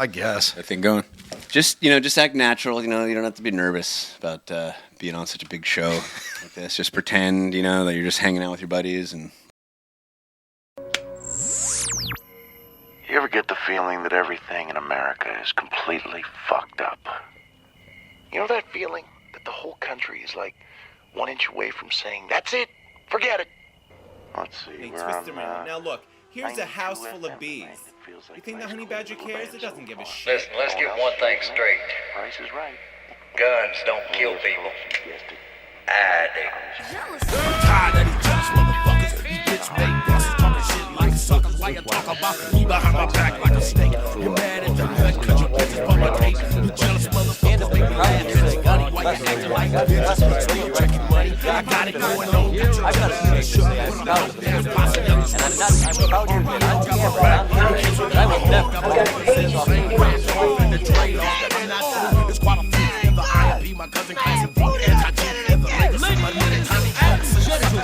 I guess. That thing going. Just act natural. You don't have to be nervous about being on such a big show like this. Just pretend, that you're just hanging out with your buddies. And you ever get the feeling that everything in America is completely fucked up? You know that feeling that the whole country is like 1 inch away from saying, that's it, forget it. Let's see, Hey, we're twist on, around. Now look, here's a 92 house full of FM, bees. right? It feels like You think the high honey school badger with cares? It bands doesn't on give a the shit. Listen, let's get one thing straight. Price is right. Guns don't kill people. I do. Tired of these jealous motherfuckers, these bitch made bosses talking shit like suckers, like I talk about me behind my back like a snake. You're mad at the nut cause your bitches bump my cake. You jealous motherfuckers, they mad cause they money. Why you acting like bitches? So you checking money. I got it going on. I got a shit. And I'm proud of you. I will never. It's quite a feat in the IMP, my cousin classic fuck anti-G and the legacy, my nigga Tommy Addison. Shut it to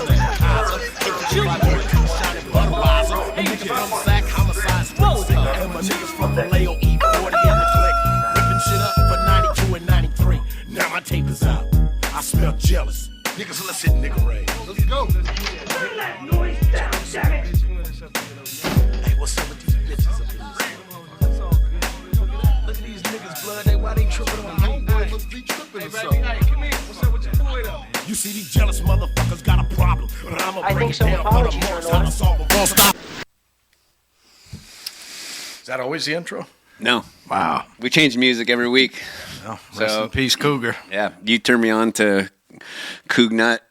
and my niggas from Vallejo E40 and the click, ripping shit up for 92 and 93. Now my tape is out. I smell jealous. Niggas, let's hit nigga Ray. Let's go. Turn that noise down, damn it. Hey, what's up with these bitches up in this? Look at these niggas, blood. Why they tripping on homeboy? Must be tripping or something. Hey, come here. What's up with your boy though? You see, these jealous motherfuckers got a problem, but I'ma break it down for the marks. How to solve them. Won't stop. Is that always the intro? no, Wow. we change music every week. Oh, rest in peace, Cougar. Yeah, you turned me on to Coog Nut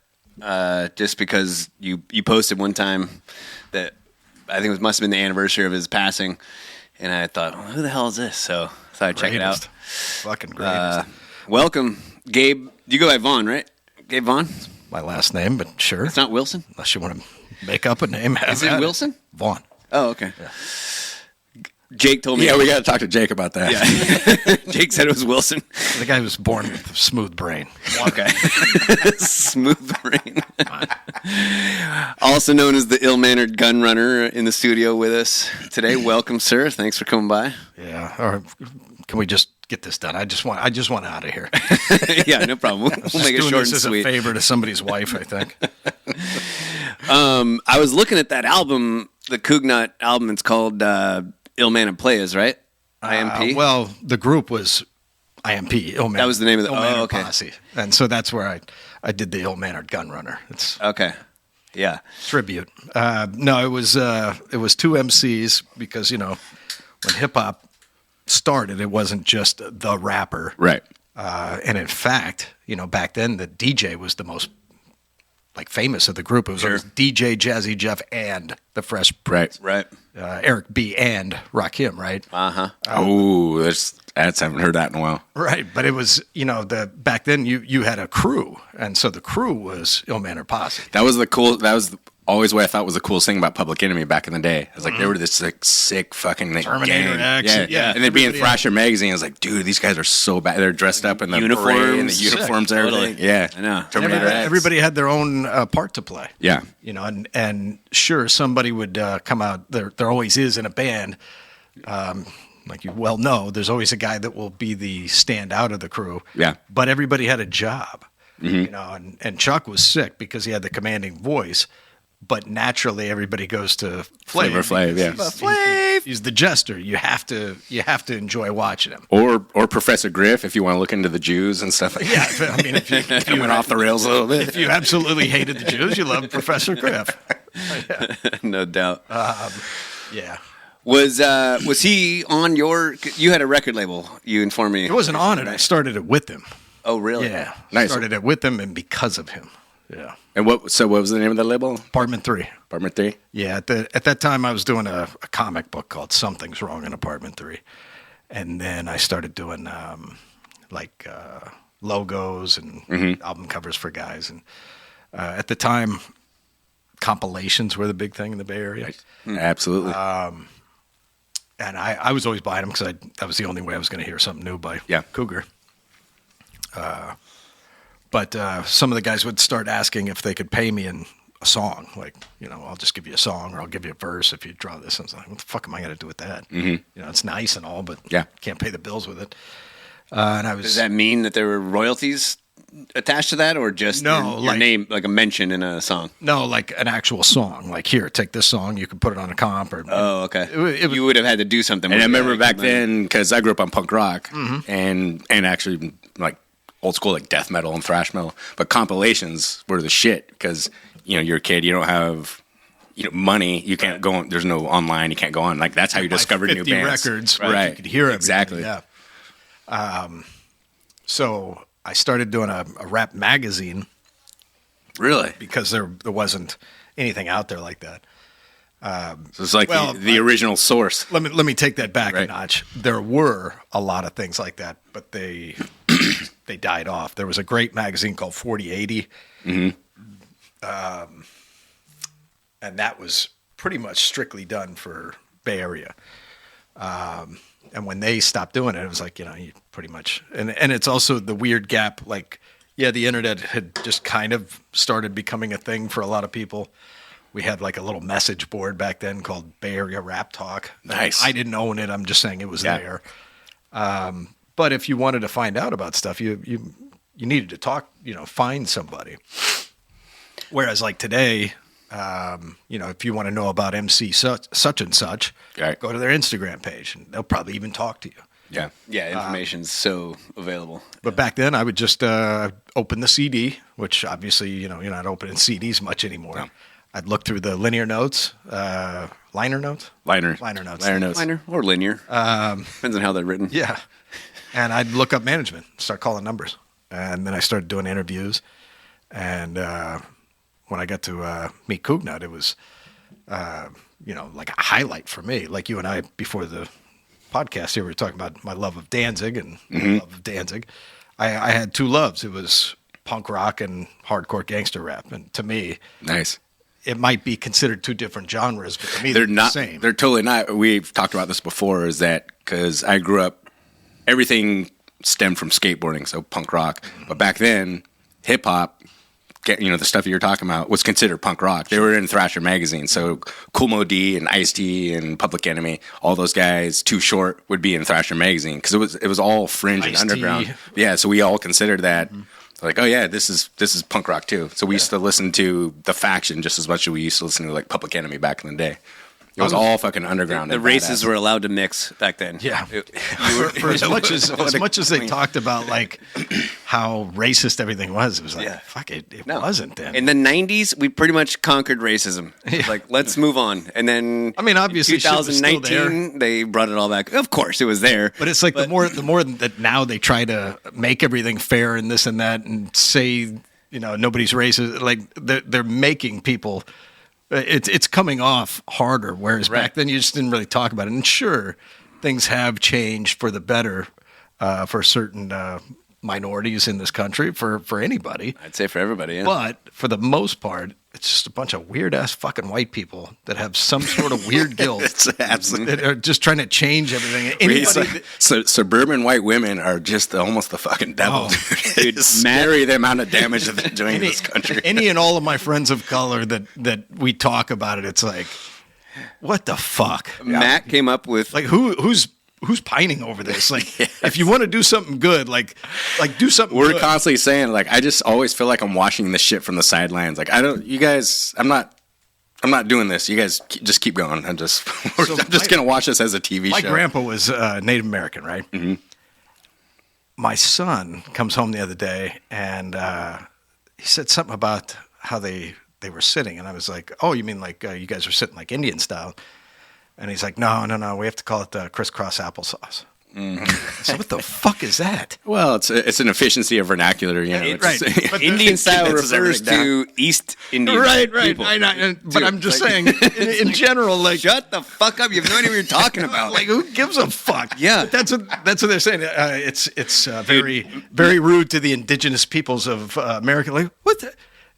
just because you posted one time that I think it must have been the anniversary of his passing, and I thought, well, who the hell is this? So I thought I'd check it out. Fucking greatest. Welcome, Gabe. You go by Vaughn, right? Gabe Vaughn? My last name, but sure. It's not Wilson? Unless you want to make up a name. Is it Wilson? Vaughn. Oh, okay. Yeah. Jake told me. Yeah, we got to talk to Jake about that. Yeah. Jake said it was Wilson. The guy was born with a smooth brain. Okay. Smooth brain. Also known as the ill-mannered gun runner in the studio with us today. Welcome, sir. Thanks for coming by. Yeah. Or can we just get this done? I just want out of here. Yeah, no problem. We'll make it short and as sweet. a favor to somebody's wife, I think. I was looking at that album, the Coog Nut album. It's called Ill-Mannered Players, right? IMP? Well, the group was IMP. Ill-Mannered, that was the name of the okay. Posse. And so that's where I did the Ill-Mannered Gun Runner. It's okay. Yeah. Tribute. No, it was two MCs because, when hip-hop started, it wasn't just the rapper. Right. And in fact, back then the DJ was the most famous of the group. It was always DJ Jazzy Jeff and the Fresh Prince. Right. Eric B. and Rakim, right? Uh-huh. I haven't heard that in a while. Right, but it was, back then you had a crew, and so the crew was Ill-Mannered Posse. That was always what I thought was the coolest thing about Public Enemy back in the day. I was like, they were this sick fucking Terminator gang. X. Yeah. And they'd be in Thrasher magazine. I was like, dude, these guys are so bad. They're dressed up in the Uniforms. parade and the uniforms and everything. Totally. Yeah, I know. Terminator X. Everybody had their own part to play. Yeah. And sure, somebody would come out. There always is in a band. Like you well know, there's always a guy that will be the standout of the crew. Yeah. But everybody had a job, and Chuck was sick because he had the commanding voice. But naturally, everybody goes to Flavor Flav, yeah. He's the jester. You have to enjoy watching him. Or Professor Griff, if you want to look into the Jews and stuff like that. Yeah, I mean, if you went off the rails a little bit. If you absolutely hated the Jews, you loved Professor Griff. No doubt. Yeah. Was he on you had a record label, you informed me. It wasn't on it. I started it with him. Oh, really? Yeah. Nice. Started it with him and because of him. Yeah. And what was the name of the label? Apartment 3. Apartment 3? Yeah. At that time, I was doing a comic book called Something's Wrong in Apartment 3. And then I started doing logos and album covers for guys. And at the time, compilations were the big thing in the Bay Area. Absolutely. And I was always buying them because that was the only way I was going to hear something new by Cougar. But some of the guys would start asking if they could pay me in a song. Like, I'll just give you a song or I'll give you a verse if you draw this. And I was like, what the fuck am I going to do with that? Mm-hmm. It's nice and all, but can't pay the bills with it. And I was. Does that mean that there were royalties attached to that, or just your name, like a mention in a song? No, like an actual song. Like, here, take this song. You can put it on a comp. Or okay. You would have had to do something. And I remember back then, because I grew up on punk rock and actually like old school like death metal and thrash metal, but compilations were the shit because you're a kid, you don't have money, you can't go on. There's no online, you can't go on. Like that's how you discovered new bands. Records, right? You could hear everything. Exactly. Yeah. So I started doing a rap magazine. Really? Because there wasn't anything out there like that. So it's like the original source. Let me take that back a notch. There were a lot of things like that, but they died off. There was a great magazine called 4080. Mm-hmm. And that was pretty much strictly done for Bay Area. And when they stopped doing it, it was like, you pretty much, and it's also the weird gap. Like, the internet had just kind of started becoming a thing for a lot of people. We had like a little message board back then called Bay Area Rap Talk. Nice. I didn't own it. I'm just saying it was there. But if you wanted to find out about stuff, you needed to talk, find somebody. Whereas like today, if you want to know about MC such and such, go to their Instagram page and they'll probably even talk to you. Yeah. Yeah, information's so available. But back then I would just open the CD, which obviously, you're not opening CDs much anymore. No. I'd look through the liner notes or linear. Liner or linear. Depends on how they're written. Yeah. And I'd look up management, start calling numbers. And then I started doing interviews. And when I got to meet Cougnut, it was, like a highlight for me. Like you and I, before the podcast here, we were talking about my love of Danzig and my love of Danzig. I had two loves. It was punk rock and hardcore gangster rap. And to me, nice. It might be considered two different genres, but to me, they're not the same. They're totally not. We've talked about this before, is that because I grew up, everything stemmed from skateboarding, so punk rock. But back then, hip hop, the stuff you're talking about, was considered punk rock. They were in Thrasher magazine, so Kool Moe Dee and Ice-T and Public Enemy, all those guys, Too Short, would be in Thrasher magazine because it was all fringe and underground. Yeah, so we all considered that. Like, oh yeah, this is punk rock too. So we used to listen to The Faction just as much as we used to listen to like Public Enemy back in the day. It was all fucking underground. The races were allowed to mix back then. Yeah. For as much as they talked about like how racist everything was, it was like, fuck it, it wasn't then. In the 90s, we pretty much conquered racism. Like, let's move on. And then, I mean, obviously, 2019, they brought it all back. Of course, it was there. But it's like the more that now they try to make everything fair and this and that and say, nobody's racist. Like they're making people. It's coming off harder, whereas back then you just didn't really talk about it. And sure, things have changed for the better for certain minorities in this country, for anybody. I'd say for everybody, yeah. But for the most part, it's just a bunch of weird-ass fucking white people that have some sort of weird guilt. It's absolutely. That are just trying to change everything. So suburban white women are just almost the fucking devil. Dude. It's scary the amount of damage that they're doing in this country. Any and all of my friends of color that we talk about it, it's like, what the fuck? Matt came up with... Like, who's pining over this? Like, if you want to do something good, like do something We're good. constantly saying, like, I just always feel like I'm watching this shit from the sidelines. Like, I'm not doing this. You guys just keep going. I'm just going to watch this as a TV show. My grandpa was Native American, right? Mm-hmm. My son comes home the other day, and he said something about how they were sitting. And I was like, oh, you mean like you guys are sitting like Indian style? And he's like, no, we have to call it crisscross applesauce. Mm-hmm. So what the fuck is that? Well, it's an efficiency of vernacular, right. But Indian style refers to East Indian people. But I'm just saying, in general, like, shut the fuck up! You have no idea what you're talking about. Like, who gives a fuck? Yeah, that's what they're saying. It's very very rude to the indigenous peoples of America. Like, what?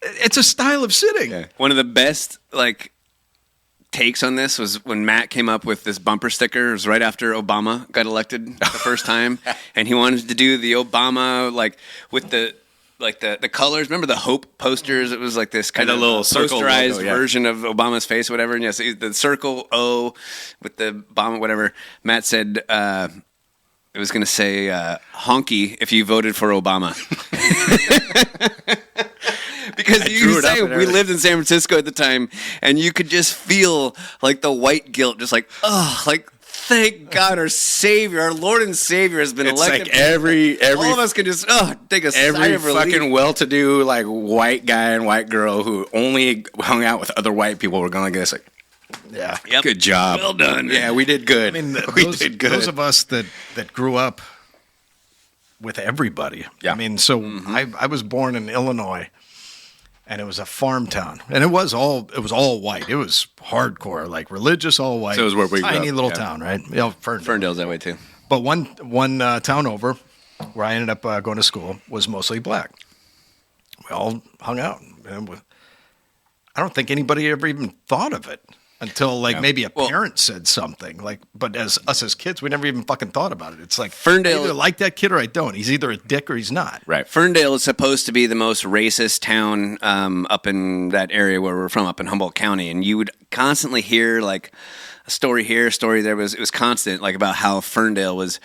It's a style of sitting. Yeah. One of the best takes on this was when Matt came up with this bumper sticker. It was right after Obama got elected the first time, and he wanted to do the Obama with the like the colors. Remember the Hope posters? It was like this kind And of the little circle posterized logo, yeah. version of Obama's face, or whatever. And yes, the circle O with the Obama, whatever. Matt said it was going to say honky if you voted for Obama. Because you drew it say up and we everything. lived in San Francisco at the time, and you could just feel like the white guilt, just like, oh, like thank God our Savior, our Lord and Savior has been It's elected. like every all of us can just take a sigh every of relief. fucking well-to-do like white guy and white girl who only hung out with other white people were going to get like, Yeah. Yep. good job, Well done. Yeah, we did good. I mean, we those, did good. those of us that grew up with everybody. Yeah. I mean, so I was born in Illinois, and it was a farm town, and it was all white. It was hardcore, like religious, all white. So it was where we grew tiny up, little yeah. town, right? You know, Ferndale. Ferndale's that way too. But one town over, where I ended up going to school, was mostly black. We all hung out. And I don't think anybody ever even thought of it until maybe a parent said something. But as kids, we never even fucking thought about it. It's like Ferndale- I either like that kid or I don't. He's either a dick or he's not. Right. Ferndale is supposed to be the most racist town up in that area where we're from, up in Humboldt County, and you would constantly hear like a story here, a story there. It was constant, like about how Ferndale was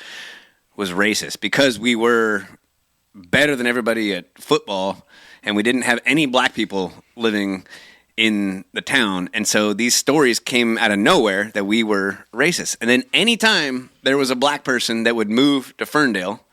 racist because we were better than everybody at football, and we didn't have any black people living in the town, and so these stories came out of nowhere that we were racist. And then anytime there was a black person that would move to Ferndale,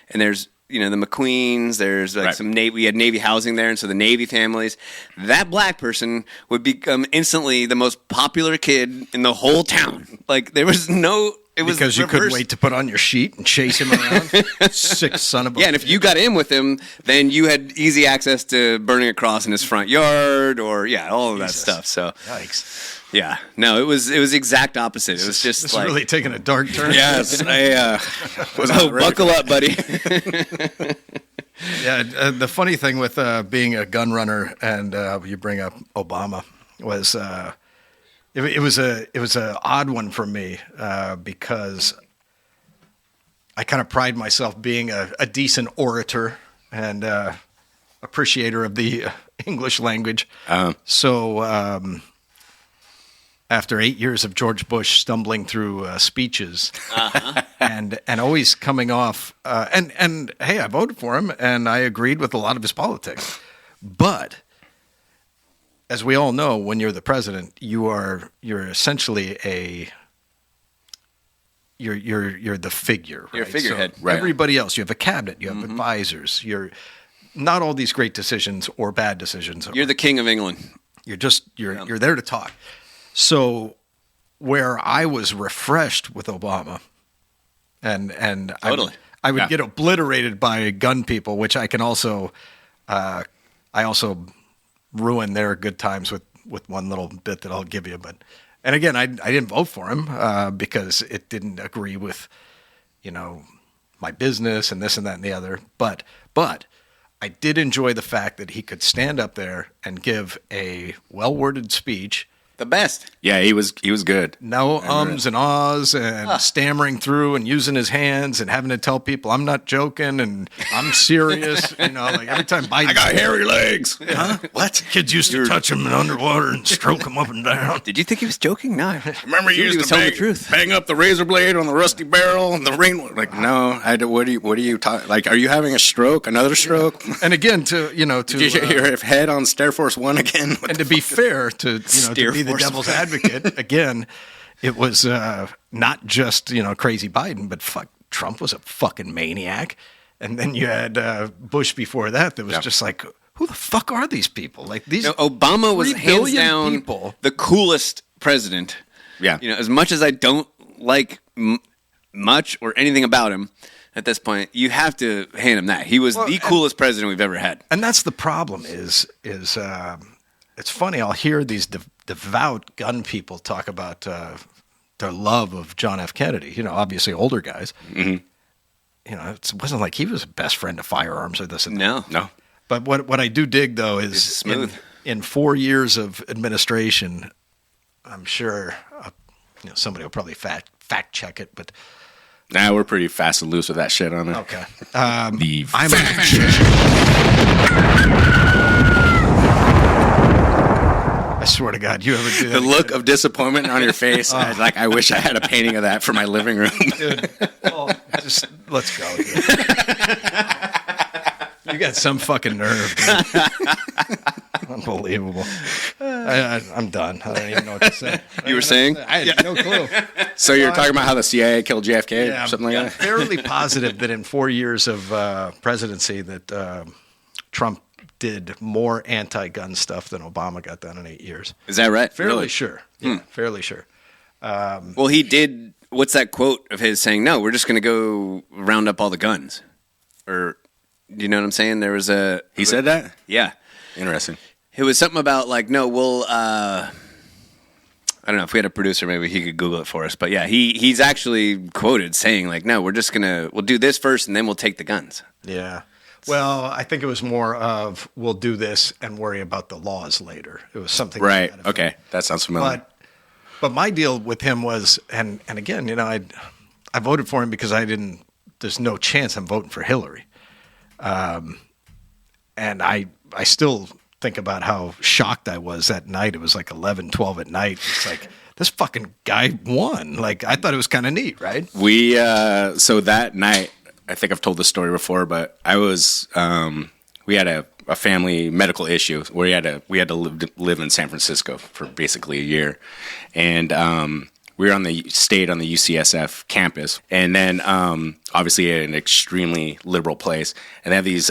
and there's the McQueens, there's like Right. some Navy, we had Navy housing there, and so the Navy families, that black person would become instantly the most popular kid in the whole town. Like there was no. It was Because you couldn't reversed. wait to put on your sheet and chase him around. Sick son of a Yeah, and if you got in with him, then you had easy access to burning a cross in his front yard, or all of that stuff. So, Yikes. yeah, no, it was exact opposite. It was just This is like, really taking a dark turn. Yes, I was not ready buckle up, buddy. Yeah, the funny thing with being a gun runner and you bring up Obama was it was a odd one for me because I kind of pride myself being a decent orator and appreciator of the English language. So after 8 years of George Bush stumbling through speeches and always coming off, and hey, I voted for him and I agreed with a lot of his politics. But as we all know, when you're the president, you're essentially you're the figure. You're a right? figurehead. So Right. Everybody else, you have a cabinet, you have advisors. You're not all these great decisions or bad decisions. You're the king of England. You're there to talk. So where I was refreshed with Obama, and Totally. I would get obliterated by gun people, which I can also I also ruin their good times with one little bit that I'll give you. But and again, I didn't vote for him because it didn't agree with my business and this and that and the other. But I did enjoy the fact that he could stand up there and give a well-worded speech. The best. Yeah, he was good. No ums and ahs and stammering through and using his hands and having to tell people I'm not joking and I'm serious. Like every time Biden, I got hairy legs. Huh? What? Kids used to touch him in underwater and stroke him up and down. Did you think he was joking? No. Remember, you He used was to telling bang, the truth. bang up the razor blade on the rusty barrel and the rain. Like, no, what are you talking? Like, are you having a stroke? Another stroke? And again, to Did you hit your head on Stair Force One again? What and the to be fair, to Steer be the force. devil's advocate, again, it was not just crazy Biden, but Trump was a fucking maniac, and then you had Bush before that was just like, who the fuck are these people? Like these Obama was 3 hands billion down people. the coolest president. Yeah. As much as I don't like much or anything about him at this point, you have to hand him that. He was the coolest president we've ever had. And that's the problem is it's funny. I'll hear these devout gun people talk about their love of John F. Kennedy. Obviously older guys. Mm-hmm. It wasn't like he was a best friend of firearms or this and that. No. But what I do dig though is smooth. In 4 years of administration, I'm sure somebody will probably fact check it, but Nah, we're pretty fast and loose with that shit on it. Okay. The I'm I swear to God, you ever do that? the look of disappointment on your face, I wish I had a painting of that for my living room. Dude, just let's go. Dude. You got some fucking nerve, dude. Unbelievable. I'm done. I don't even know what to say. You were saying? I had no clue. So you're talking about how the CIA killed JFK Yeah, or something like I'm that? fairly positive that in 4 years of presidency that Trump did more anti-gun stuff than Obama got done in 8 years. Is that right? Fairly Really? sure. Yeah, fairly sure. Well, he did. What's that quote of his saying? No, we're just going to go round up all the guns. Or, do you know what I'm saying? There was a. He said that? Yeah. Interesting. It was something about like, no, we'll. I don't know if we had a producer, maybe he could Google it for us. But yeah, he's actually quoted saying like, no, we'll do this first and then we'll take the guns. Yeah. Well, I think it was more of we'll do this and worry about the laws later. It was something to Right. that effect. Okay. That sounds familiar. But my deal with him was, and again, I voted for him because there's no chance I'm voting for Hillary. And I still think about how shocked I was that night. It was like 11, 12 at night. It's like, this fucking guy won. Like, I thought it was kind of neat, right? We so that night, I think I've told this story before, but I was we had a family medical issue where we had to live in San Francisco for basically a year, and we were stayed on the UCSF campus, and then obviously an extremely liberal place, and they have these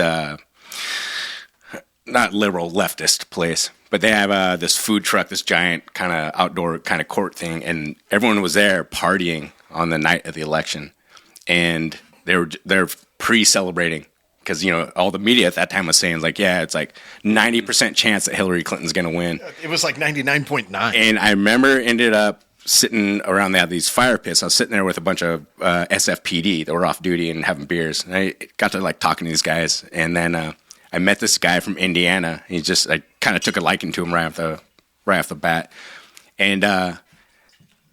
not liberal, leftist place. But they have this food truck, this giant kind of outdoor kind of court thing, and everyone was there partying on the night of the election, and they're pre-celebrating because all the media at that time was saying like, yeah, it's like 90% chance that Hillary Clinton's going to win. It was like 99.9. And I remember ended up sitting around these fire pits. I was sitting there with a bunch of SFPD that were off duty and having beers, and I got to like talking to these guys, and then I met this guy from Indiana. I kind of took a liking to him right off the bat, and I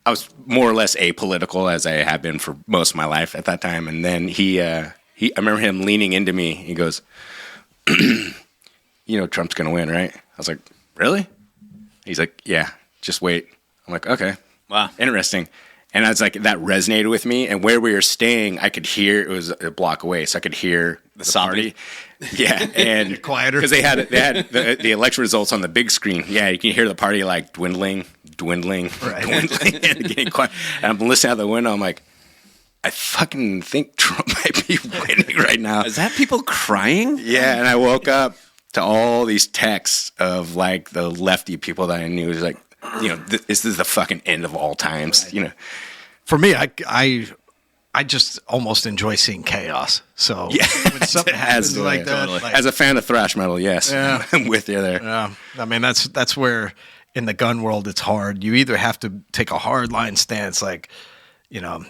was more or less apolitical as I have been for most of my life at that time. And then I remember him leaning into me. He goes, Trump's going to win, right? I was like, really? He's like, yeah, just wait. I'm like, okay, wow, interesting. And I was like, that resonated with me. And where we were staying, I could hear, it was a block away, so I could hear the party. Yeah, and quieter because they had the election results on the big screen. Yeah, you can hear the party like dwindling, dwindling, and getting quiet. And I'm listening out the window. I'm like, I fucking think Trump might be winning right now. Is that people crying? Yeah, and I woke up to all these texts of like the lefty people that I knew. It was like, this is the fucking end of all times. For me, I just almost enjoy seeing chaos. So yeah, when something happens like that, totally. As a fan of thrash metal, yes, yeah. I'm with you there. Yeah, I mean that's where in the gun world it's hard. You either have to take a hard line stance, like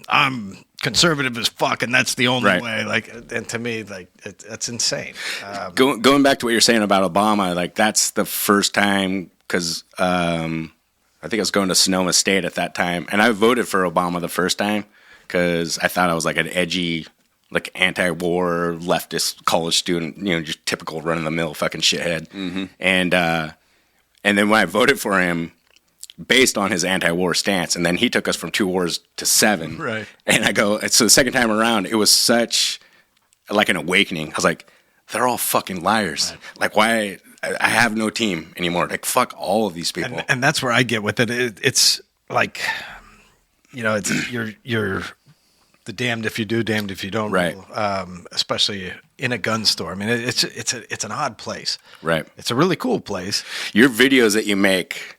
I'm conservative as fuck, and that's the only way. Like, and to me, like it's insane. Going back to what you're saying about Obama, like that's the first time because I think I was going to Sonoma State at that time, and I voted for Obama the first time because I thought I was like an edgy, like anti-war leftist college student, just typical run-of-the-mill fucking shithead. Mm-hmm. And then when I voted for him, based on his anti-war stance, and then he took us from 2 wars to 7. Right. And so the second time around, it was such like an awakening. I was like, they're all fucking liars. Right. Like, why? I have no team anymore. Like, fuck all of these people. And that's where I get with it. It's like, it's you're the damned if you do, damned if you don't. Right. Especially in a gun store. I mean, it's an odd place. Right. It's a really cool place. Your videos that you make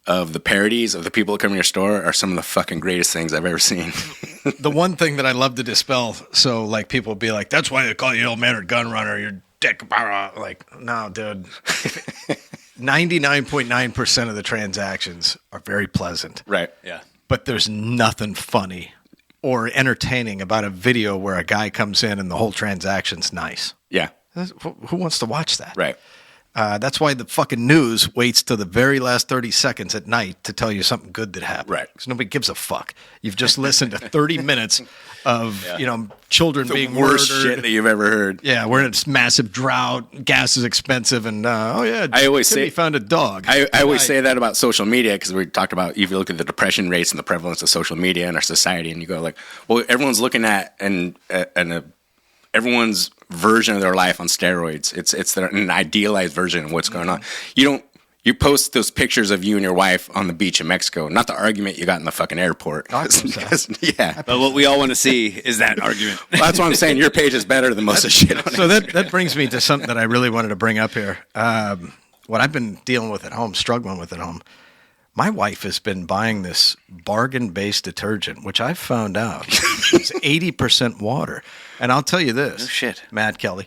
of the parodies of the people that come to your store are some of the fucking greatest things I've ever seen. The one thing that I love to dispel, so like people be like, that's why they call you ill-mannered gun runner, you're dick. Like, no, dude. 99.9% of the transactions are very pleasant. Right, yeah. But there's nothing funny or entertaining about a video where a guy comes in and the whole transaction's nice. Yeah. Who wants to watch that? Right. That's why the fucking news waits till the very last 30 seconds at night to tell you something good that happened. Right. Because nobody gives a fuck. You've just listened to 30 minutes of, children The being worst murdered. shit that you've ever heard. Yeah, we're in this massive drought. Gas is expensive. And, I always Timmy say- found a dog. I always say that about social media because we talked about if you look at the depression rates and the prevalence of social media in our society, and you go like, well, everyone's looking at everyone's version of their life on steroids. It's an idealized version of what's going on. You post those pictures of you and your wife on the beach in Mexico, not the argument you got in the fucking airport. Yeah. But what we all want to see is that argument. Well, that's what I'm saying. Your page is better than most of the shit on it. So that brings me to something that I really wanted to bring up here. What I've been dealing with at home, struggling with at home. My wife has been buying this bargain-based detergent, which I found out is 80% water. And I'll tell you this, shit. Matt Kelly,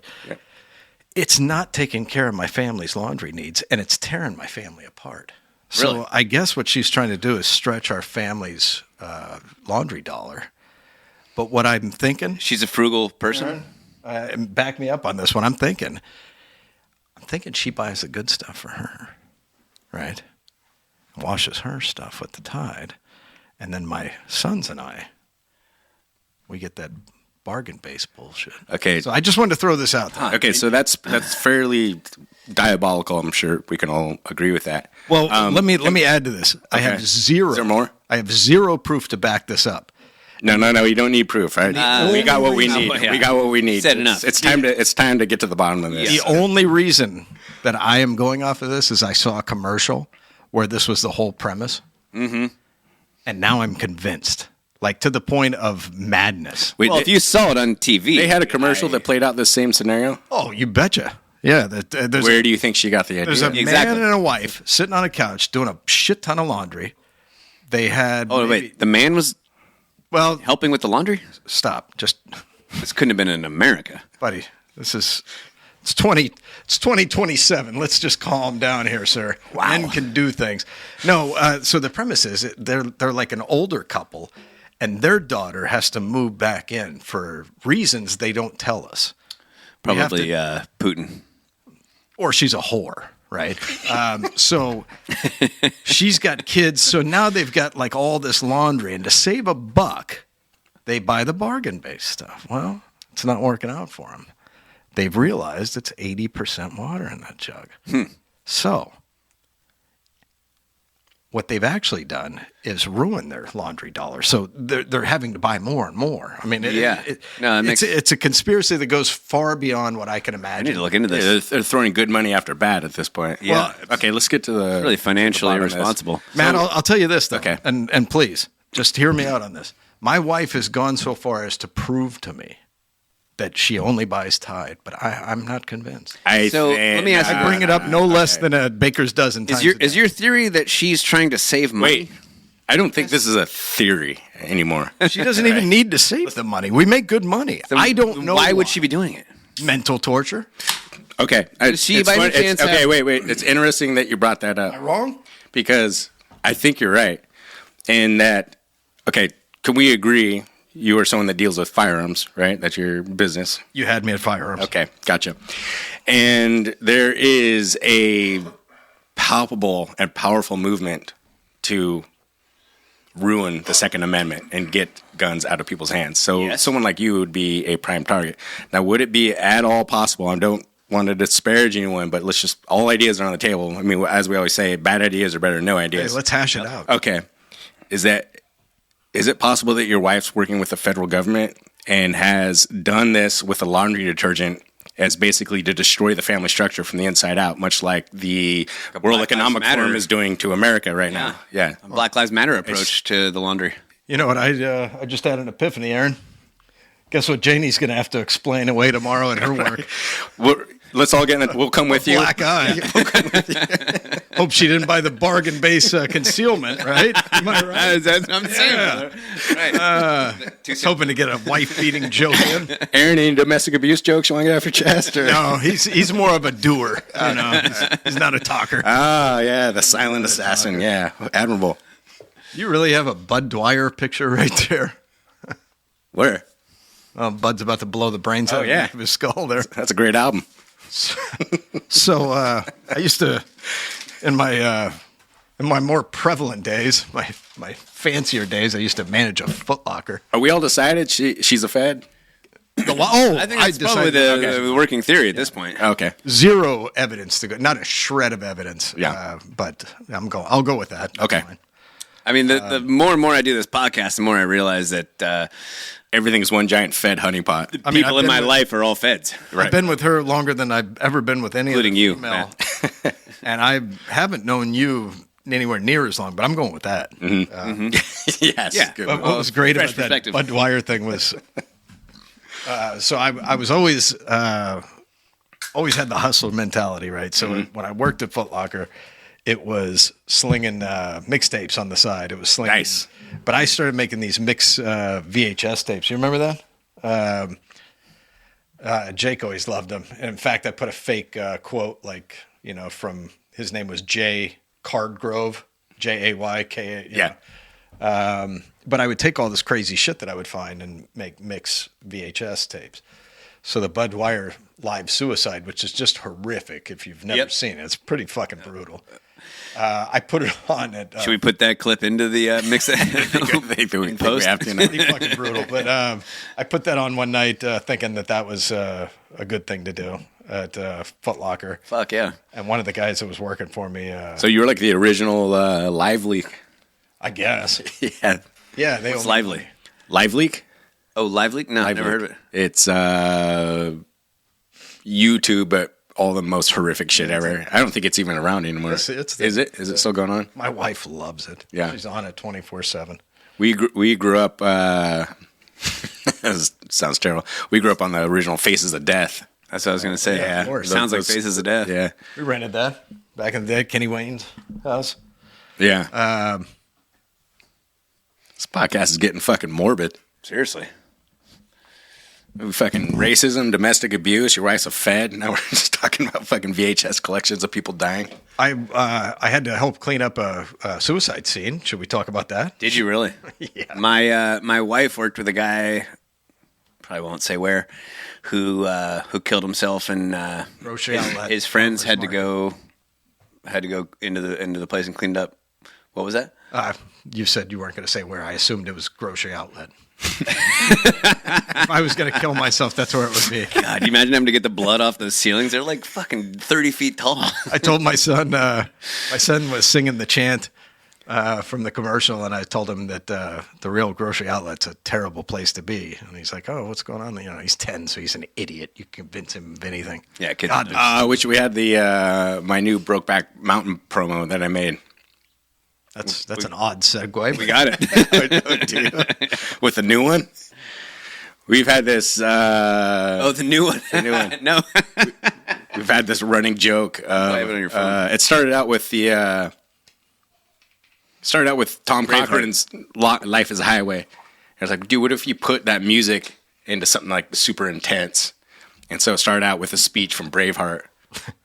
it's not taking care of my family's laundry needs, and it's tearing my family apart. Really? So I guess what she's trying to do is stretch our family's laundry dollar. But what I'm thinking, She's a frugal person. and back me up on this one, I'm thinking she buys the good stuff for her, right? Washes her stuff with the Tide, and then my sons and I, we get that bargain-based bullshit. Okay. So I just wanted to throw this out there. Okay, so that's fairly diabolical. I'm sure we can all agree with that. Well, let me add to this. I Okay. have zero. Is there more? I have zero proof to back this up. No. You don't need proof, right? We got what we need. yeah. We got what we need. Said enough. It's time to get to the bottom of this. The only reason that I am going off of this is I saw a commercial where this was the whole premise. Mm-hmm. And now I'm convinced, like to the point of madness. Wait, Well, if you saw it on TV, they had a commercial that played out this same scenario. Oh, you betcha. Yeah. There's Where do you think she got the idea? There's a Exactly. man and a wife sitting on a couch doing a shit ton of laundry. They had. Oh wait, the man was Well, helping with the laundry. stop. Just, This couldn't have been in America. buddy, it's 2027. Let's just calm down here, sir. Wow. Men can do things. No, so the premise is they're like an older couple, and their daughter has to move back in for reasons they don't tell us. We have Probably Putin. or she's a whore, right? So she's got kids. So now they've got like all this laundry, and to save a buck, they buy the bargain-based stuff. Well, it's not working out for them. They've realized it's 80% water in that jug. So what they've actually done is ruin their laundry dollar. So they're having to buy more and more. I mean, it's a conspiracy that goes far beyond what I can I imagine. need to look into Yeah, this. they're throwing good money after bad at this point. Yeah. Okay, let's get to the Really financially the bottom of this. irresponsible. Matt, I'll tell you this, though. Okay. And please, just hear me out on this. My wife has gone so far as to prove to me that she only buys Tide, but I'm not convinced. So, let me ask you- I bring it up no less than a baker's dozen times. Is your theory that she's trying to save money? Wait, I don't think this is a theory anymore. She doesn't even need to save the money. We make good money. I don't know Why would she be doing it? mental torture? Okay, Does she by any chance okay, have- wait. It's interesting that you brought that up. Am I wrong? Because I think you're right. In that, okay, can we agree you are someone that deals with firearms, right? That's your business. You had me at firearms. Okay, gotcha. And there is a palpable and powerful movement to ruin the Second Amendment and get guns out of people's hands. So someone like you would be a prime target. Now, would it be at all possible? I don't want to disparage anyone, but let's just, all ideas are on the table. I mean, as we always say, bad ideas are better than no Hey, ideas. let's hash it out. Okay. Is it possible that your wife's working with the federal government and has done this with a laundry detergent as basically to destroy the family structure from the inside out, much like the World Black Economic Lives Matter. Forum is doing to America right now? Yeah. A Black Lives Matter approach to the laundry. You know what? I just had an epiphany, Aaron. Guess what Janie's going to have to explain away tomorrow at her work? Let's all get in it. We'll come with you. Black eye. Hope she didn't buy the bargain base concealment, right? Am I right? That's what I'm saying. Right. Hoping to get a wife-beating joke in. Aaron, any domestic abuse jokes you want to get off your chest? Or? No, he's more of a doer. You know, he's not a talker. Ah, yeah, the silent assassin. Yeah, admirable. You really have a Bud Dwyer picture right there. Where? Bud's about to blow the brains out yeah. of his skull there. That's a great album. So I used to, in my more prevalent days, my fancier days, I used to manage a Foot Locker. Are we all decided she's a fed? I think that's probably decided- the working theory at this point. Okay. Zero evidence to go, not a shred of evidence. Yeah. But I'll go with that. That's Okay. fine. I mean, the more and more I do this podcast, the more I realize that Everything's one giant fed honeypot. I mean, people I've in been my with- life are all feds. Right. I've been with her longer than I've ever been with any Including other you, female. And I haven't known you anywhere near as long, but I'm going with that. Yes. Yeah. Good But one. what was great fresh about that perspective. Bud Dwyer thing was, so I was always had the hustle mentality, right? So when I worked at Foot Locker, it was slinging mixtapes on the side. It was slinging. Nice. But I started making these mix VHS tapes. You remember that? Jake always loved them. And in fact, I put a fake quote, like, from his name was Jay Cardgrove, Jayk. Yeah. But I would take all this crazy shit that I would find and make mix VHS tapes. So the Bud Dwyer Live Suicide, which is just horrific if you've never seen it. It's pretty fucking brutal. I put it on at... Should we put that clip into the mix? I think we post? have to now. pretty fucking brutal. But I put that on one night thinking that was a good thing to do at Foot Locker. Fuck yeah. And one of the guys that was working for me, So you were like the original Live Leak. I guess. Yeah. Yeah. They It's only- lively. Live Leak? Oh, Live Leak? No, I've never Leak. heard of it. It's YouTube, but all the most horrific shit ever. I don't think it's even around anymore. It's Is it? Is it still going on? My wife loves it. Yeah. She's on it 24/7. We grew up. This sounds terrible. We grew up on the original Faces of Death. That's what I was going to say. Yeah, of course. Sounds like Those- Faces of Death. Yeah, We rented that back in the day, Kenny Wayne's house. yeah. This podcast is getting fucking morbid. Seriously. Fucking racism, domestic abuse. Your wife's a fed. Now we're just talking about fucking VHS collections of people dying. I had to help clean up a suicide scene. Should we talk about that? Did you really? Yeah. My wife worked with a guy, probably won't say where, who killed himself, and Roche Outlet. his friends had to Farmers go into the place and cleaned up. What was that? You said you weren't going to say where. I assumed it was Grocery Outlet. If I was going to kill myself, that's where it would be. God, you imagine having to get the blood off those ceilings? They're like fucking 30 feet tall. I told my son was singing the chant from the commercial, and I told him that the real Grocery Outlet's a terrible place to be. And he's like, "Oh, what's going on?" He's 10, so he's an idiot. You can convince him of anything. Yeah, kids. God, Which we had the my new Brokeback Mountain promo that I made. that's an odd segue. we got it. With the new one. We've had this. Oh, the new one. The new one. No. We've had this running joke. I have it on your phone. It started out with Tom Braveheart. Cochran's "Life Is a Highway." I was like, dude, what if you put that music into something like super intense? And so it started out with a speech from Braveheart,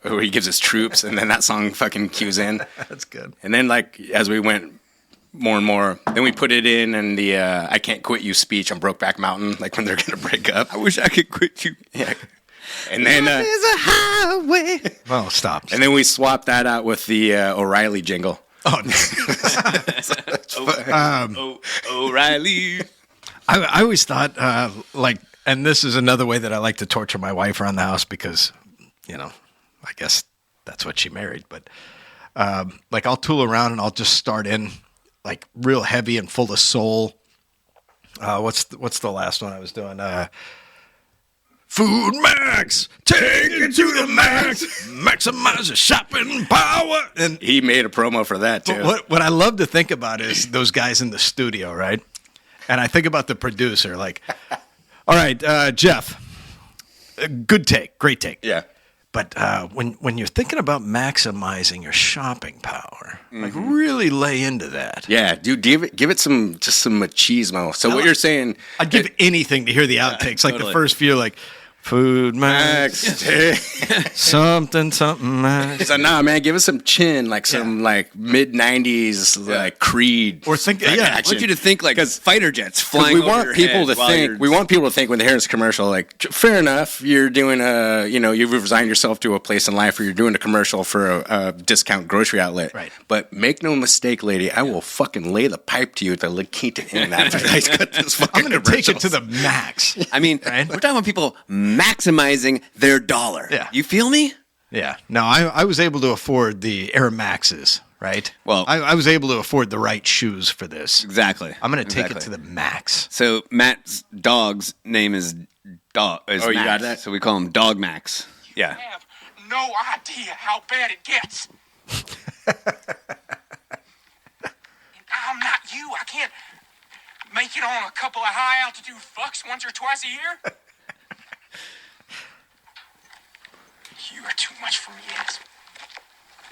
where he gives his troops, and then that song fucking cues in. That's good. And then, like, as we went more and more, then we put it in the "I Can't Quit You" speech on Brokeback Mountain, like when they're gonna break up. I wish I could quit you. Yeah. And then There's a highway. Well, stop. and then we swapped that out with the O'Reilly jingle. Oh, no. O'Reilly. I always thought, and this is another way that I like to torture my wife around the house because, I guess that's what she married. But I'll tool around and I'll just start in like real heavy and full of soul. What's the last one I was doing? Food Max, take it to the max, maximize your shopping power. And He made a promo for that too. what I love to think about is those guys in the studio, right? And I think about the producer, like, all right, Jeff, good take, great take. Yeah. But when you're thinking about maximizing your shopping power, like really lay into that. Yeah, dude, give it some machismo. So what you're saying, I'd give anything to hear the outtakes. Like totally. the first few, like, Food Max. Something Max. So nah, man, give us some chin, like some like mid '90s like Creed. Or think, I want you to think like fighter jets flying. We over want your people head to while think. you're- We want people to think when they hear this commercial, like, fair enough, you're doing you've resigned yourself to a place in life where you're doing a commercial for a discount grocery outlet. Right. But make no mistake, lady, I will fucking lay the pipe to you at the La Quinta Inn after I cut this fucking I'm going to take it to commercials. the max. I mean, we're talking about people maximizing their dollar. Yeah. You feel me? Yeah. No, I was able to afford the Air Maxes, right? Well- I was able to afford the right shoes for this. Exactly. I'm going to take it to the max. So Matt's dog's name is Dog. Oh, you Max, got that? So we call him Dog Max. Yeah. Have no idea how bad it gets. And I'm not you. I can't make it on a couple of high altitude fucks once or twice a year. You are too much for me, Ennis.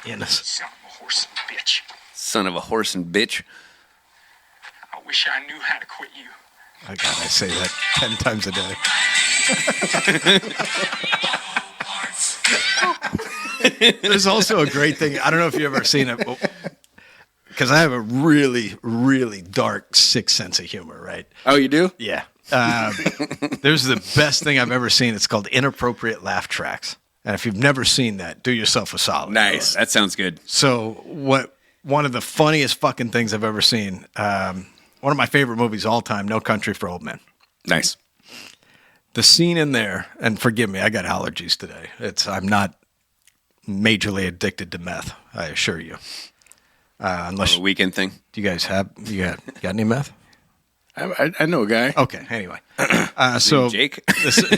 Ennis. Son of a horse and bitch. Son of a horse and bitch. I wish I knew how to quit you. I gotta say that 10 times a day. There's also a great thing. I don't know if you've ever seen it, because I have a really, really dark, sick sense of humor, right? Oh, you do? Yeah. There's the best thing I've ever seen. It's called Inappropriate Laugh Tracks. And if you've never seen that, do yourself a solid. Nice. That sounds good. So one of the funniest fucking things I've ever seen, one of my favorite movies of all time, No Country for Old Men. Nice. The scene in there, and forgive me, I got allergies today. I'm not majorly addicted to meth, I assure you. Unless A weekend thing. do you guys you got any meth? I know a guy. Okay, anyway. So Jake.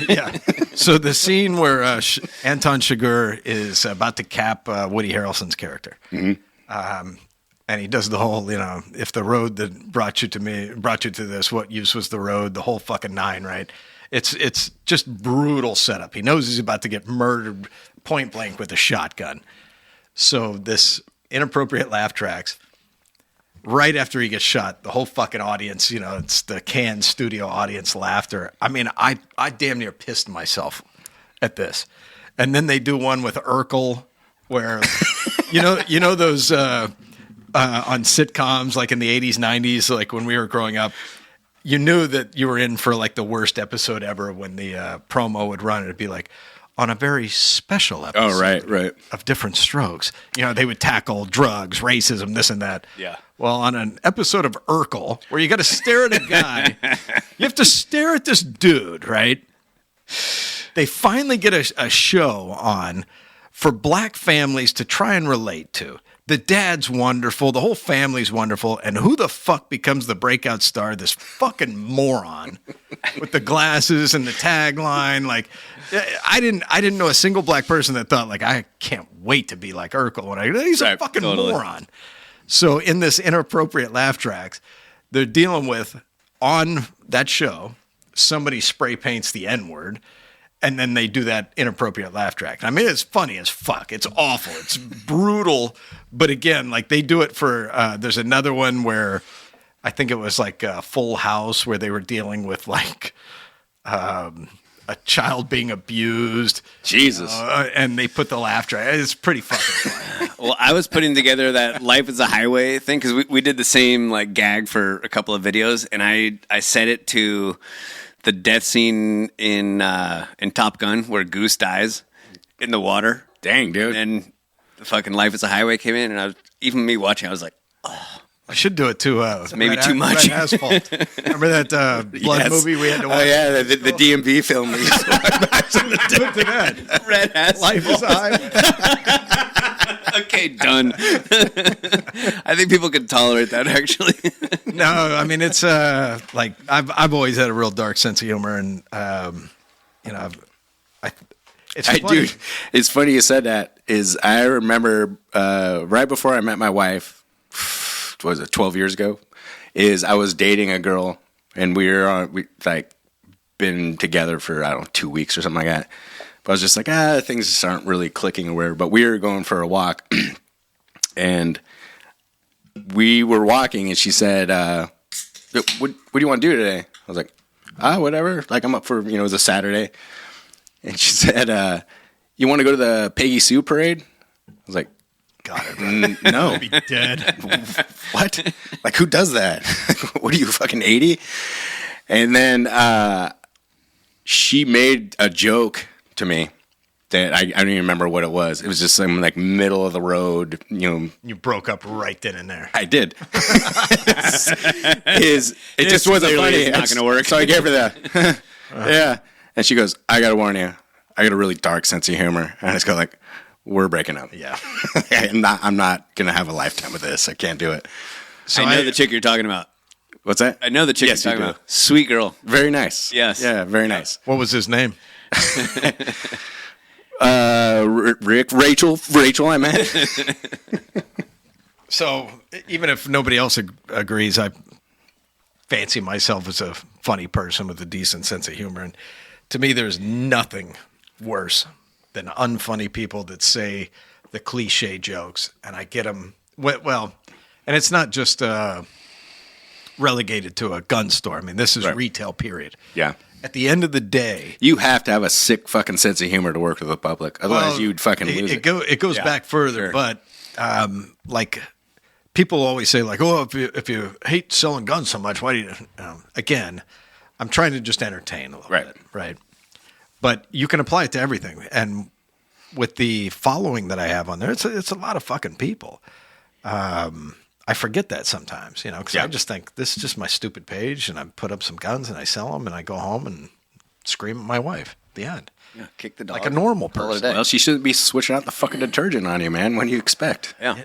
yeah. So the scene where Anton Chigurh is about to cap Woody Harrelson's character. And he does the whole, if the road that brought you to this, what use was the road? The whole fucking nine, right? It's just brutal setup. He knows he's about to get murdered point blank with a shotgun. So this inappropriate laugh tracks. Right after he gets shot, the whole fucking audience, it's the Cannes studio audience laughter. I mean, I damn near pissed myself at this. And then they do one with Urkel where, you know those on sitcoms like in the 80s, 90s, like when we were growing up, you knew that you were in for like the worst episode ever when the promo would run. It'd be like, on a very special episode right. of Different Strokes. They would tackle drugs, racism, this and that. Yeah. Well, on an episode of Urkel, where you got to stare at a guy, you have to stare at this dude, right? They finally get a show on for black families to try and relate to. The dad's wonderful. The whole family's wonderful. And who the fuck becomes the breakout star? This fucking moron with the glasses and the tagline. Like, I didn't know a single black person that thought, like, I can't wait to be like Urkel. He's a fucking moron. So in this inappropriate laugh tracks, they're dealing with, on that show, somebody spray paints the N-word. And then they do that inappropriate laugh track. I mean, it's funny as fuck. It's awful. It's brutal. But again, like they do it for, there's another one where I think it was like Full House where they were dealing with like a child being abused. Jesus. And they put the laugh track. It's pretty fucking funny. Well, I was putting together that Life is a Highway thing because we did the same like gag for a couple of videos, and I set it to the death scene in Top Gun where Goose dies in the water. Dang, dude. And the fucking Life is a Highway came in, and even me watching, I was like, I should do it too. maybe too much. Red Asphalt. Remember that blood movie we had to watch? Oh, yeah, the DMV film. Look to that. Red Asphalt. Life is a highway. Okay, done. I think people could tolerate that, actually. No, I mean it's like I've always had a real dark sense of humor, and it's funny. Dude, it's funny you said that. Is I remember right before I met my wife, what was it, 12 years ago? Is I was dating a girl, and we been together for 2 weeks or something like that. But I was just like, things just aren't really clicking or whatever. But we were going for a walk, and we were walking, and she said, what do you want to do today? I was like, whatever. Like, I'm up for, it was a Saturday. and she said, "You want to go to the Peggy Sue parade?" I was like, God, I'd "No, be dead. what? Like, who does that? What are you, fucking 80?" And then she made a joke to me that I don't even remember what it was. It was just some like middle of the road, You broke up right then and there. I did. It just wasn't funny. It's not going to work. So I gave her that. Yeah. And she goes, "I got to warn you, I got a really dark sense of humor." And I just go like, "We're breaking up." Yeah. I'm not going to have a lifetime with this. I can't do it. So I know the chick you're talking about. What's that? I know the chick Yes, you're you talking do. about. Sweet girl. Very nice. Yes. Yeah, very nice. What was his name? Rachel, I meant. So even if nobody else agrees, I fancy myself as a funny person with a decent sense of humor. And to me, there's nothing worse than unfunny people that say the cliche jokes. And I get them, well, and it's not just relegated to a gun store. I mean, this is Right. retail, period. Yeah. At the end of the day, You have to have a sick fucking sense of humor to work with the public. Otherwise, well, you'd fucking lose it. It goes Yeah, back further, sure. but like people always say, like, "Oh, if you hate selling guns so much, why do you?" Again, I'm trying to just entertain a little Right. bit, right? But you can apply it to everything, and with the following that I have on there, it's a lot of fucking people. I forget that sometimes, because Yeah. I just think this is just my stupid page, and I put up some guns and I sell them, and I go home and scream at my wife. The end. Yeah, kick the dog. Like a normal Call it a person. day. Well, she shouldn't be switching out the fucking detergent on you, man. What do you expect? Yeah.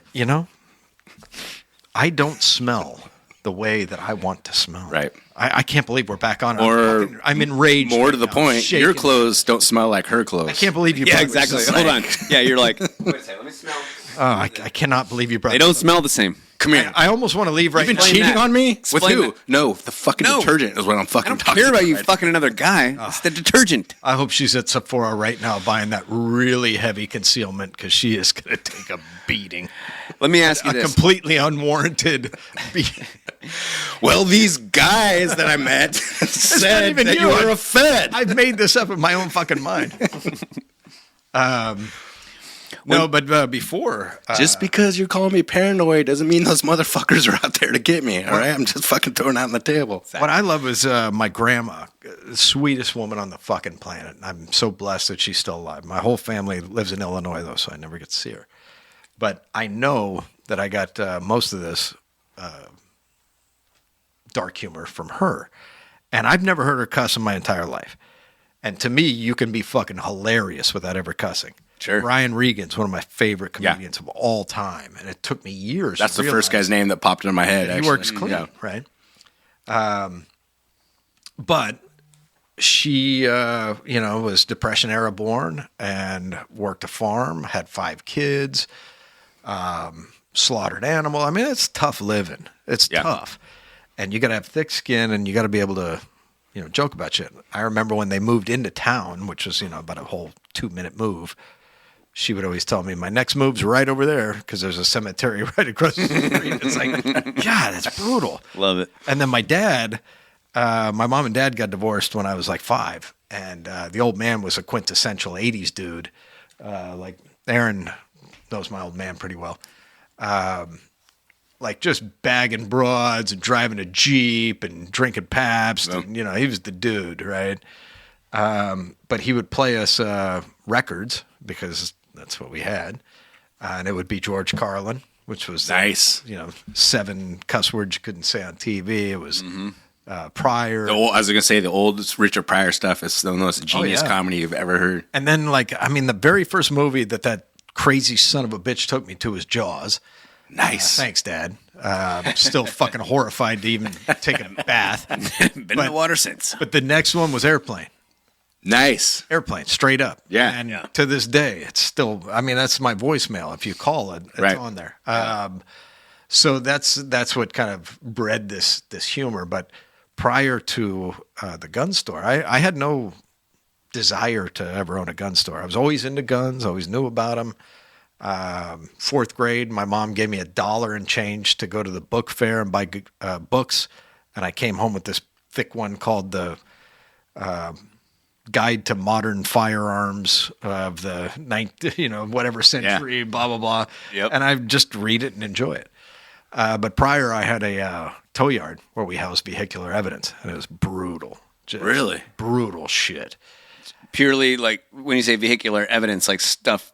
I don't smell the way that I want to smell. Right. I can't believe we're back on. Or I'm enraged. More right to the now. point, Shaking. your clothes don't smell like her clothes. I can't believe you. Yeah, brought exactly. this up. Hold on. Yeah, you're like, wait a second, let me smell. I cannot believe you brought. They this don't up. smell the same. Come here. I almost want to leave right You've been now. cheating that. on me? Explain With who? that. No, the fucking No. detergent is what I'm fucking I don't talking care about you right? fucking another guy. It's the detergent. I hope she's at Sephora right now buying that really heavy concealment because she is going to take a beating. Let me ask you A this. completely unwarranted beating. Well, these guys that I met said even that you. you were a Fed. I've made this up in my own fucking mind. No, but before. Just because you're calling me paranoid doesn't mean those motherfuckers are out there to get me, all right? I'm just fucking throwing it out on the table. What I love is my grandma, the sweetest woman on the fucking planet. I'm so blessed that she's still alive. My whole family lives in Illinois, though, so I never get to see her. But I know that I got most of this dark humor from her. And I've never heard her cuss in my entire life. And to me, you can be fucking hilarious without ever cussing. Sure. Brian Regan's one of my favorite comedians of all time. And it took me years. That's to the first realize guy's name that popped into my head. he actually. works clean, Yeah. right? But she, was Depression era born and worked a farm, had 5 kids, slaughtered animal. I mean, it's tough living. It's Yeah. tough. And you got to have thick skin and you got to be able to, joke about shit. I remember when they moved into town, which was, about a whole 2-minute move. She would always tell me, my next move's right over there because there's a cemetery right across the street. It's like, God, it's brutal. Love it. And then my dad, my mom and dad got divorced when I was like 5. And the old man was a quintessential 80s dude. Like Aaron knows my old man pretty well. Like just bagging broads and driving a Jeep and drinking Pabst. And, he was the dude, right? But he would play us records because that's what we had. And it would be George Carlin, which was Nice. 7 cuss words you couldn't say on TV. It was Pryor. I was going to say the old Richard Pryor stuff is the most genius yeah. comedy you've ever heard. And then, the very first movie that crazy son of a bitch took me to was Jaws. Nice. Thanks, Dad. Still fucking horrified to even take a bath. Been in the water since. But the next one was Airplane. Nice. Airplane, straight up. Yeah. And to this day, it's still, that's my voicemail. If you call it, it's Right. on there. So that's what kind of bred this humor. But prior to the gun store, I had no desire to ever own a gun store. I was always into guns, always knew about them. 4th grade, my mom gave me $1 and change to go to the book fair and buy books. And I came home with this thick one called the Guide to Modern Firearms of the whatever century, blah, blah, blah. Yep. And I just read it and enjoy it. But prior, I had a tow yard where we housed vehicular evidence, and it was brutal. Just Really? brutal shit. Purely like when you say vehicular evidence, like stuff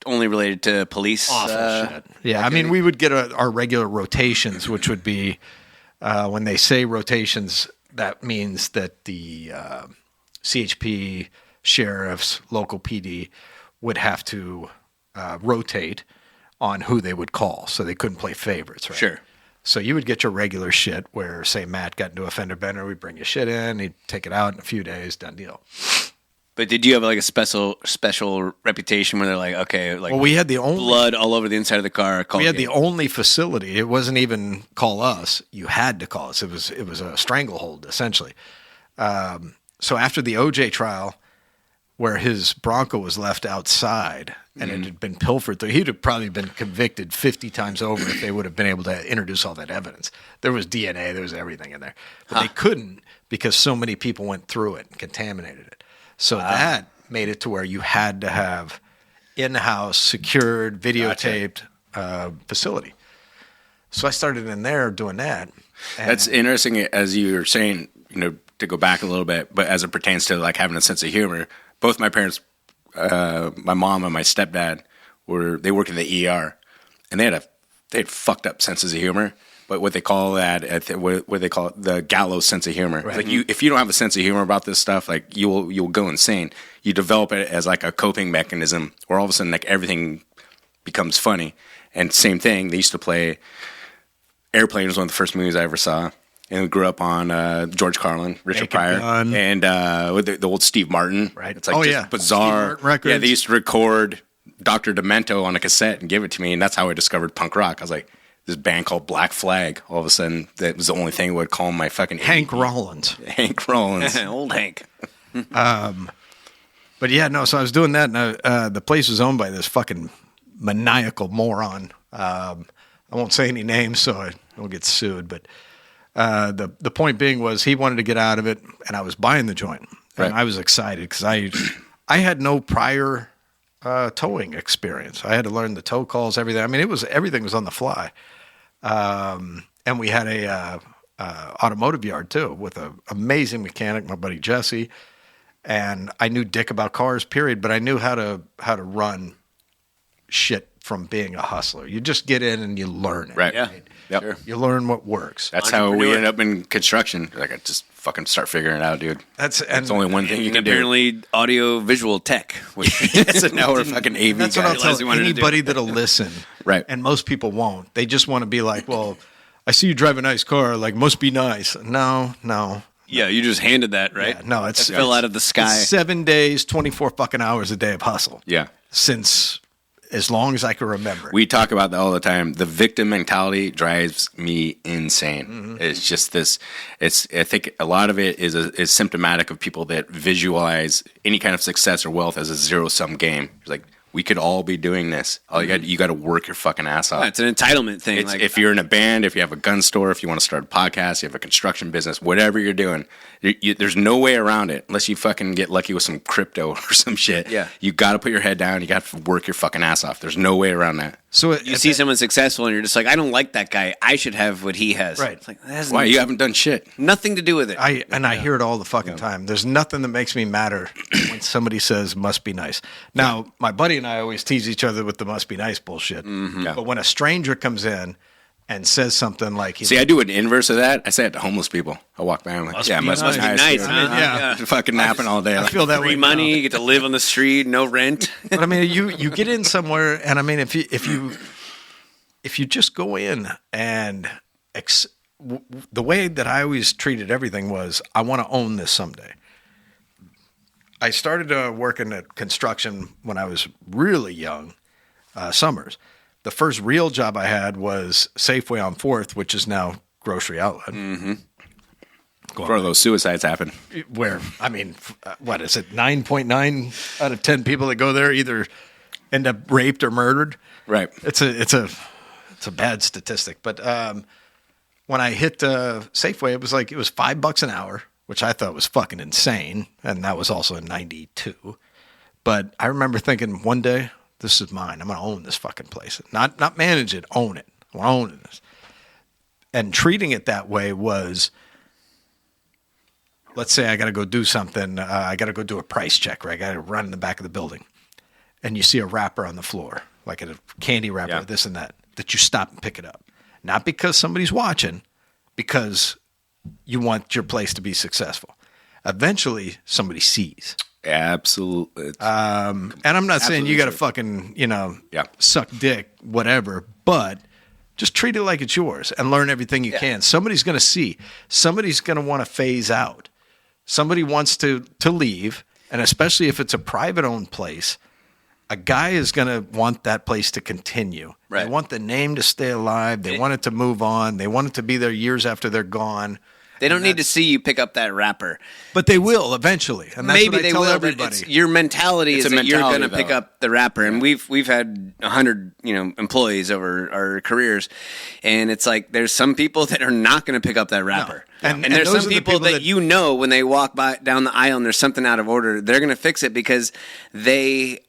only related to police. Awful shit. Yeah, I mean, we would get our regular rotations, which would be when they say rotations, that means that the CHP, sheriffs, local PD would have to rotate on who they would call, so they couldn't play favorites, right? Sure. So you would get your regular shit where, say, Matt got into a fender bender, we'd bring your shit in, he'd take it out in a few days, done deal. But did you have like a special reputation where they're like, okay, like Well, we had the only blood all over the inside of the car? we had the only facility. It wasn't even call us. You had to call us. It was a stranglehold essentially. So after the OJ trial, where his Bronco was left outside and it had been pilfered through, he'd have probably been convicted 50 times over if they would have been able to introduce all that evidence. There was DNA, there was everything in there, but they couldn't because so many people went through it and contaminated it. So that made it to where you had to have in-house, secured, videotaped facility. So I started in there doing that. And That's interesting, as you were saying, to go back a little bit, but as it pertains to like having a sense of humor, both my parents, my mom and my stepdad, they worked in the ER, and they had fucked up senses of humor. But what they call that, what they call it, the gallows sense of humor. Right. Like if you don't have a sense of humor about this stuff, like you'll go insane. You develop it as like a coping mechanism, where all of a sudden like everything becomes funny. And same thing, they used to play. Airplane was one of the first movies I ever saw. And we grew up on George Carlin, Richard Naked Pryor, Gun. and with the old Steve Martin. Right. It's like Oh, just yeah. bizarre. Steve Martin records. Yeah, they used to record Dr. Demento on a cassette and give it to me, and that's how I discovered punk rock. I was like, this band called Black Flag. All of a sudden, that was the only thing that would call my fucking Hank Rollins. Hank Rollins. old Hank. But yeah, no, so I was doing that, and the place was owned by this fucking maniacal moron. I won't say any names so I don't get sued, but the point being was he wanted to get out of it, and I was buying the joint. And Right. I was excited because I had no prior towing experience. I had to learn the tow calls, everything. I mean, everything was on the fly. And we had a automotive yard too with an amazing mechanic, my buddy Jesse. And I knew dick about cars, period, but I knew how to run shit from being a hustler. You just get in and you learn it. Right. Yeah. Yep. Sure. You learn what works. That's how we Entrepreneur. ended up in construction. Like I just fucking start figuring it out, dude. That's only one thing you can do. Apparently, audio visual tech. Which So now we're fucking AV That's what I'll guys. realized he tell wanted to do. anybody that'll listen. Right. And most people won't. They just want to be like, well, I see you drive a nice car. Like, must be nice. No. Yeah, you just handed that, right? Yeah, no, it's That fell out of the sky. It's 7 days, 24 fucking hours a day of hustle. Yeah. Since as long as I can remember. We talk about that all the time. The victim mentality drives me insane. It's just this. I think a lot of it is symptomatic of people that visualize any kind of success or wealth as a zero-sum game. It's like, we could all be doing this. All you got to work your fucking ass off. Yeah, it's an entitlement thing. It's, Like, if you're in a band, if you have a gun store, if you want to start a podcast, you have a construction business, whatever you're doing, there's no way around it unless you fucking get lucky with some crypto or some shit. Yeah. You got to put your head down. You got to work your fucking ass off. There's no way around that. So you see someone successful and you're just like, I don't like that guy. I should have what he has. Right. It's like, that has Why? You haven't done shit. nothing to do with it. I hear it all the fucking time. There's nothing that makes me madder when somebody says must be nice. Now, my buddy and I always tease each other with the must be nice bullshit. Yeah. But when a stranger comes in and says something like, See, I do an inverse of that. I say it to homeless people. I walk by and I'm like, Must yeah, be must nice. be Must be nice. nice, dude. man. Yeah. Fucking napping all day. I Like, feel that Free way money, now. you get to live on the street, no rent. But I mean, you get in somewhere, and I mean, if you just go in and the way that I always treated everything was, I want to own this someday. I started working at construction when I was really young, summers. The first real job I had was Safeway on 4th, which is now Grocery Outlet. before those suicides happen. Where, I mean, what is it? 9.9 out of 10 people that go there either end up raped or murdered. Right. It's a bad statistic. But when I hit Safeway, it was $5 an hour, which I thought was fucking insane. And that was also in 92. But I remember thinking one day, this is mine. I'm going to own this fucking place. Not manage it, own it. I want to own this. And treating it that way was, let's say I got to go do something. I got to go do a price check, right? I got to run in the back of the building. And you see a wrapper on the floor, like a candy wrapper, this and that you stop and pick it up. Not because somebody's watching, because you want your place to be successful. Eventually, somebody sees. Absolutely. And I'm not saying you got to fucking, suck dick, whatever, but just treat it like it's yours and learn everything you can. Somebody's going to see. Somebody's going to want to phase out. Somebody wants to leave, and especially if it's a private-owned place, a guy is going to want that place to continue. Right. They want the name to stay alive. They want it to move on. They want it to be there years after they're gone. They don't need to see you pick up that wrapper. But they will eventually. And that's Maybe what I they tell will, everybody. but your mentality is that you're going to pick though. up the wrapper. And we've had 100 employees over our careers, and it's like there's some people that are not going to pick up that wrapper. No. And there's those some are the people that you know when they walk by down the aisle and there's something out of order, they're going to fix it because they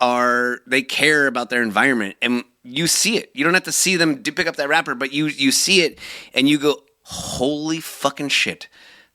care about their environment, and you see it. You don't have to see them pick up that wrapper, but you see it and you go, holy fucking shit.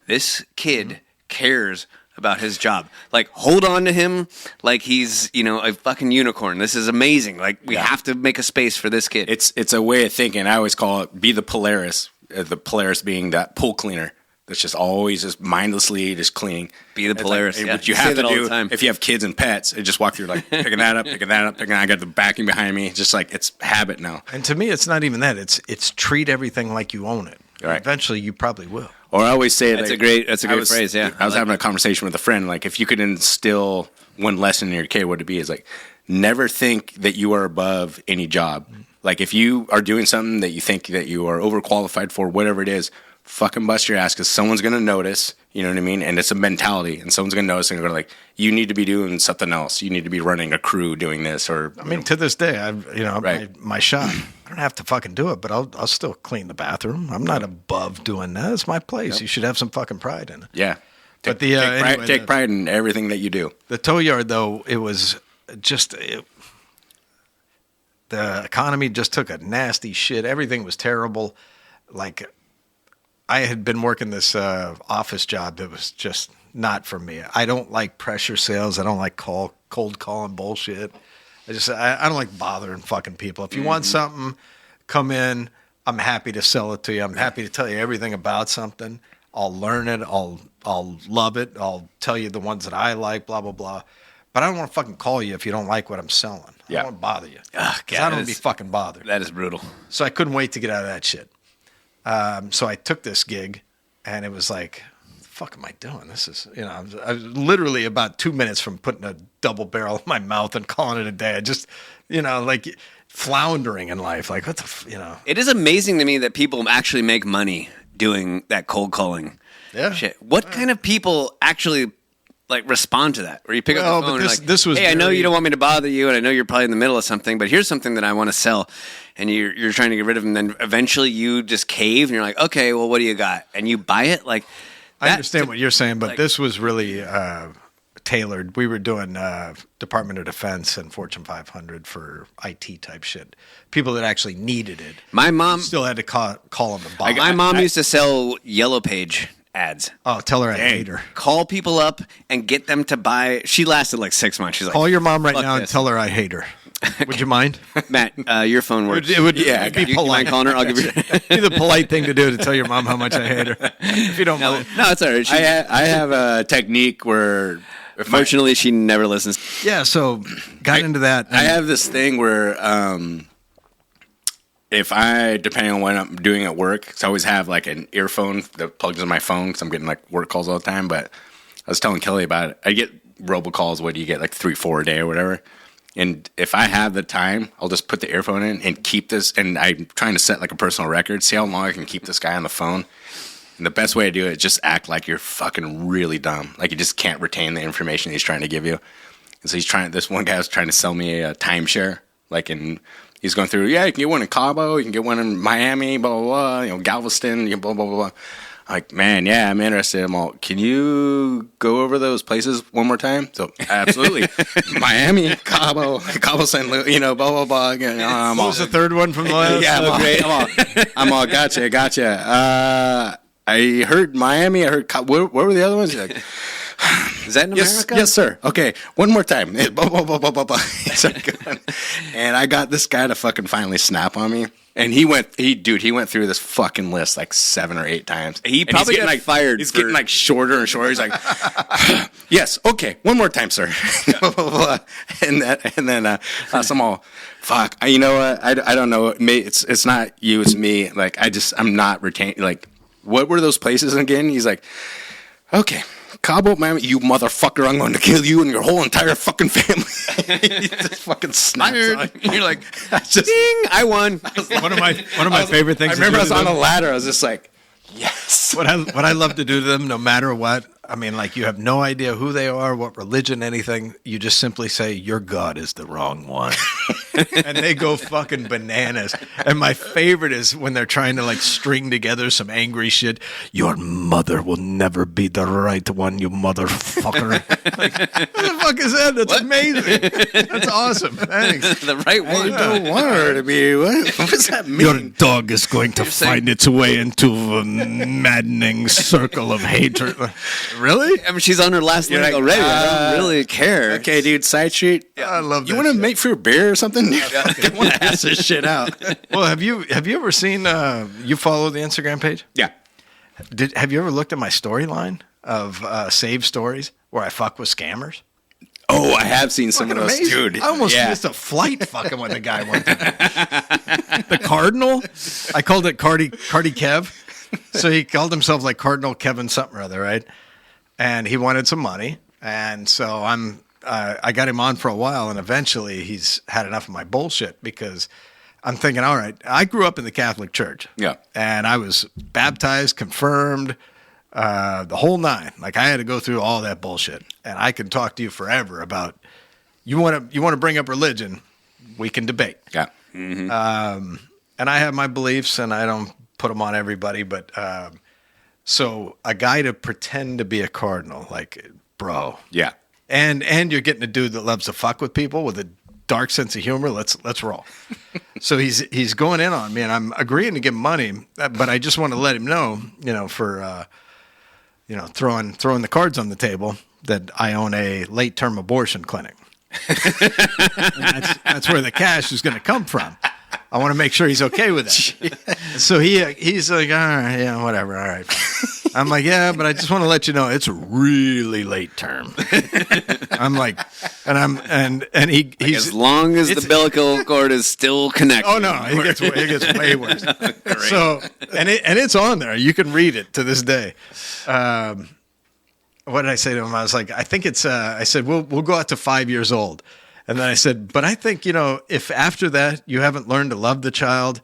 This kid cares about his job. Like, hold on to him like he's, a fucking unicorn. This is amazing. Like, we have to make a space for this kid. It's a way of thinking. I always call it be the Polaris. The Polaris being that pool cleaner that's just always just mindlessly just cleaning. Be the Polaris. Like, yeah. what you Say have to that all the do time. if you have kids and pets, it just walk through like picking that up, picking that up, picking that. I got the backing behind me. It's just like it's habit now. And to me, it's not even that. It's treat everything like you own it. Right. Eventually, you probably will. Or I always say That's a great phrase, yeah. I was having a conversation with a friend. Like, if you could instill one lesson in your kid, what would it be? Is like, never think that you are above any job. Like, if you are doing something that you think that you are overqualified for, whatever it is, fucking bust your ass because someone's going to notice. You know what I mean? And it's a mentality, and someone's going to notice and go like, you need to be doing something else. You need to be running a crew doing this, or I mean, to this day, my shop, I don't have to fucking do it, but I'll still clean the bathroom. I'm not above doing that. It's my place. You should have some fucking pride in it. yeah. But Take pride in everything that you do. The tow yard, though, it was just the economy just took a nasty shit. Everything was terrible. Like, I had been working this office job that was just not for me. I don't like pressure sales. I don't like cold calling bullshit. I don't like bothering fucking people. If you want something, come in. I'm happy to sell it to you. I'm happy to tell you everything about something. I'll learn it. I'll love it. I'll tell you the ones that I like, blah, blah, blah. But I don't want to fucking call you if you don't like what I'm selling. I don't want to bother you. Because I don't want to be fucking bothered. That is brutal. So I couldn't wait to get out of that shit. So I took this gig, and it was like, what the fuck am I doing? This is, I was literally about 2 minutes from putting a double barrel in my mouth and calling it a day. I just, like floundering in life. Like, what the, It is amazing to me that people actually make money doing that cold calling shit. What kind of people actually like respond to that? Where you pick up the phone and this was hey, I know you don't want me to bother you, and I know you're probably in the middle of something, but here's something that I want to sell, and you're trying to get rid of them. And then eventually you just cave, and you're like, okay, well, what do you got? And you buy it. Like, I understand what you're saying, but this was really tailored. We were doing Department of Defense and Fortune 500 for IT type shit. People that actually needed it. My mom still had to call them the boss. My mom used to sell Yellow Page ads. Oh, tell her I hate her. Call people up and get them to buy. She lasted like 6 months. She's like, call your mom right now this. and tell her I hate her. Would you mind? Matt, your phone works. It would be you polite. mind calling her? I'll give you. It'd be the polite thing to do to tell your mom how much I hate her. If you don't mind. No, it's all right. I have a technique where, Fortunately, she never listens. Yeah, so got into that. I have this thing where if depending on what I'm doing at work, 'cause I always have like an earphone that plugs in my phone because I'm getting like work calls all the time. But I was telling Kelly about it. I get robocalls. What do you get, like 3-4 a day or whatever? And if I have the time, I'll just put the earphone in and keep this. And I'm trying to set like a personal record, see how long I can keep this guy on the phone. And the best way to do it is just act like you're fucking really dumb. Like you just can't retain the information he's trying to give you. And so this one guy was trying to sell me a timeshare. He's going through, you can get one in Cabo, you can get one in Miami, blah, blah, blah, Galveston, blah, blah, blah, blah. Like, man, yeah, I'm interested. I'm all, can you go over those places one more time? So, absolutely. Miami, Cabo, San Luis, blah, blah, blah. I'm What was the third one from the last? Yeah, I'm all, gotcha. I heard Miami. I heard, what were the other ones? He's like, Is that in America? Yes, sir. Okay, one more time. Blah, blah, blah, blah, blah, blah. And I got this guy to fucking finally snap on me. And he went through this fucking list like 7 or 8 times. He And probably got fired He's for- getting like shorter and shorter. He's like, yes, okay, one more time, sir. Blah, blah, blah. And then I'm all, fuck. You know what? I don't know. It's not you. It's me. Like I'm not retaining. Like, what were those places again? He's like, okay. Cabo, Miami, you motherfucker, I'm going to kill you and your whole entire fucking family. He just fucking snaps on you. You're like, Ding! I won. One of my favorite things. I remember I was on a ladder. I was just like, yes. What I love to do to them, no matter what. I mean, like, you have no idea who they are, what religion, anything. You just simply say, your God is the wrong one. And they go fucking bananas. And my favorite is when they're trying to, like, string together some angry shit. Your mother will never be the right one, you motherfucker. Like, what the fuck is that? That's amazing. That's awesome. Thanks. The right I one. don't want her to be. What does that mean? Your dog is going to find its way into a maddening circle of hatred. Really? I mean, she's on her last leg like, already. I don't really care. Okay, dude, side street. I love that. You want to shit. make for a beer or something? I want to ask this shit out. Well, have you ever seen? You follow the Instagram page? Yeah. Have you ever looked at my storyline of save stories where I fuck with scammers? Oh, I have seen some of Fucking those, amazing. dude. I almost yeah. missed a flight fucking with the guy one time. The Cardinal? I called it Cardi Kev. So he called himself like Cardinal Kevin something or other, right? And he wanted some money. And so I got him on for a while, and eventually he's had enough of my bullshit because I'm thinking, all right, I grew up in the Catholic Church. Yeah. And I was baptized, confirmed, the whole nine. Like, I had to go through all that bullshit. And I can talk to you forever about, you want to bring up religion, we can debate. Yeah. And I have my beliefs, and I don't put them on everybody, but so a guy to pretend to be a cardinal, like, bro. Yeah. And you're getting a dude that loves to fuck with people with a dark sense of humor. Let's roll. So he's going in on me, and I'm agreeing to give him money, but I just want to let him know, for throwing the cards on the table, that I own a late term abortion clinic. And that's where the cash is going to come from. I want to make sure he's okay with that. So he's like, all right, yeah, whatever, all right. I'm like, yeah, but I just want to let you know it's really late term. I'm like, and he's As long as the umbilical cord is still connected. oh no, it gets way worse. So and it's on there. You can read it to this day. What did I say to him? I was like, I think it's. I said we'll go out to 5 years old, and then I said, but I think if after that you haven't learned to love the child,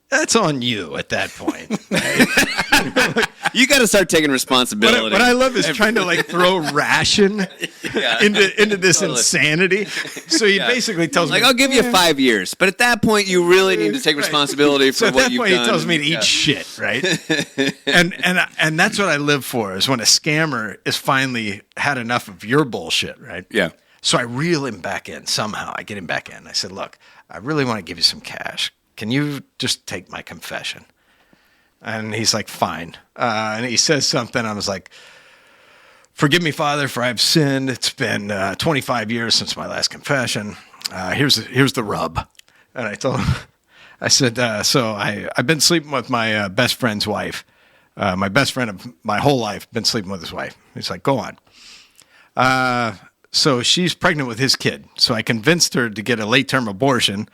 that's on you at that point. Right? You got to start taking responsibility. What I love is trying to like throw ration into this insanity. So he basically tells me, like, I'll give you 5 years, but at that point, you really need to take responsibility for so at what that you've point, done. he tells me to eat shit, right? and that's what I live for, is when a scammer is finally had enough of your bullshit, right? Yeah. So I reel him back in somehow. I get him back in. I said, look, I really want to give you some cash. Can you just take my confession? And he's like, fine. And he says something. I was like, forgive me, Father, for I've sinned. It's been 25 years since my last confession. Here's the rub. And I told him, I said, so I've been sleeping with my best friend's wife. My best friend of my whole life, been sleeping with his wife. He's like, go on. So she's pregnant with his kid. So I convinced her to get a late-term abortion.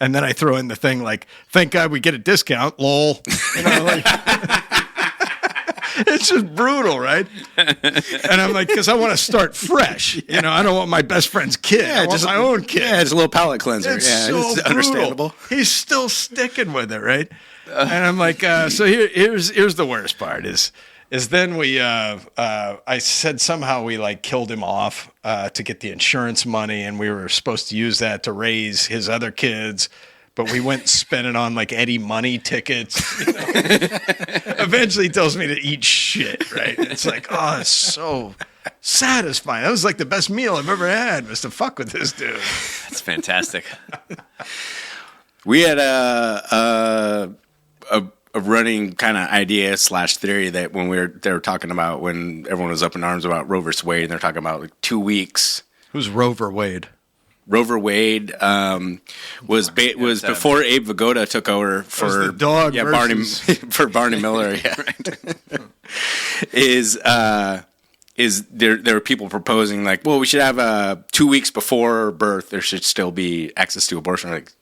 And then I throw in the thing like, thank God we get a discount, lol. Like, it's just brutal, right? And I'm like, because I want to start fresh. I don't want my best friend's kid. I want my own kid. Yeah, it's a little palate cleanser. It's yeah, so it's brutal. understandable. He's still sticking with it, right? And I'm like, so here's the worst part is then we I said somehow we like killed him off to get the insurance money, and we were supposed to use that to raise his other kids but we went spending on like Eddie Money tickets. Eventually he tells me to eat shit, right? It's like, oh, it's so satisfying. That was like the best meal I've ever had, was to fuck with this dude. That's fantastic. We had a running kind of idea / theory that when they were talking about, when everyone was up in arms about Roe versus Wade, and they're talking about like 2 weeks. Who's Rover Wade? Rover Wade was before Abe Vigoda took over for the dog Barney for Barney Miller. Yeah, is there were people proposing like, well, we should have 2 weeks before birth there should still be access to abortion. Like,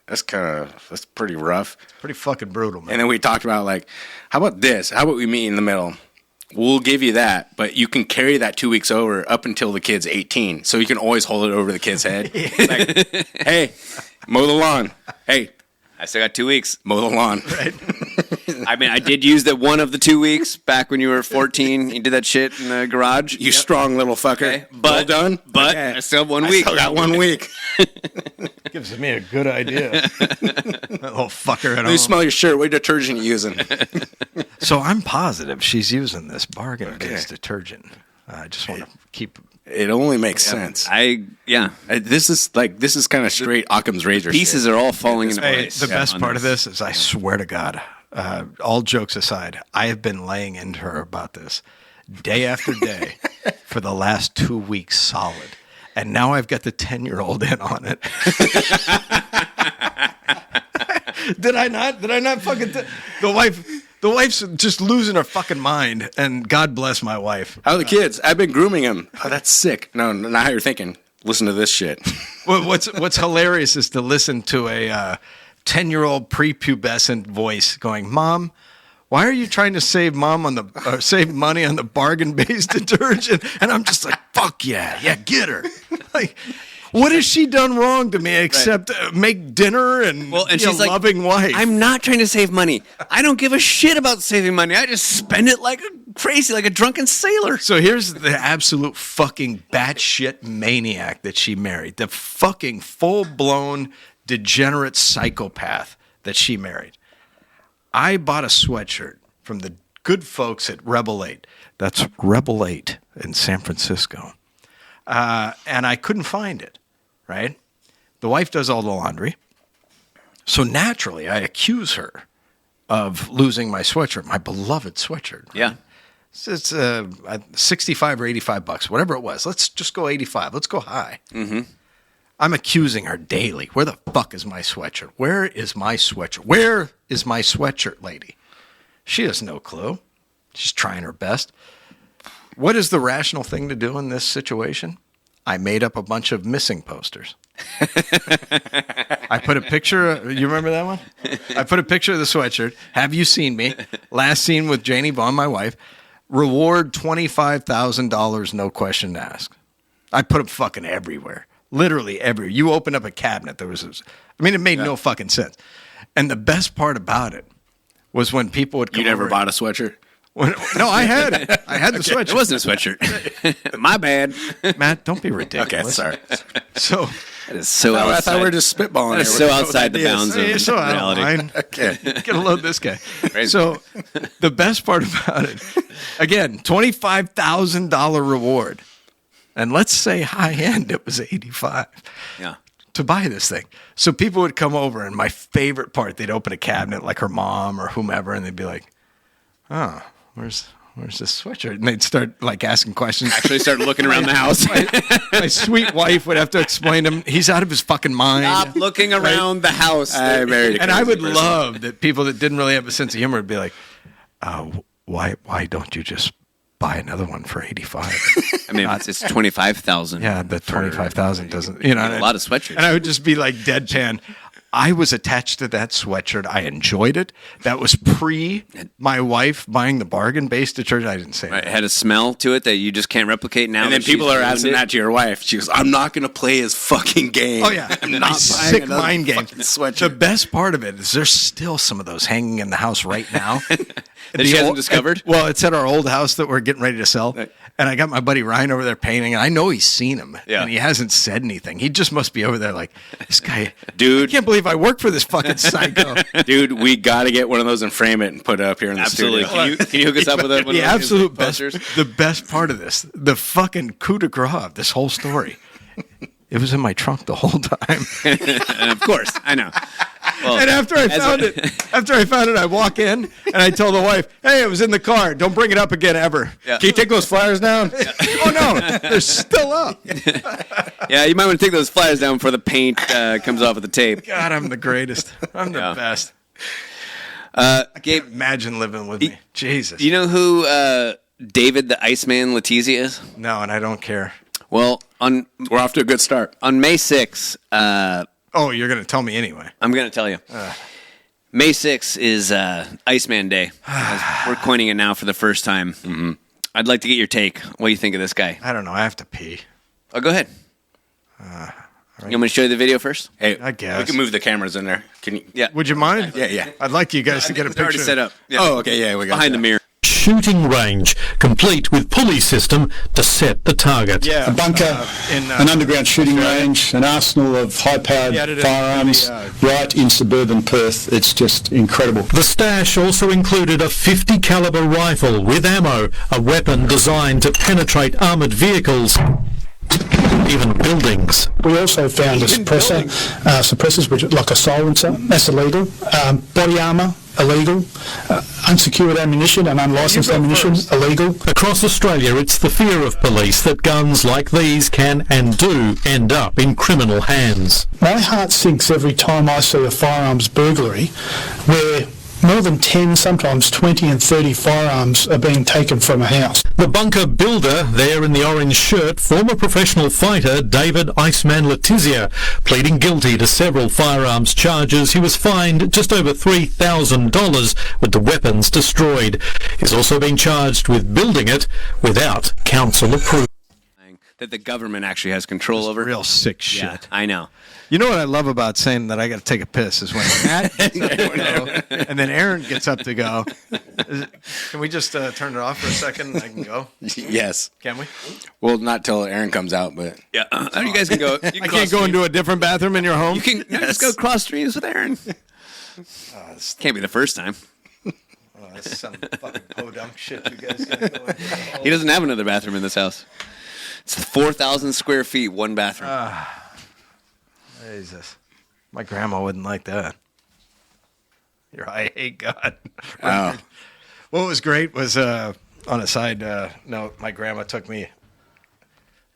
that's pretty rough. It's pretty fucking brutal, man. And then we talked about like, how about this? How about we meet in the middle? We'll give you that, but you can carry that 2 weeks over up until the kid's 18. So you can always hold it over the kid's head. Like, hey, mow the lawn. Hey, I still got 2 weeks. Mow the lawn. Right. I mean, I did use that one of the 2 weeks back when you were 14. You did that shit in the garage. You strong little fucker. Okay. Well done. But okay. I still have 1 week. I still got 1 week. Gives me a good idea. That little fucker at Let me home. smell your shirt. What detergent you using? So I'm positive she's using this bargain-based detergent. I just want to keep... It only makes sense. This is kind of straight Occam's razor. Pieces shit. are all falling into Hey, place. the best part of this is, I swear to God, all jokes aside, I have been laying into her about this day after day for the last 2 weeks solid. And now I've got the 10-year-old in on it. Did I not fucking... The wife's just losing her fucking mind, and God bless my wife. How are the kids? I've been grooming them. Oh, that's sick. No, not how you're thinking. Listen to this shit. Well, what's hilarious is to listen to a 10-year-old prepubescent voice going, "Mom, why are you trying to save save money on the bargain-based detergent?" And I'm just like, "Fuck yeah, get her!" Like, what has she done wrong to me except make dinner and be she's a loving wife? I'm not trying to save money. I don't give a shit about saving money. I just spend it like crazy, like a drunken sailor. So here's the absolute fucking batshit maniac that she married. The fucking full-blown degenerate psychopath that she married. I bought a sweatshirt from the good folks at Rebel 8. That's Rebel 8 in San Francisco. And I couldn't find it, right? The wife does all the laundry. So naturally, I accuse her of losing my sweatshirt, my beloved sweatshirt. Yeah. It's 65 or 85 bucks, whatever it was. Let's just go 85. Let's go high. Mm-hmm. I'm accusing her daily. Where the fuck is my sweatshirt? Where is my sweatshirt? Where is my sweatshirt, lady? She has no clue. She's trying her best. What is the rational thing to do in this situation? I made up a bunch of missing posters. I put a picture. You remember that one? I put a picture of the sweatshirt. Have you seen me? Last seen with Janie Vaughn, my wife. Reward $25,000, no question asked. I put them fucking everywhere. Literally everywhere. You open up a cabinet, there was this. I mean, it made no fucking sense. And the best part about it was when people would come You never over. bought a sweatshirt? No, I had it. I had the sweatshirt. It wasn't a sweatshirt. My bad. Matt, don't be ridiculous. Okay, sorry. So, That is so I outside. thought we were just spitballing. That is here. so What outside the ideas? bounds of so I don't reality. mind. Okay. Gonna load this guy. So, the best part about it, again, $25,000 reward, and let's say high end, it was 85. Yeah. To buy this thing. So people would come over, and my favorite part, they'd open a cabinet like her mom or whomever, and they'd be like, "Oh, where's this sweatshirt?" And they'd start like asking questions. Actually start looking around the house. My sweet wife would have to explain to him, he's out of his fucking mind. Stop looking around the house. I married a And I crazy would person. love that people that didn't really have a sense of humor would be like, why don't you just buy another one for 85? I mean, it's 25,000. Yeah, the 25,000 doesn't, you know. A lot of sweatshirts. And I would just be like deadpan. I was attached to that sweatshirt. I enjoyed it. That was pre my wife buying the bargain-based detergent. I didn't say Right, that. it had a smell to it that you just can't replicate now. And then that people she's are ruined asking it. that to your wife. She goes, "I'm not going to play his fucking game." Oh, yeah. I'm My not sick buying another mind game. fucking sweatshirt. The best part of it is there's still some of those hanging in the house right now. That she hasn't discovered? Well, it's at our old house that we're getting ready to sell. Right. And I got my buddy Ryan over there painting, and I know he's seen him. Yeah. And he hasn't said anything. He just must be over there like, this guy, Dude. I can't believe I work for this fucking psycho. Dude, we got to get one of those and frame it and put it up here in the Absolutely. studio. Can you hook us up with one The of absolute his best, posters? the best part of this, the fucking coup de grace of this whole story. It was in my trunk the whole time. And of course, I know. Well, And after I found it, I walk in and I tell the wife, "Hey, it was in the car. Don't bring it up again ever." Yeah. Can you take those flyers down? Oh no, they're still up. Yeah, you might want to take those flyers down before the paint comes off of the tape. God, I'm the greatest. I'm the Yeah. best. Gabe, Imagine living with me. Jesus. you know who David the Iceman Letizia is? No, and I don't care. Well, on We're off to a good start. May 6th, Oh, you're gonna tell me anyway. I'm going to tell you. May 6th is Iceman Day. We're coining it now for the first time. Mm-hmm. I'd like to get your take. What do you think of this guy? I don't know. I have to pee. Oh, go ahead. Right. You want me to show you the video first? Hey, I guess. we can move the cameras in there. Can you? Yeah. Would you mind? Yeah. I'd like you guys to get a It's picture. already set up. Yeah. Oh, okay. Yeah, we got Behind that. the mirror. Shooting range, complete with pulley system to set the target. Yeah, A bunker, in an underground shooting range, an arsenal of high-powered Yeah, it is. firearms right in suburban Perth. It's just incredible. The stash also included a 50 caliber rifle with ammo, a weapon designed to penetrate armoured vehicles, even buildings. We also found a suppressor, suppressors, which are like a silencer. That's illegal. Body armour, illegal. Unsecured ammunition and unlicensed ammunition, illegal. Across Australia, it's the fear of police that guns like these can and do end up in criminal hands. My heart sinks every time I see a firearms burglary where more than 10, sometimes 20 and 30 firearms are being taken from a house. The bunker builder, there in the orange shirt, former professional fighter David Iceman Letizia, pleading guilty to several firearms charges. He was fined just over $3,000 with the weapons destroyed. He's also been charged with building it without council approval. That the government actually has control over. Real sick shit. Yeah, I know. You know what I love about saying that I got to take a piss is when Matt gets up to go, and then Aaron gets up to go. Can we just turn it off for a second? I can go. Yes. Can we? Well, not till Aaron comes out, but Yeah, you guys can go. You can I can't go into a different bathroom in your home. You can just go cross streams with Aaron. Can't be the first time. Oh, that's some fucking podunk shit you guys got going. He doesn't have another bathroom in this house. It's 4,000 square feet, one bathroom. Jesus, my grandma wouldn't like that. I hate God. Oh. What was great was on a side note, my grandma took me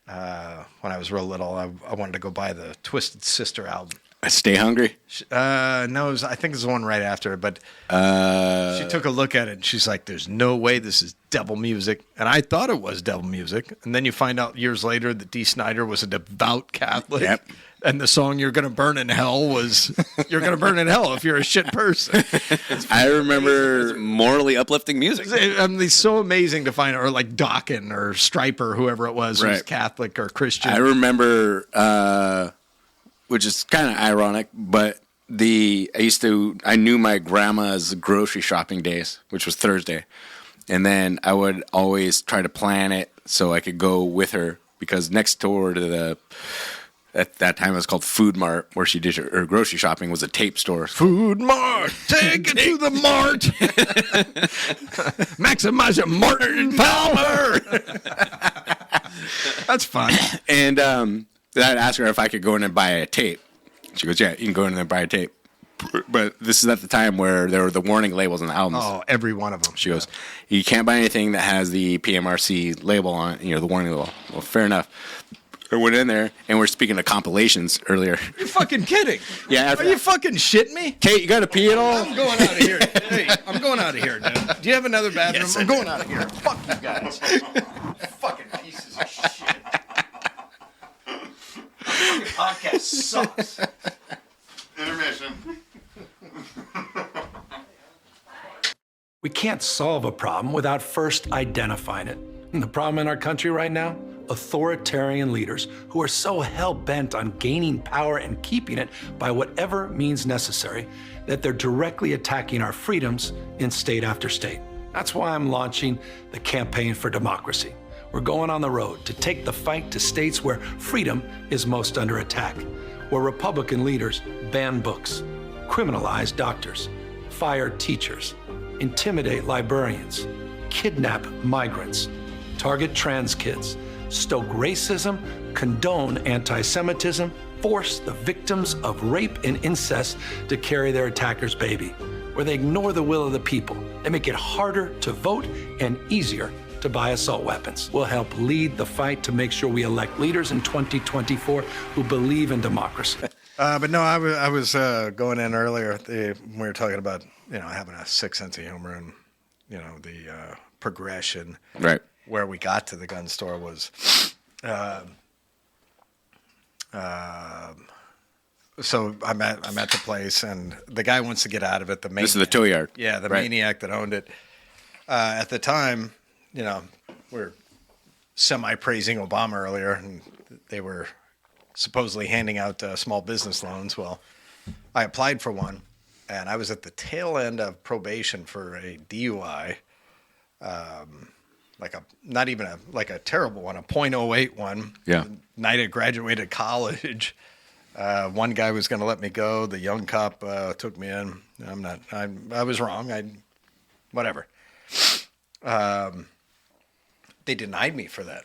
when I was real little. I wanted to go buy the Twisted Sister album. Stay Hungry. No, I think it was the one right after. But she took a look at it and she's like, "There's no way this is devil music." And I thought it was devil music. And then you find out years later that Dee Snider was a devout Catholic. Yep. And the song "You're Gonna Burn in Hell" was "You're gonna burn in hell if you're a shit person." I remember. Morally uplifting music. I mean, it's so amazing to find, or like Dawkins or Stryper, whoever it was, who's Right. Catholic or Christian. I remember, which is kind of ironic, but I knew my grandma's grocery shopping days, which was Thursday. And then I would always try to plan it so I could go with her because next door to at that time it was called Food Mart, where she did her grocery shopping, was a tape store. Food Mart, take it to the Mart. Maximize your Martin Palmer. That's fun. And then I'd ask her if I could go in and buy a tape. She goes, "Yeah, you can go in and buy a tape." But this is at the time where there were the warning labels on the albums. Oh, every one of them. She goes, "You can't buy anything that has the PMRC label on it, the warning label." Well, fair enough. I went in there, and we're speaking of compilations earlier. You're fucking kidding. Yeah, Are you fucking shitting me? Kate, you got to pee at all? I'm going out of here. Hey, I'm going out of here, dude. Do you have another bathroom? Yes, I'm going out of here. Fuck you guys. Fucking pieces of shit. Fucking podcast sucks. Intermission. We can't solve a problem without first identifying it. And the problem in our country right now? Authoritarian leaders who are so hell-bent on gaining power and keeping it by whatever means necessary that they're directly attacking our freedoms in state after state. That's why I'm launching the Campaign for Democracy. We're going on the road to take the fight to states where freedom is most under attack, where Republican leaders ban books, criminalize doctors, fire teachers, intimidate librarians, kidnap migrants, target trans kids, stoke racism, condone anti-Semitism, force the victims of rape and incest to carry their attacker's baby, where they ignore the will of the people. They make it harder to vote and easier to buy assault weapons. We'll help lead the fight to make sure we elect leaders in 2024 who believe in democracy. But no, I was going in earlier. We were talking about having a sick sense of humor and the progression. Right. Where we got to the gun store was, so I'm at the place and the guy wants to get out of it. This is the tow yard. Yeah, the maniac that owned it. At the time, we're semi-praising Obama earlier, and they were supposedly handing out small business loans. Well, I applied for one, and I was at the tail end of probation for a DUI, not even a terrible one, a .08 one. Yeah. The night I graduated college, one guy was going to let me go. The young cop took me in. I was wrong. Whatever. They denied me for that.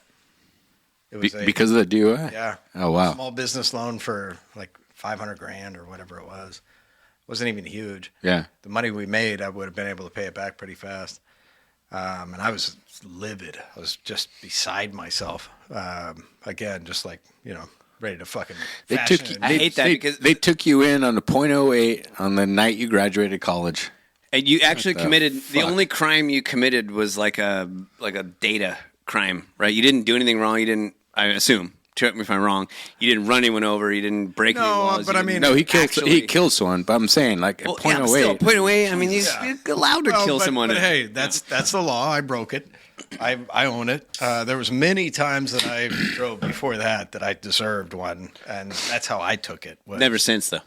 It was because of the DUI? Yeah. Oh, wow. Small business loan for like $500,000 or whatever it was. Wasn't even huge. Yeah. The money we made, I would have been able to pay it back pretty fast. And I was livid. I was just beside myself. Again, just like, ready to fucking fashion it. I hate that because they took you in on the .08 on the night you graduated college. And you actually committed fuck? the only crime you committed was like a data crime, right? You didn't do anything wrong. You didn't, I assume. Check me if I'm wrong. You didn't run anyone over. You didn't break any laws. But I mean, no, he killed someone. But I'm saying like at yeah, but still, .08. .08. I mean, you're allowed to kill someone. But hey, that's the law. I broke it. I own it. There was many times that I drove before that I deserved one, and that's how I took it. Never since though.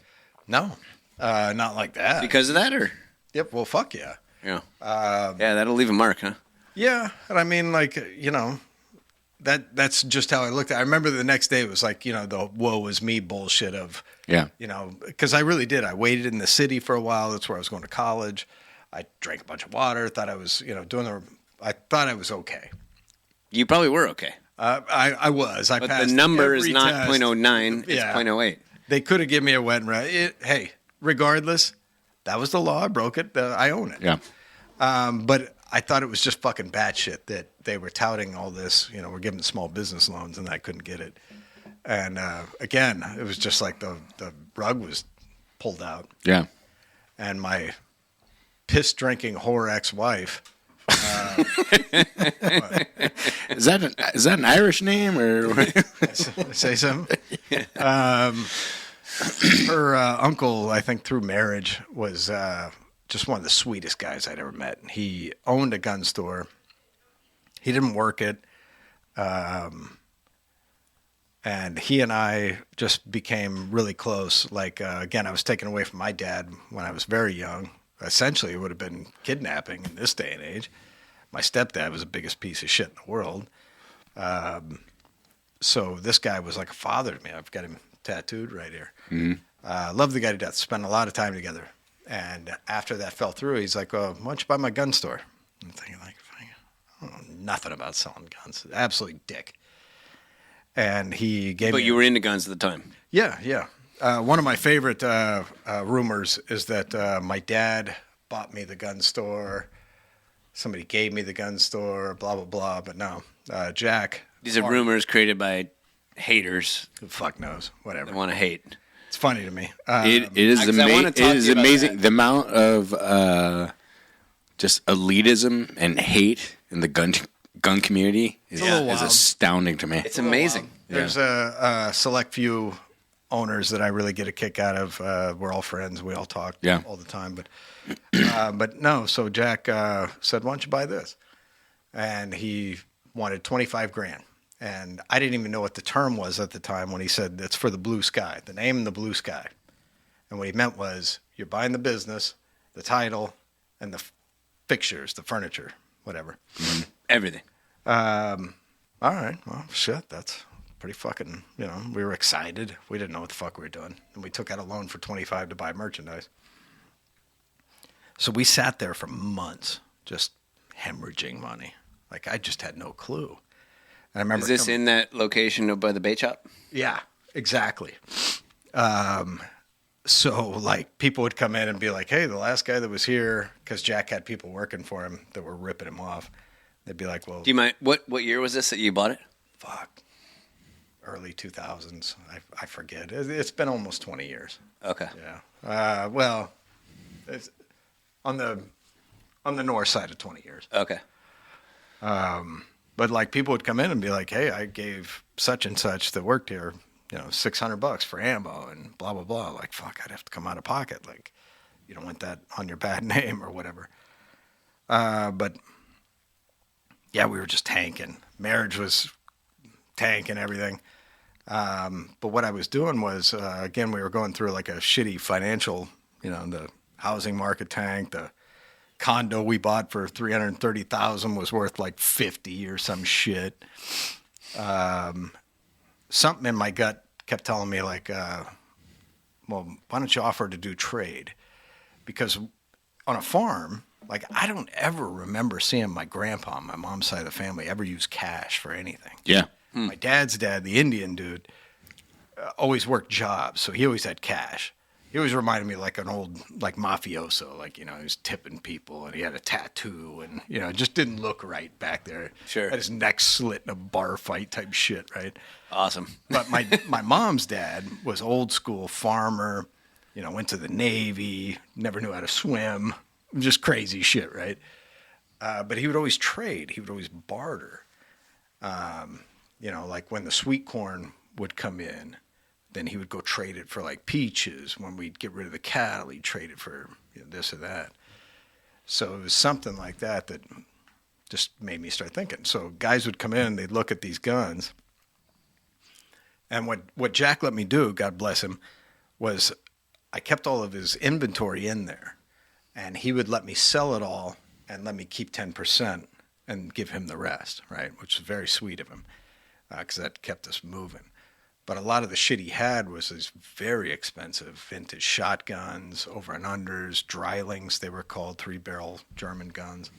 No, not like that. Because of that, or yep. Well, fuck yeah. Yeah. Yeah, that'll leave a mark, huh? Yeah, and I mean, like that's just how I looked at it. I remember the next day it was like, the woe is me bullshit of, because I really did. I waited in the city for a while. That's where I was going to college. I drank a bunch of water, thought I was, I thought I was okay. You probably were okay. I was. But passed the number is every not test. .09, it's Yeah. .08. They could have given me a wet and right. Hey, regardless, that was the law. I broke it. I own it. Yeah. But I thought it was just fucking batshit that they were touting all this, we're giving small business loans and I couldn't get it. And again, it was just like the rug was pulled out. Yeah. And my piss drinking whore ex-wife. Is that an Irish name or say something? Her uncle, I think through marriage, was just one of the sweetest guys I'd ever met. He owned a gun store. He didn't work it. And he and I just became really close. Like, again, I was taken away from my dad when I was very young. Essentially, it would have been kidnapping in this day and age. My stepdad was the biggest piece of shit in the world. So this guy was like a father to me. I've got him tattooed right here. Mm-hmm. Loved the guy to death. Spent a lot of time together. And after that fell through, he's like, why don't you buy my gun store? I'm thinking, like, I don't know nothing about selling guns. Absolutely dick. And he gave me... But you were into guns at the time. Yeah. One of my favorite rumors is that my dad bought me the gun store. Somebody gave me the gun store, blah, blah, blah. But no, Jack... These are rumors created by haters. Who the fuck knows? Whatever. They want to hate. It's funny to me. It is amazing the amount of just elitism and hate in the gun community is astounding to me. It's amazing. There's a select few owners that I really get a kick out of. We're all friends. We all talk all the time. But no, so Jack said, why don't you buy this? And he wanted $25,000. And I didn't even know what the term was at the time when he said it's for the blue sky, the name and the blue sky. And what he meant was you're buying the business, the title, and the fixtures, the furniture, whatever. Everything. All right. Well, shit. That's pretty fucking. We were excited. We didn't know what the fuck we were doing, and we took out a loan for $25 to buy merchandise. So we sat there for months, just hemorrhaging money. Like I just had no clue. And I remember. Is this in that location by the bait shop? Yeah, exactly. So like people would come in and be like, "Hey, the last guy that was here," because Jack had people working for him that were ripping him off. They'd be like, "Well, do you mind? What year was this that you bought it?" Fuck, early 2000s. I forget. It's been almost 20 years. Okay. Yeah. Well, it's on the north side of 20 years. Okay. But like people would come in and be like, "Hey, I gave such and such that worked here, $600 for ammo and blah blah blah." Like, fuck, I'd have to come out of pocket. Like, you don't want that on your bad name or whatever. But yeah, we were just tanking. Marriage was tanking everything. But what I was doing was, again, we were going through like a shitty financial, the housing market tanked. The condo we bought for $330,000 was worth like $50 or some shit. Something in my gut kept telling me like, well, why don't you offer to do trade? Because on a farm, like I don't ever remember seeing my grandpa on my mom's side of the family ever use cash for anything. Yeah. My dad's dad, the Indian dude, always worked jobs, so he always had cash. He always reminded me like an old like mafioso, like he was tipping people and he had a tattoo and it just didn't look right back there. Sure. Had his neck slit in a bar fight type shit, right? Awesome. But my mom's dad was old school farmer, went to the Navy, never knew how to swim, just crazy shit, right? But he would always trade. He would always barter. Like when the sweet corn would come in, then he would go trade it for like peaches. When we'd get rid of the cattle, he'd trade it for this or that. So it was something like that that just made me start thinking. So guys would come in, they'd look at these guns. And what Jack let me do, God bless him, was I kept all of his inventory in there. And he would let me sell it all and let me keep 10% and give him the rest, right? Which was very sweet of him because that kept us moving. But a lot of the shit he had was these very expensive vintage shotguns, over and unders, Dreilings, they were called, 3-barrel German guns.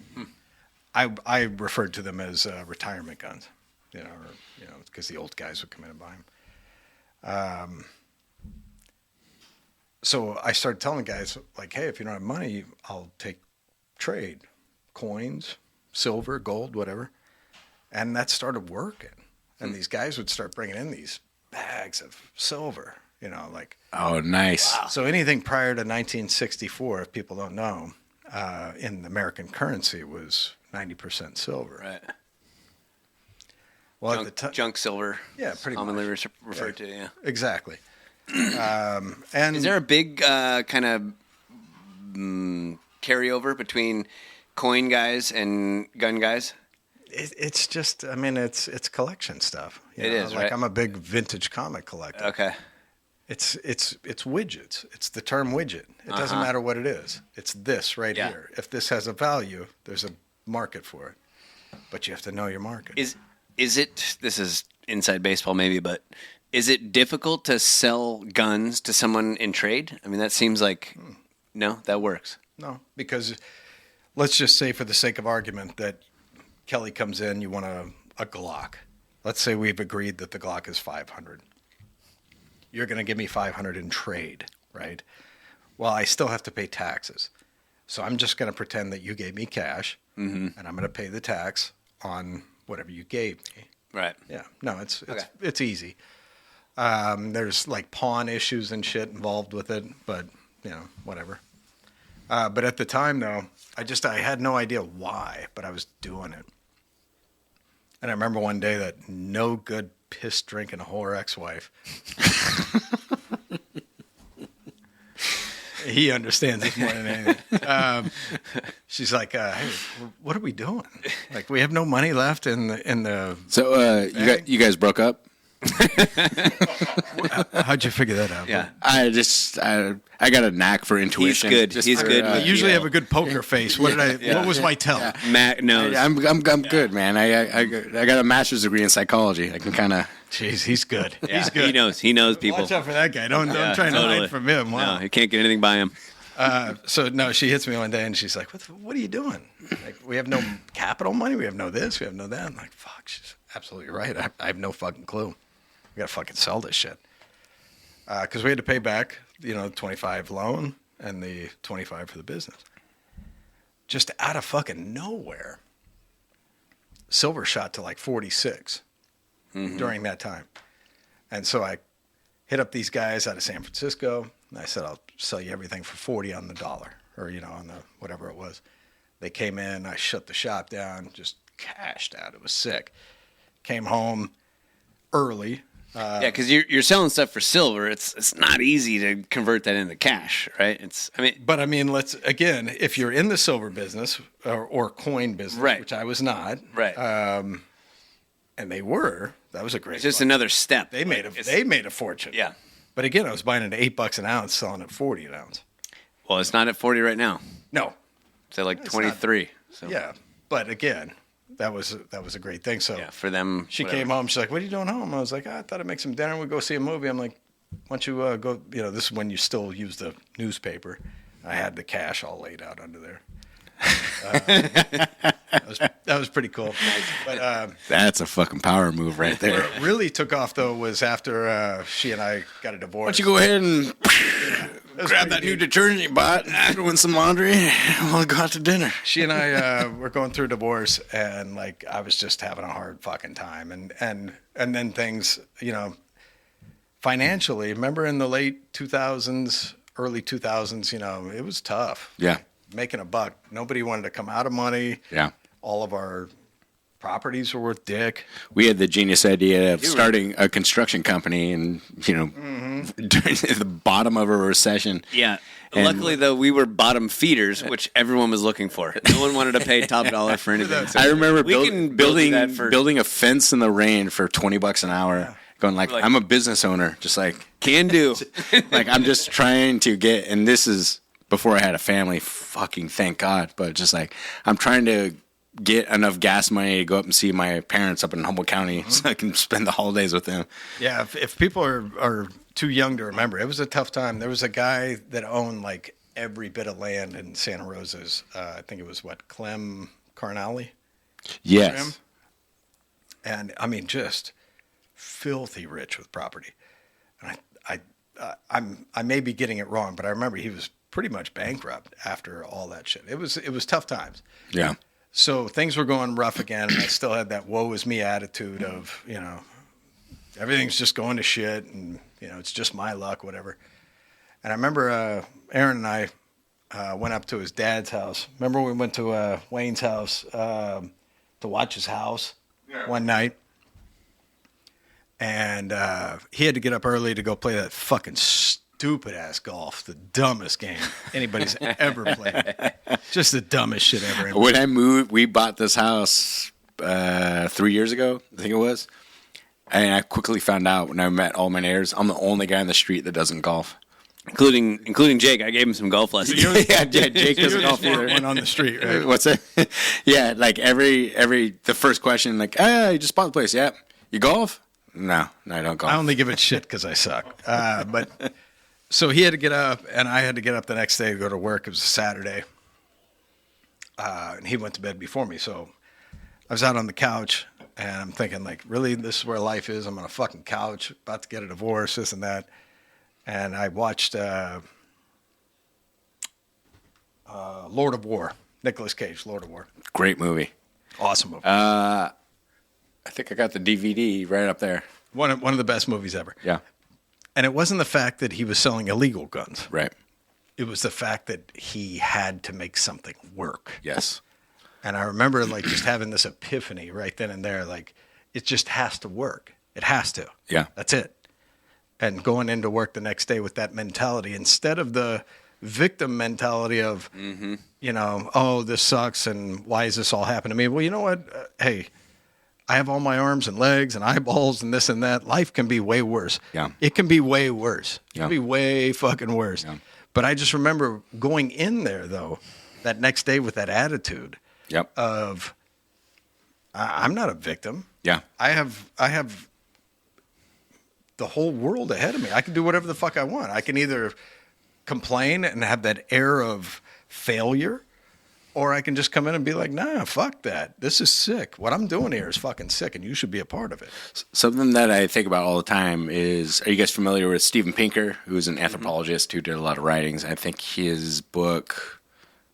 I referred to them as retirement guns, because the old guys would come in and buy them. So I started telling guys, like, hey, if you don't have money, I'll take trade, coins, silver, gold, whatever. And that started working. And these guys would start bringing in these bags of silver, like. Oh, nice. Wow. So anything prior to 1964, if people don't know, in American currency was 90% silver. Right. Well, junk silver. Yeah, pretty commonly much. referred to. Yeah. Exactly. And is there a big kind of carryover between coin guys and gun guys? It's just, it's collection stuff. It is, like right? I'm a big vintage comic collector. Okay. It's widgets. It's the term widget. It doesn't matter what it is. It's this right here. If this has a value, there's a market for it. But you have to know your market. Is it, this is inside baseball maybe, but is it difficult to sell guns to someone in trade? That seems like, no, that works. No, because let's just say for the sake of argument that Kelly comes in, you want a Glock. Let's say we've agreed that the Glock is $500. You're going to give me $500 in trade, right? Well, I still have to pay taxes. So I'm just going to pretend that you gave me cash, and I'm going to pay the tax on whatever you gave me. Right. Yeah. No, it's easy. There's like pawn issues and shit involved with it, but whatever. But at the time, though, I had no idea why, but I was doing it. And I remember one day that no good piss drinking whore ex-wife. He understands it more than anything. She's like, "Hey, what are we doing? Like, we have no money left in the." So you guys broke up? How'd you figure that out? Yeah. I got a knack for intuition. He's good. I usually have a good poker face. What was my tell? Matt knows. I'm good, man. I got a master's degree in psychology. I can kind of. Jeez, he's good. Yeah, He's good. He knows people. Watch out for that guy. Don't try to hide from him. Wow. No, he can't get anything by him. She hits me one day and she's like, what are you doing? Like, we have no capital money. We have no this. We have no that. I'm like, fuck, she's absolutely right. I have no fucking clue. We got to fucking sell this shit. Because we had to pay back, the 25 loan and the 25 for the business. Just out of fucking nowhere, silver shot to like 46 during that time. And so I hit up these guys out of San Francisco. And I said, I'll sell you everything for 40 on the dollar or, on the whatever it was. They came in. I shut the shop down, just cashed out. It was sick. Came home early. Because you're selling stuff for silver. It's not easy to convert that into cash, right? Let's again, if you're in the silver business or coin business, right. Which I was not, right? And they were. That was a great. It's just another step. They made a fortune. Yeah. But again, I was buying it at $8 an ounce, selling at 40 an ounce. Well, it's not at 40 right now. No, it's at like 23. So yeah, but again. That was a great thing. So for them, she came home. She's like, "What are you doing home?" I was like, "I thought I'd make some dinner. We'd go see a movie." I'm like, "Why don't you go?" This is when you still use the newspaper. I had the cash all laid out under there. That was pretty cool. But that's a fucking power move right there. Where it really took off though was after she and I got a divorce. Why don't you go ahead and grab that new detergent you bought, throw in some laundry, and we'll go out to dinner. She and I were going through a divorce, and like I was just having a hard fucking time, and then things, financially. Remember in the late 2000s, early 2000s, it was tough. Yeah, making a buck. Nobody wanted to come out of money. Yeah, all of our properties were worth dick. We had the genius idea of starting a construction company, and during the bottom of a recession. Yeah. Luckily, though, we were bottom feeders, which everyone was looking for. No one wanted to pay top dollar for anything. So I remember building a fence in the rain for $20 an hour. Yeah. Going like, I'm a business owner, just like can do. Like I'm just trying to get, and this is before I had a family. Fucking thank God, but just like I'm trying to get enough gas money to go up and see my parents up in Humboldt County so I can spend the holidays with them. Yeah, if people are too young to remember, it was a tough time. There was a guy that owned like every bit of land in Santa Rosa's. I think it was Clem Carnally? Yes. And I mean, just filthy rich with property. And I may be getting it wrong, but I remember he was pretty much bankrupt after all that shit. It was tough times. Yeah. So things were going rough again, and I still had that woe is me attitude of, everything's just going to shit, and, it's just my luck, whatever. And I remember Aaron and I went up to his dad's house. Remember we went to Wayne's house to watch his house one night? And he had to get up early to go play that fucking stupid-ass golf, the dumbest game anybody's ever played. Just the dumbest shit ever. When I moved, we bought this house 3 years ago, I think it was. And I quickly found out when I met all my neighbors, I'm the only guy in the street that doesn't golf. Including Jake. I gave him some golf lessons. Jake doesn't golf either. One on the street, right? What's that? Yeah, like the first question, like, you just bought the place. Yeah. You golf? No, I don't golf. I only give it shit because I suck. But so he had to get up, and I had to get up the next day to go to work. It was a Saturday. And he went to bed before me. So I was out on the couch, and I'm thinking, like, really, this is where life is? I'm on a fucking couch, about to get a divorce, this and that. And I watched Lord of War, Nicolas Cage, Lord of War. Great movie. Awesome movie. I think I got the DVD right up there. One of the best movies ever. Yeah. And it wasn't the fact that he was selling illegal guns. Right. It was the fact that he had to make something work. Yes. And I remember like just having this epiphany right then and there, like it just has to work. It has to. Yeah. That's it. And going into work the next day with that mentality, instead of the victim mentality of, oh, this sucks and why is this all happening to me? Well, you know what? Hey, I have all my arms and legs and eyeballs and this and that. Life can be way worse. Yeah. It can be way worse. It Yeah. can be way fucking worse. Yeah. But I just remember going in there, though, that next day with that attitude Yep. of, I'm not a victim. Yeah. I have the whole world ahead of me. I can do whatever the fuck I want. I can either complain and have that air of failure, or I can just come in and be like, nah, fuck that. This is sick. What I'm doing here is fucking sick, and you should be a part of it. Something that I think about all the time is, are you guys familiar with Steven Pinker, who's an anthropologist who did a lot of writings? I think his book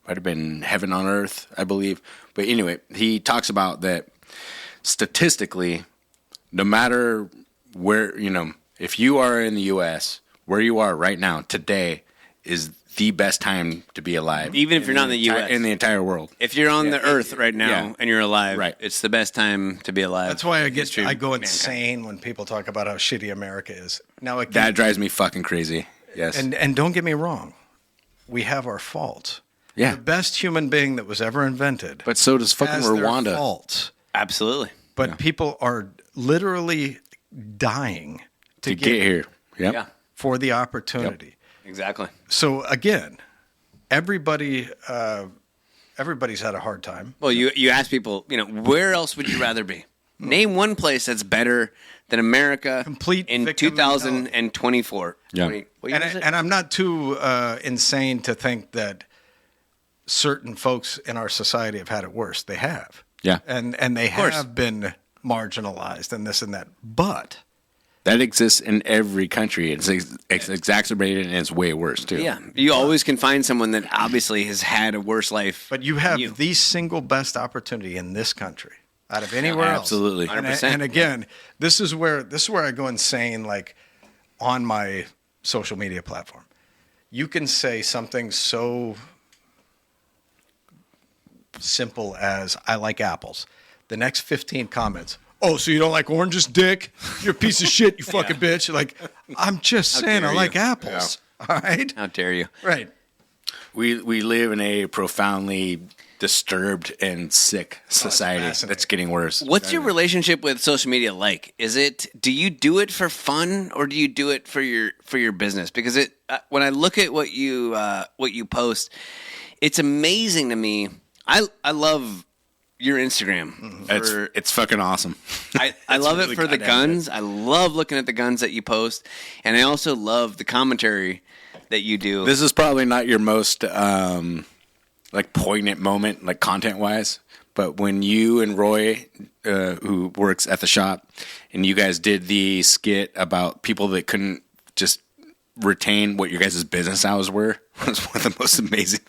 might have been Heaven on Earth, I believe. But anyway, he talks about that statistically, no matter where, if you are in the U.S., where you are right now, today, is the best time to be alive. Even if you're not in the U.S. In the entire world. If you're on the earth right now and you're alive, right. It's the best time to be alive. That's why I go insane when people talk about how shitty America is. Now that drives me fucking crazy. Yes. And don't get me wrong. We have our faults. Yeah. The best human being that was ever invented. But so does fucking has Rwanda. Their faults. Absolutely. But people are literally dying to get here. Yep. Yeah. For the opportunity. Yep. Exactly. So again, everybody's had a hard time. Well, you ask people, where else would you rather be? Name one place that's better than America in 2024. Yeah. And I'm not too insane to think that certain folks in our society have had it worse. They have. Yeah. And they have been marginalized and this and that. But that exists in every country. It's exacerbated and it's way worse too. Yeah. You always can find someone that obviously has had a worse life. But you have the single best opportunity in this country out of anywhere else. Absolutely. 100%. And again, this is where I go insane, like on my social media platform. You can say something so simple as I like apples. The next 15 comments, oh, so you don't like oranges, dick? You're a piece of shit, you fucking bitch. Like, I'm just saying I like apples. Yeah. All right? How dare you? Right. We live in a profoundly disturbed and sick society that's getting worse. What's your relationship with social media like? Do you do it for fun or do you do it for your business? Because when I look at what you post, it's amazing to me. I love your Instagram. It's fucking awesome. I love it for the guns. I love looking at the guns that you post, and I also love the commentary that you do. This is probably not your most poignant moment, like content wise, but when you and Roy, who works at the shop, and you guys did the skit about people that couldn't just retain what your guys' business hours were, was one of the most amazing.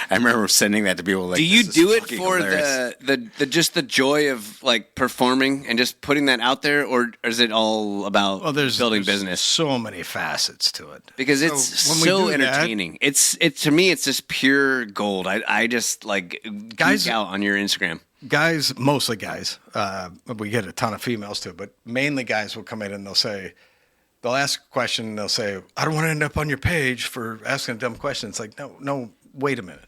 I remember sending that to people. Like, do you do it for hilarious. the just the joy of like performing and just putting that out there, or is it all about building business? So many facets to it because it's so entertaining. It's to me, it's just pure gold. I just like geek out on your Instagram. Guys, mostly guys. We get a ton of females too, but mainly guys will come in and they'll ask a question and they'll say, I don't want to end up on your page for asking a dumb question. It's like, no, wait a minute.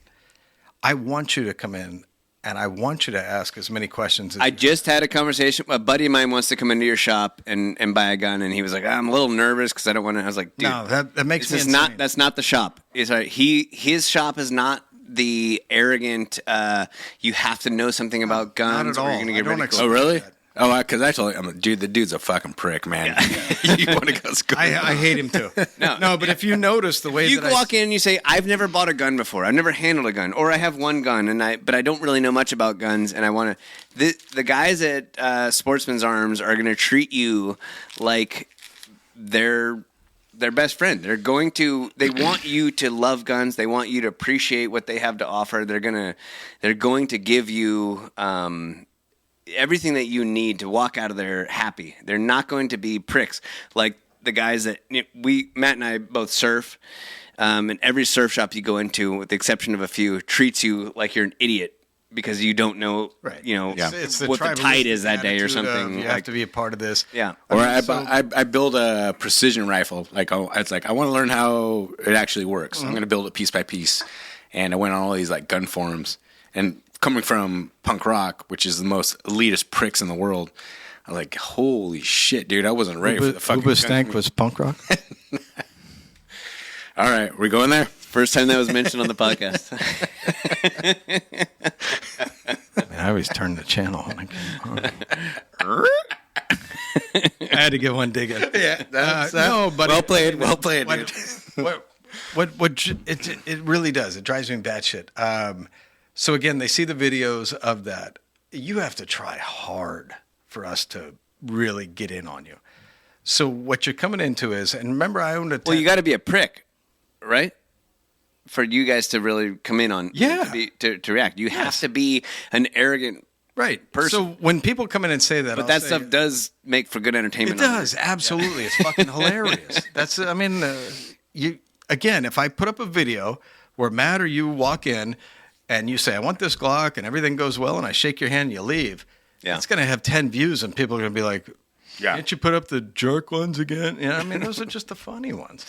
I want you to come in and I want you to ask as many questions as I just had a conversation. A buddy of mine wants to come into your shop and buy a gun, and he was like, I'm a little nervous because I don't want to. I was like, dude, no, that makes me insane. That's not the shop. His shop is not the arrogant, you have to know something about guns not at all. Or you're going to get ridiculed. Oh, really? Oh, because I told him, dude, the dude's a fucking prick, man. Yeah. You want to go school? I hate him too. No, but if you notice the way you walk in and you say, I've never bought a gun before. I've never handled a gun. Or I have one gun, but I don't really know much about guns, and I want to... The guys at Sportsman's Arms are going to treat you like their best friend. They want you to love guns. They want you to appreciate what they have to offer. They're going to give you... everything that you need to walk out of there happy. They're not going to be pricks like the guys that Matt and I both surf, and every surf shop you go into, with the exception of a few, treats you like you're an idiot because you don't know, right. It's what the tide is that day or something. You have to be a part of this. Yeah. I build a precision rifle. Like, it's like, I want to learn how it actually works. Mm-hmm. I'm going to build it piece by piece. And I went on all these like gun forums, and coming from punk rock, which is the most elitist pricks in the world, I'm like, holy shit, dude, I wasn't ready for the fucking... Hoobastank was punk rock? All right, we going there? First time that was mentioned on the podcast. Man, I always turn the channel when I came on. I had to get one dig in. Yeah, no, but well played, dude. It really does. It drives me batshit. So again, they see the videos of that. You have to try hard for us to really get in on you. So what you're coming into is, and remember, I owned a. Well, you got to be a prick, right? For you guys to really come in on, to react, you have to be an arrogant. Right. Person. So when people come in and say that, but that stuff does make for good entertainment. It does, absolutely. It's fucking hilarious. That's, I mean, again, if I put up a video where Matt or you walk in and you say, I want this Glock, and everything goes well, and I shake your hand and you leave, it's going to have 10 views, and people are going to be like, can't you put up the jerk ones again? You know, I mean, those are just the funny ones.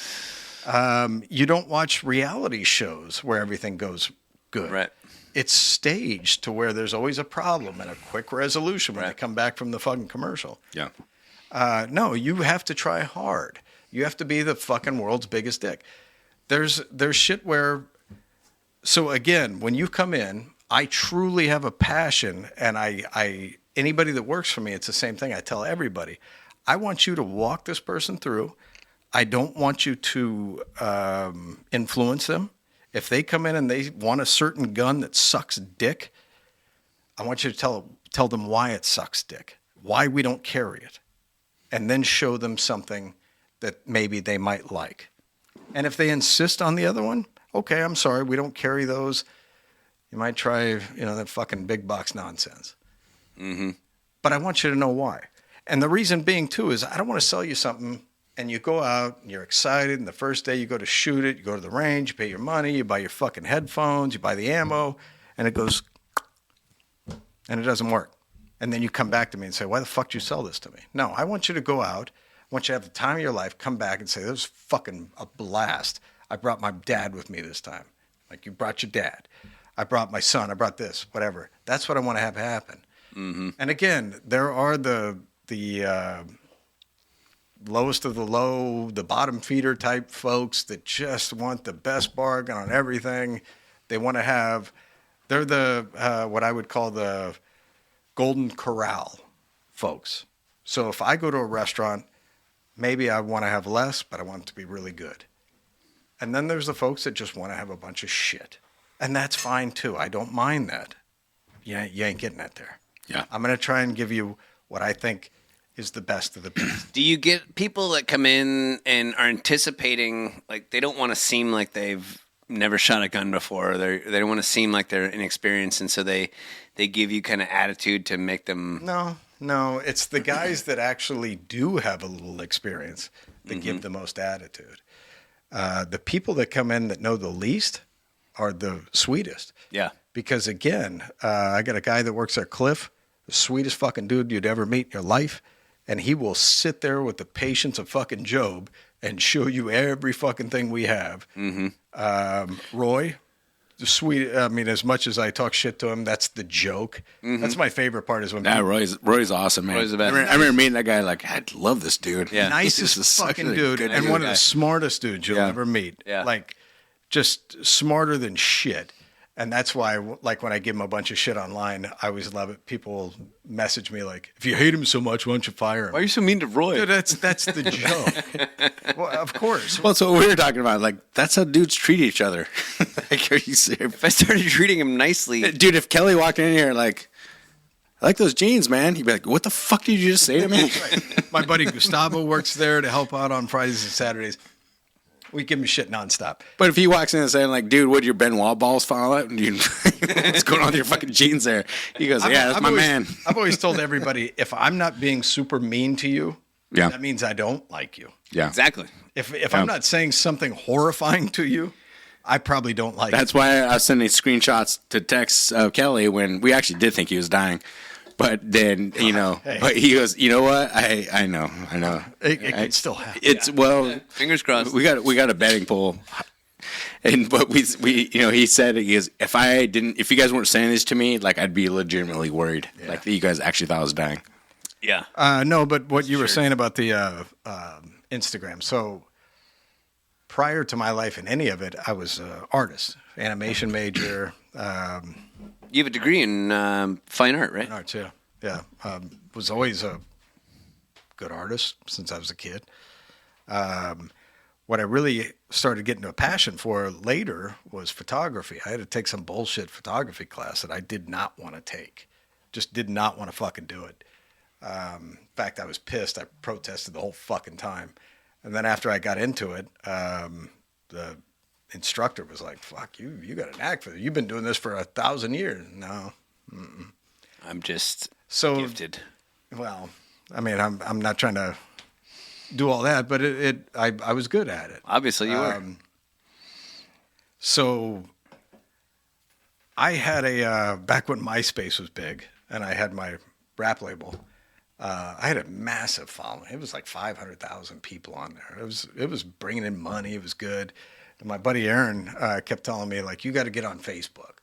You don't watch reality shows where everything goes good. Right. It's staged to where there's always a problem and a quick resolution when they come back from the fucking commercial. Yeah. No, you have to try hard. You have to be the fucking world's biggest dick. There's shit where, so again, when you come in, I truly have a passion, and I anybody that works for me, it's the same thing. I tell everybody, I want you to walk this person through. I don't want you to influence them. If they come in and they want a certain gun that sucks dick, I want you to tell them why it sucks dick, why we don't carry it, and then show them something that maybe they might like. And if they insist on the other one, okay, I'm sorry, we don't carry those. You might try, that fucking big box nonsense. Mm-hmm. But I want you to know why. And the reason being, too, is I don't want to sell you something and you go out and you're excited, and the first day you go to shoot it, you go to the range, you pay your money, you buy your fucking headphones, you buy the ammo, and it goes, and it doesn't work. And then you come back to me and say, why the fuck did you sell this to me? No, I want you to go out, I want you to have the time of your life, come back and say, this was fucking a blast. I brought my dad with me this time. Like, you brought your dad. I brought my son, I brought this, whatever. That's what I want to have happen. Mm-hmm. And again, there are the lowest of the low, the bottom feeder type folks that just want the best bargain on everything. They want to have, they're the, what I would call the Golden Corral folks. So if I go to a restaurant, maybe I want to have less, but I want it to be really good. And then there's the folks that just want to have a bunch of shit. And that's fine too. I don't mind that. You ain't getting that there. Yeah. I'm going to try and give you what I think is the best of the best. Do you get people that come in and are anticipating, like, they don't want to seem like they've never shot a gun before. They don't want to seem like they're inexperienced, and so they give you kind of attitude to make them... No. It's the guys that actually do have a little experience that give the most attitude. The people that come in that know the least are the sweetest. Yeah. Because, again, I got a guy that works at Cliff, the sweetest fucking dude you'd ever meet in your life, and he will sit there with the patience of fucking Job and show you every fucking thing we have. Mm-hmm. Roy, the sweet. I mean, as much as I talk shit to him, that's the joke. Mm-hmm. That's my favorite part is when Roy's awesome, man. Roy's the best. I remember meeting that guy, like, I love this dude. Yeah. Nicest fucking dude, and one of the smartest dudes you'll ever meet. Yeah. Like, just smarter than shit. And that's why, like, when I give him a bunch of shit online, I always love it. People message me like, if you hate him so much, why don't you fire him? Why are you so mean to Roy? Dude, that's the joke. Well, of course. Well, that's what we were talking about. Like, that's how dudes treat each other. Like, are you serious? If I started treating him nicely... Dude, if Kelly walked in here like, I like those jeans, man. He'd be like, what the fuck did you just say to me? Right. My buddy Gustavo works there to help out on Fridays and Saturdays. We give him shit nonstop. But if he walks in and saying, like, dude, would your Benoit balls fall out? What's going on with your fucking jeans there? He goes, that's my man. I've always told everybody, if I'm not being super mean to you, that means I don't like you. Yeah. Exactly. If I'm not saying something horrifying to you, I probably don't like you. That's why I was sending screenshots to text Kelly when we actually did think he was dying. But then, but he goes, you know what? I know. It could still happen. It's, well, fingers crossed. We got a betting pool. but we he said, he goes, if you guys weren't saying this to me, like I'd be legitimately worried, like that you guys actually thought I was dying. Yeah. No, but what you were saying about the Instagram. So prior to my life in any of it, I was an artist, animation major. You have a degree in fine art, right? Fine arts, yeah. Yeah. Was always a good artist since I was a kid. What I really started getting a passion for later was photography. I had to take some bullshit photography class that I did not want to take. Just did not want to fucking do it. In fact, I was pissed. I protested the whole fucking time. And then after I got into it, the instructor was like, fuck, you got a knack for it. You've been doing this for 1,000 years. No. Mm-mm. I'm just gifted. Well, I mean, I'm not trying to do all that, but I was good at it. Obviously you were. So I had back when MySpace was big and I had my rap label, I had a massive following. It was like 500,000 people on there. It was bringing in money. It was good. And my buddy Aaron kept telling me, like, you got to get on Facebook.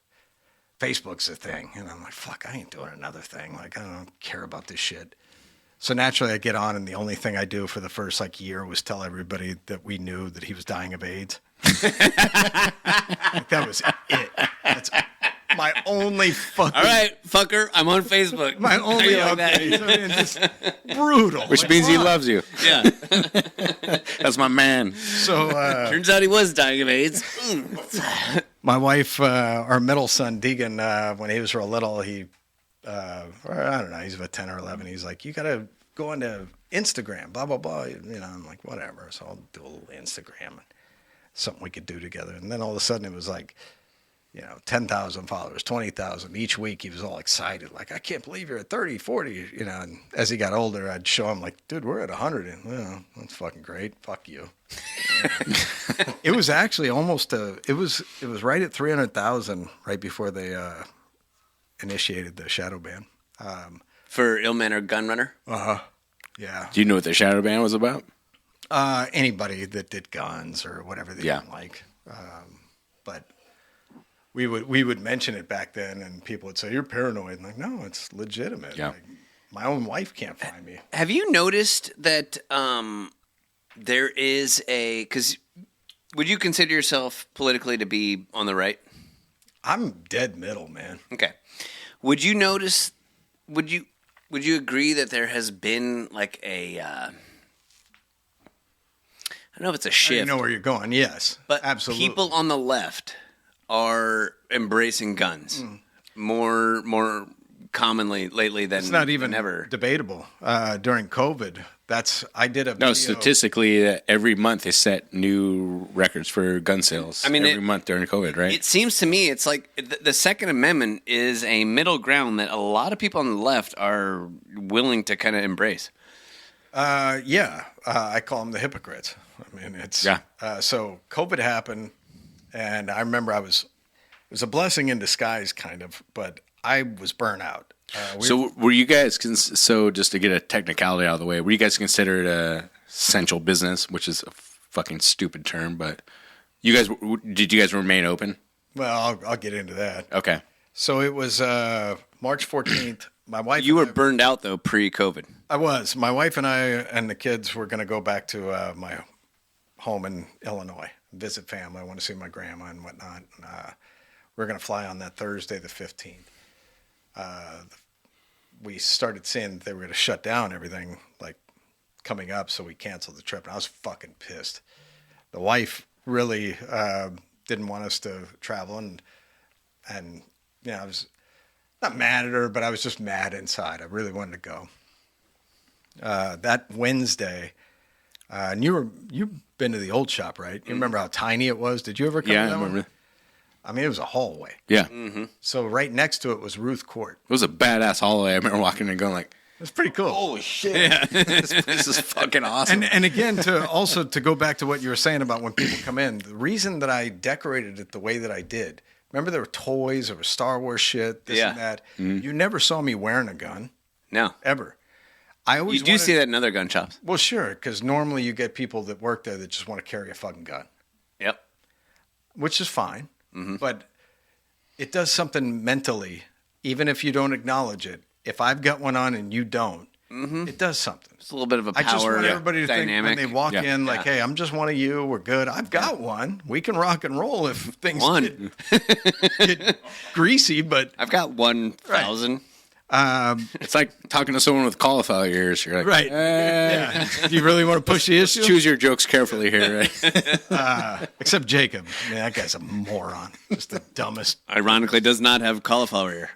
Facebook's the thing. And I'm like, fuck, I ain't doing another thing. Like, I don't care about this shit. So naturally I get on, and the only thing I do for the first like year was tell everybody that we knew that he was dying of AIDS. Like, that was it. That's my only fucking... All right, fucker, I'm on Facebook. My only update. I mean, just brutal. Which means he loves you. Yeah. That's my man. So turns out he was dying of AIDS. My wife, our middle son, Deegan, when he was real little, he... or I don't know, he's about 10 or 11. He's like, you got to go onto Instagram, blah, blah, blah. You know, I'm like, whatever. So I'll do a little Instagram, something we could do together. And then all of a sudden it was like, 10,000 followers, 20,000 each week. He was all excited. Like, I can't believe you're at 30, 40, and as he got older, I'd show him like, dude, we're at 100. And well, that's fucking great. Fuck you. It was actually almost it was right at 300,000 right before they, initiated the shadow ban. For ill-mannered gun runner? Uh-huh. Yeah. Do you know what the shadow ban was about? Anybody that did guns or whatever they didn't like. But we would mention it back then, and people would say, you're paranoid. I'm like, no, it's legitimate. Yeah. Like, my own wife can't find me. Have you noticed that there is because would you consider yourself politically to be on the right? I'm dead middle, man. Okay. Would you notice? Would you agree that there has been like a? I don't know if it's a shift. I know where you're going. Yes, but absolutely. People on the left are embracing guns more commonly lately than it's not even ever debatable. During COVID, I did a video. No, statistically, every month they set new records for gun sales. I mean, every month during COVID, right? It seems to me it's like the Second Amendment is a middle ground that a lot of people on the left are willing to kind of embrace. I call them the hypocrites. I mean, it's so COVID happened, and I remember it was a blessing in disguise, kind of, but I was burnt out. So were you guys, so just to get a technicality out of the way, were you guys considered a essential business, which is a fucking stupid term, but did you guys remain open? Well, I'll get into that. Okay. So it was March 14th. My wife. You were burned out, though, pre-COVID. I was. My wife and I and the kids were going to go back to my home in Illinois, visit family. I want to see my grandma and whatnot. We're going to fly on that Thursday, the 15th. We started seeing that they were going to shut down everything like coming up, so we canceled the trip. And I was fucking pissed. The wife really didn't want us to travel, and I was not mad at her, but I was just mad inside. I really wanted to go. That Wednesday, and you've been to the old shop, right? You remember how tiny it was? Did you ever come to that one? I mean, it was a hallway. Yeah. Mm-hmm. So right next to it was Ruth Court. It was a badass hallway. I remember walking in and going like, it was pretty cool. Holy shit. Yeah. This is fucking awesome. And again, to go back to what you were saying about when people come in, the reason that I decorated it the way that I did, remember there were toys, there was Star Wars shit, this and that. Mm-hmm. You never saw me wearing a gun. No. Ever. You do see that in other gun shops. Well, sure, because normally you get people that work there that just want to carry a fucking gun. Yep. which is fine. Mm-hmm. But it does something mentally, even if you don't acknowledge it. If I've got one on and you don't, it does something. It's a little bit of a power I just want everybody to dynamic. think when they walk in, like, hey, I'm just one of you. We're good. I've got one. We can rock and roll if things get greasy, but I've got 1,000. It's like talking to someone with cauliflower ears. You're like, right. Yeah. Do you really want to push the issue? Choose your jokes carefully here. Right? Except Jacob. Man, that guy's a moron. Just the dumbest. Ironically, does not have cauliflower ear.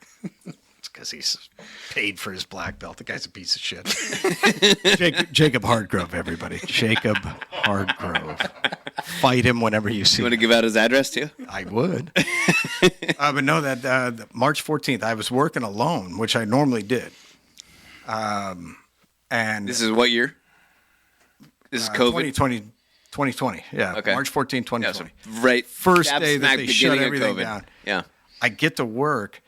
It's because he's paid for his black belt. The guy's a piece of shit. Jacob Hardgrove, everybody. Jacob Hardgrove. Fight him whenever you see You want to him. give out his address too? I would. But no, that March 14th, I was working alone, which I normally did. And This is what year? This is COVID? 2020. Yeah. Okay. March 14th, 2020. Yeah, so right. First dab day that smack they beginning shut of everything COVID. down. Yeah. I get to work,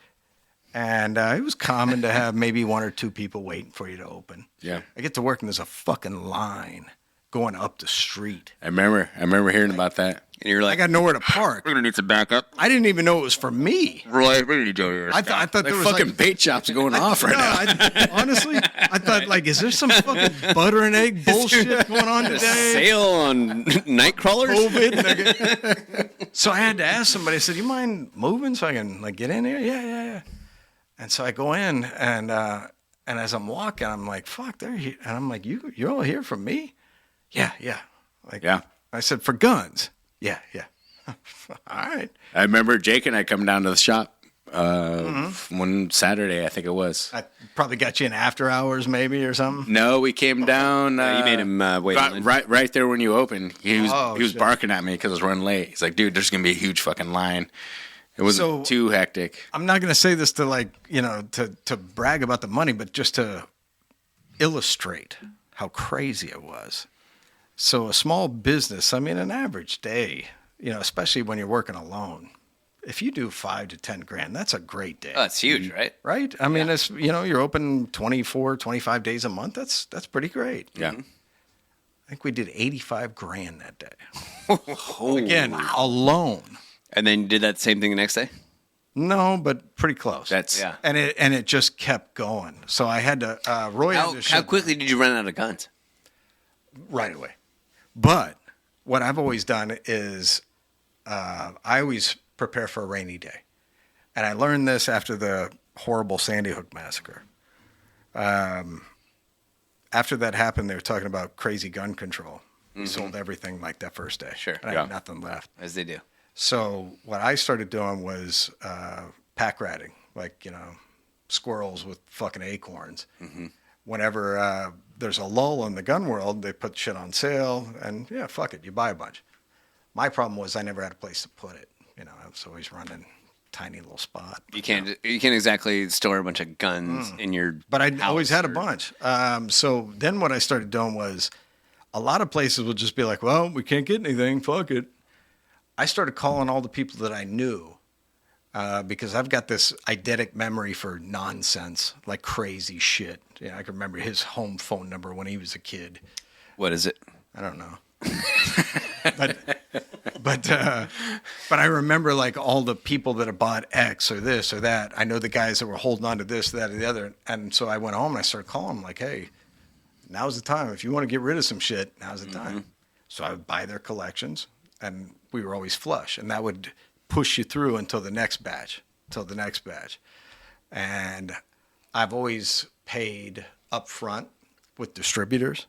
and it was common to have maybe one or two people waiting for you to open. Yeah. I get to work, and there's a fucking line going up the street. I remember hearing about that. And you're I like, got nowhere to park. we're going to need some backup. I didn't even know it was for me. Right. We're going to need your I thought Like there was fucking like, bait shops going off right now. honestly, I thought, like, is there some fucking butter and egg bullshit going on today? Sale on night crawlers? COVID. So I had to ask somebody. I said, "You mind moving so I can like get in here?" Yeah. And so I go in, and as I'm walking, I'm like, "Fuck, they're here." And I'm like, "You're all here for me?" Yeah. Like, Yeah. I said, "For guns." Yeah. All right. I remember Jake and I come down to the shop one Saturday, I think it was. I probably got you in after hours, maybe, or something. No, we came down. You made him wait. right there when you opened. He was shit. barking at me because I was running late. He's like, "Dude, there's gonna be a huge fucking line." It wasn't too hectic. I'm not going to say this to like, to brag about the money, but just to illustrate how crazy it was. So a small business, I mean, an average day, especially when you're working alone, if you do 5 to 10 grand, that's a great day. Oh, that's huge, right? Right? I mean, it's, you're open 24, 25 days a month. That's pretty great. Yeah. I think we did 85 grand that day. Again, alone. And then you did that same thing the next day? No, but pretty close. Yeah. And it just kept going. So I had to Roy. How quickly did you run out of guns? Right away. But what I've always done is I always prepare for a rainy day, and I learned this after the horrible Sandy Hook massacre. After that happened, they were talking about crazy gun control. We sold everything like that first day. Sure. And I had nothing left. As they do. So what I started doing was pack ratting, like, squirrels with fucking acorns. Whenever there's a lull in the gun world, they put shit on sale, and yeah, fuck it, you buy a bunch. My problem was I never had a place to put it. I was always running tiny little spot. You can't exactly store a bunch of guns in your But I always had a or- bunch. So then what I started doing was a lot of places would just be like, well, we can't get anything, fuck it. I started calling all the people that I knew because I've got this eidetic memory for nonsense, like crazy shit. I can remember his home phone number when he was a kid. What is it? I don't know. But I remember like all the people that have bought X or this or that. I know the guys that were holding on to this, that, or the other. And so I went home and I started calling them like, hey, now's the time. If you want to get rid of some shit, now's the time. So I would buy their collections, and we were always flush. And that would push you through until the next batch, And I've always paid up front with distributors.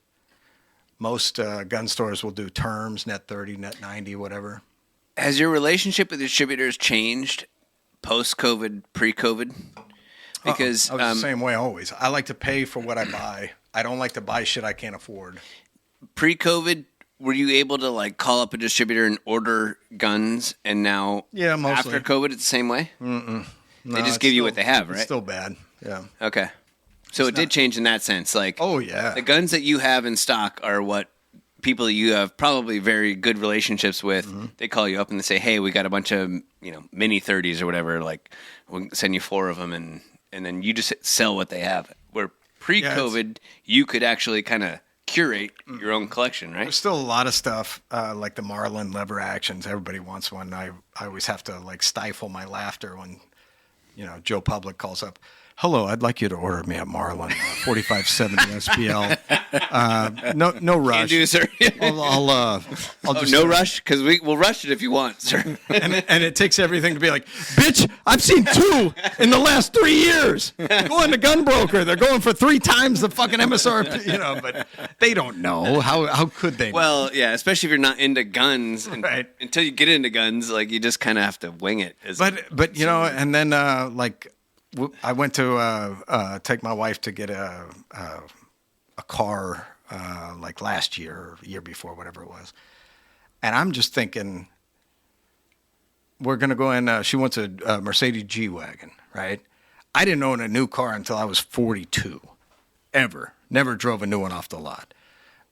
Most gun stores will do terms, net 30, net 90, whatever. Has your relationship with distributors changed post-COVID, pre-COVID? Because I was the same way always. I like to pay for what I buy. I don't like to buy shit I can't afford. Pre-COVID, were you able to like call up a distributor and order guns? And now, Yeah, mostly. after COVID, it's the same way. No, They just it's give you still- what they have, right? It's still bad. Yeah. Okay, so it did change in that sense. Like, Oh yeah. the guns that you have in stock are what people you have probably very good relationships with. They call you up and they say, "Hey, we got a bunch of mini 30s or whatever. Like, we'll send you 4 of them," and then you just sell what they have. Where pre-COVID, you could actually kind of curate your own collection, right? There's still a lot of stuff like the Marlin lever actions. Everybody wants one. I always have to like stifle my laughter when Joe Public calls up. Hello, I'd like you to order me a Marlin 4570 SPL. No rush. Can do, sir. I'll just no rush, because we'll rush it if you want, sir. and it takes everything to be like, bitch, I've seen 2 in the last 3 years. Going to gun broker, they're going for 3 times the fucking MSRP, but they don't know. How could they? Well, yeah, especially if you're not into guns. Right. Until you get into guns, like you just kind of have to wing it. But and then I went to take my wife to get a car like last year or year before, whatever it was. And I'm just thinking, we're going to go in. She wants a Mercedes G-Wagon, right? I didn't own a new car until I was 42, ever. Never drove a new one off the lot.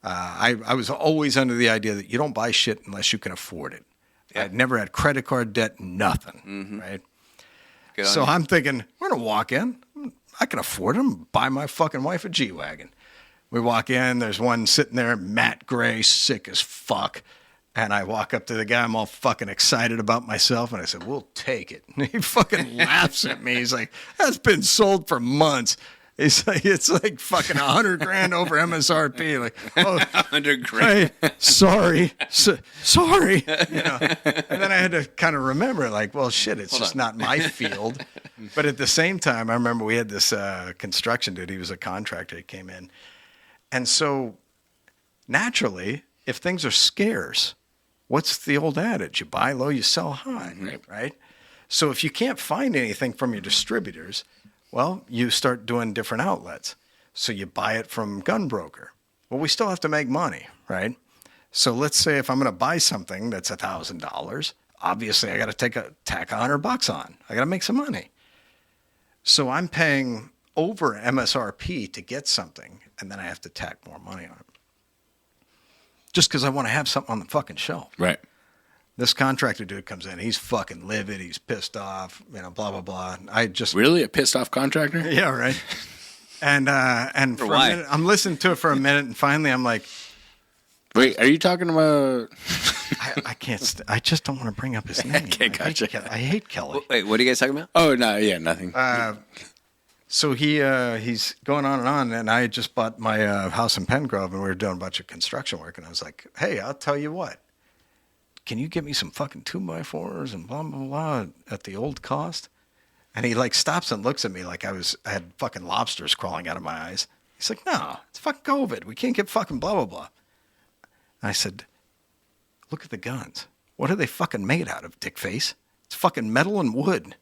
I was always under the idea that you don't buy shit unless you can afford it. Yeah. I'd never had credit card debt, nothing, right? So I'm thinking, we're going to walk in. I can afford them. Buy my fucking wife a G-Wagon. We walk in. There's one sitting there, matte gray, sick as fuck. And I walk up to the guy. I'm all fucking excited about myself. And I said, we'll take it. And he fucking laughs at me. He's like, that's been sold for months. He's like, it's like fucking $100,000 over MSRP. Like, oh, $100,000. Hey, sorry. Sorry. And then I had to kind of remember, like, well, shit, it's just not my field. But at the same time, I remember we had this construction dude. He was a contractor. He came in. And so naturally, if things are scarce, what's the old adage? You buy low, you sell high, right? So if you can't find anything from your distributors, well, you start doing different outlets. So you buy it from gun broker. Well, we still have to make money, right? So let's say if I'm going to buy something that's $1,000, obviously I got to tack $100 on. I got to make some money. So I'm paying over MSRP to get something, and then I have to tack more money on it. Just because I want to have something on the fucking shelf. Right. This contractor dude comes in. He's fucking livid. He's pissed off. Blah blah blah. I just really a pissed off contractor. Yeah, right. And for why? a minute, I'm listening to it for a minute, and finally I'm like, wait, are you talking about? I can't. I just don't want to bring up his name. Okay, gotcha. I hate Kelly. Wait, what are you guys talking about? Oh no, yeah, nothing. So he's going on, and I had just bought my house in Pengrove, and we were doing a bunch of construction work, and I was like, hey, I'll tell you what. Can you get me some fucking 2x4s and blah, blah, blah at the old cost? And he like stops and looks at me like I had fucking lobsters crawling out of my eyes. He's like, no, it's fucking COVID. We can't get fucking blah, blah, blah. And I said, look at the guns. What are they fucking made out of, dickface? It's fucking metal and wood.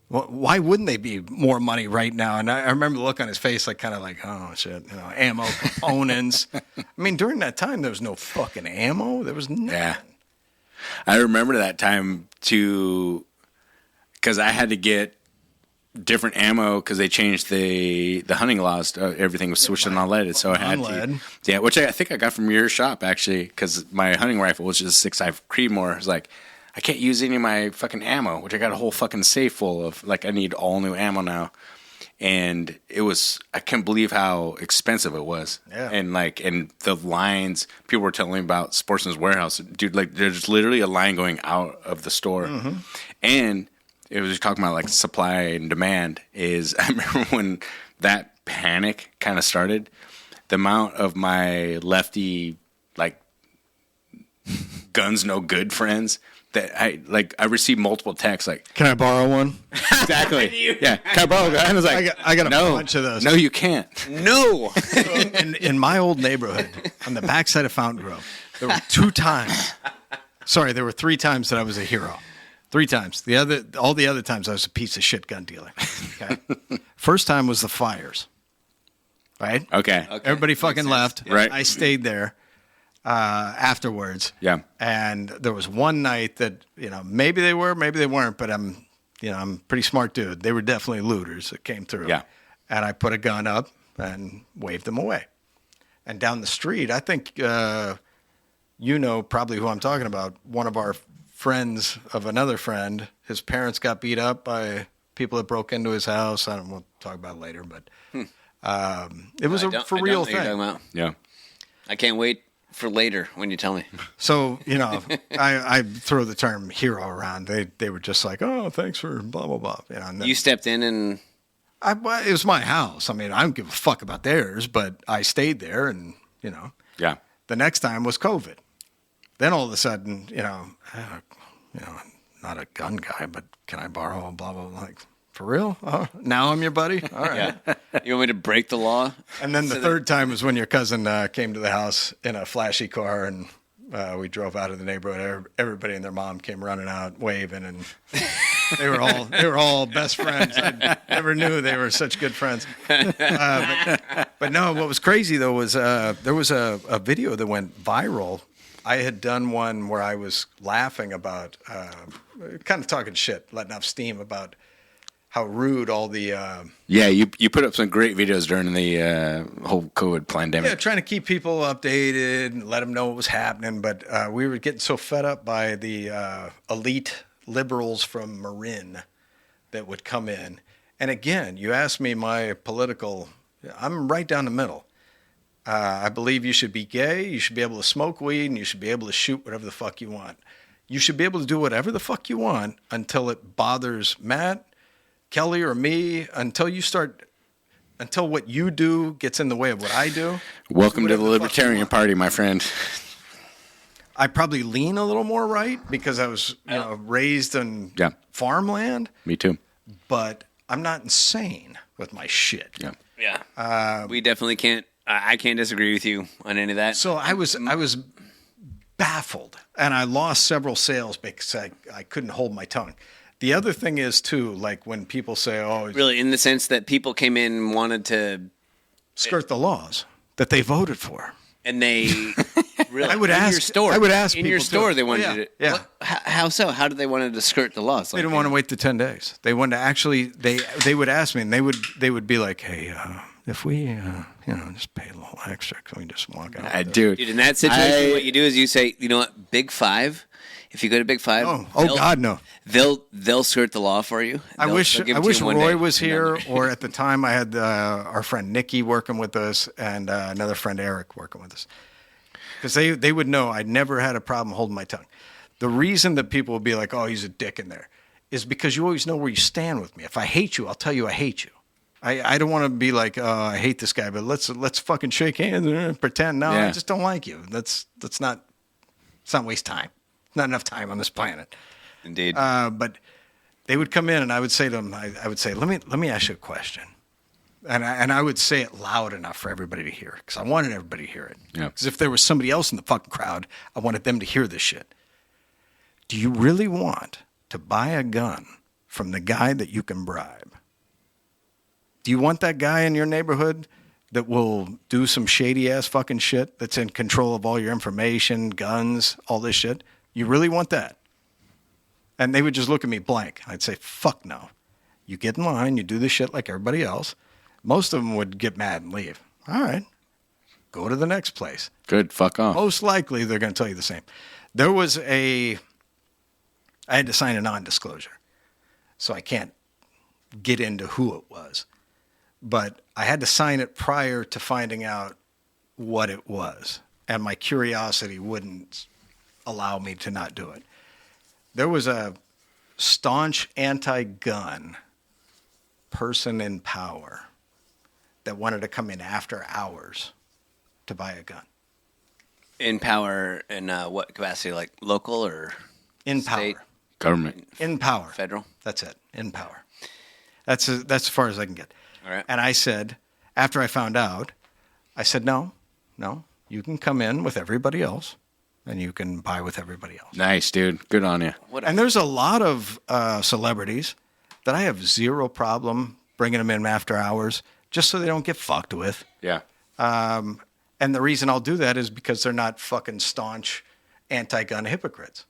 Well, why wouldn't they be more money right now? And I remember the look on his face, like kind of like, oh shit, ammo components. I mean, during that time, there was no fucking ammo. There was nothing. Yeah. I remember that time too, because I had to get different ammo because they changed the hunting laws. Everything was switched to unleaded, so I had to. Yeah, which I think I got from your shop actually, because my hunting rifle was just 6.5 Creedmoor. I was like, I can't use any of my fucking ammo, which I got a whole fucking safe full of. Like, I need all new ammo now. And it was, I can't believe how expensive it was. Yeah. And the lines, people were telling me about Sportsman's warehouse. Dude, like, there's literally a line going out of the store. Mm-hmm. And it was just talking about like supply and demand is, I remember when that panic kind of started, the amount of my lefty, like, guns no good friends that I received multiple texts like, can I borrow one? Exactly. Yeah. Can I borrow one? I was like, I got a bunch of those. No, you can't. No. in my old neighborhood, on the backside of Fountain Grove, there were 2 times. Sorry, there were 3 times that I was a hero. 3 times. All the other times I was a piece of shit gun dealer. Okay. First time was the fires. Right? Okay. Everybody fucking left. Right. I stayed there. Afterwards. Yeah. And there was one night that, maybe they were, maybe they weren't, but I'm a pretty smart dude. They were definitely looters that came through. Yeah. And I put a gun up and waved them away. And down the street, I think, probably who I'm talking about. One of our friends of another friend, his parents got beat up by people that broke into his house. We'll talk about it later, but it was a for real thing. Yeah. I can't wait for later when you tell me. So, I throw the term hero around. They were just like, oh, thanks for blah, blah, blah. And then You stepped in and it was my house. I mean, I don't give a fuck about theirs, but I stayed there and, Yeah. the next time was COVID. Then all of a sudden, not a gun guy, but can I borrow a blah, blah, blah? Like, for real? Oh, now I'm your buddy? All right. yeah. You want me to break the law? And then the third time was when your cousin came to the house in a flashy car, and we drove out of the neighborhood. Everybody and their mom came running out, waving, and they were all best friends. I never knew they were such good friends. But no, what was crazy though was there was a video that went viral. I had done one where I was laughing about, kind of talking shit, letting off steam about how rude all the Yeah, you put up some great videos during the whole COVID pandemic. trying to keep people updated and let them know what was happening. But we were getting so fed up by the elite liberals from Marin that would come in. And again, you asked me my political, I'm right down the middle. I believe you should be gay, you should be able to smoke weed, and you should be able to shoot whatever the fuck you want. You should be able to do whatever the fuck you want until it bothers Matt, Kelly, or me, until what you do gets in the way of what I do. Welcome to the Libertarian Party, my friend. I probably lean a little more right because I was raised on farmland. Me too. But I'm not insane with my shit. Yeah. Yeah. We definitely can't. I can't disagree with you on any of that. So I was baffled, and I lost several sales because I couldn't hold my tongue. The other thing is too, like when people say, "Oh, really," in the sense that people came in and wanted to skirt the laws that they voted for, and they really I would ask your store. I would ask in people your store too. they wanted to. Yeah. What, how so? How did they wanted to skirt the laws? They didn't want to wait the 10 days. They wanted to actually. They would ask me, and they would be like, "Hey, if we just pay a little extra, can we just walk out?" Dude, in that situation, what you do is you say, you know what, Big Five. If you go to Big Five, God, no. They'll skirt the law for you. I wish Roy was here, or at the time I had our friend Nikki working with us and another friend Eric working with us, because they would know I never had a problem holding my tongue. The reason that people would be like, "Oh, he's a dick in there," is because you always know where you stand with me. If I hate you, I'll tell you I hate you. I don't want to be like, "Oh, I hate this guy," but let's fucking shake hands and pretend. No, I just don't like you. Let's not waste time. Not enough time on this planet. Indeed. But they would come in, and I would say to them, I would say, let me ask you a question. And I would say it loud enough for everybody to hear, because I wanted everybody to hear it. Yeah. Because if there was somebody else in the fucking crowd, I wanted them to hear this shit. Do you really want to buy a gun from the guy that you can bribe? Do you want that guy in your neighborhood that will do some shady-ass fucking shit that's in control of all your information, guns, all this shit? You really want that? And they would just look at me blank. I'd say, fuck no. You get in line, you do this shit like everybody else. Most of them would get mad and leave. All right. Go to the next place. Good, fuck off. Most likely they're going to tell you the same. There was I had to sign a non-disclosure, so I can't get into who it was. But I had to sign it prior to finding out what it was. And my curiosity wouldn't allow me to not do it. There was a staunch anti-gun person in power that wanted to come in after hours to buy a gun. In power, in what capacity? Like local or in state? Power? Government. In power. Federal? That's it. In power. That's as far as I can get. All right. And I said, after I found out, I said, no, you can come in with everybody else, and you can buy with everybody else. Nice, dude. Good on you. And there's a lot of celebrities that I have zero problem bringing them in after hours just so they don't get fucked with. Yeah. And the reason I'll do that is because they're not fucking staunch anti-gun hypocrites.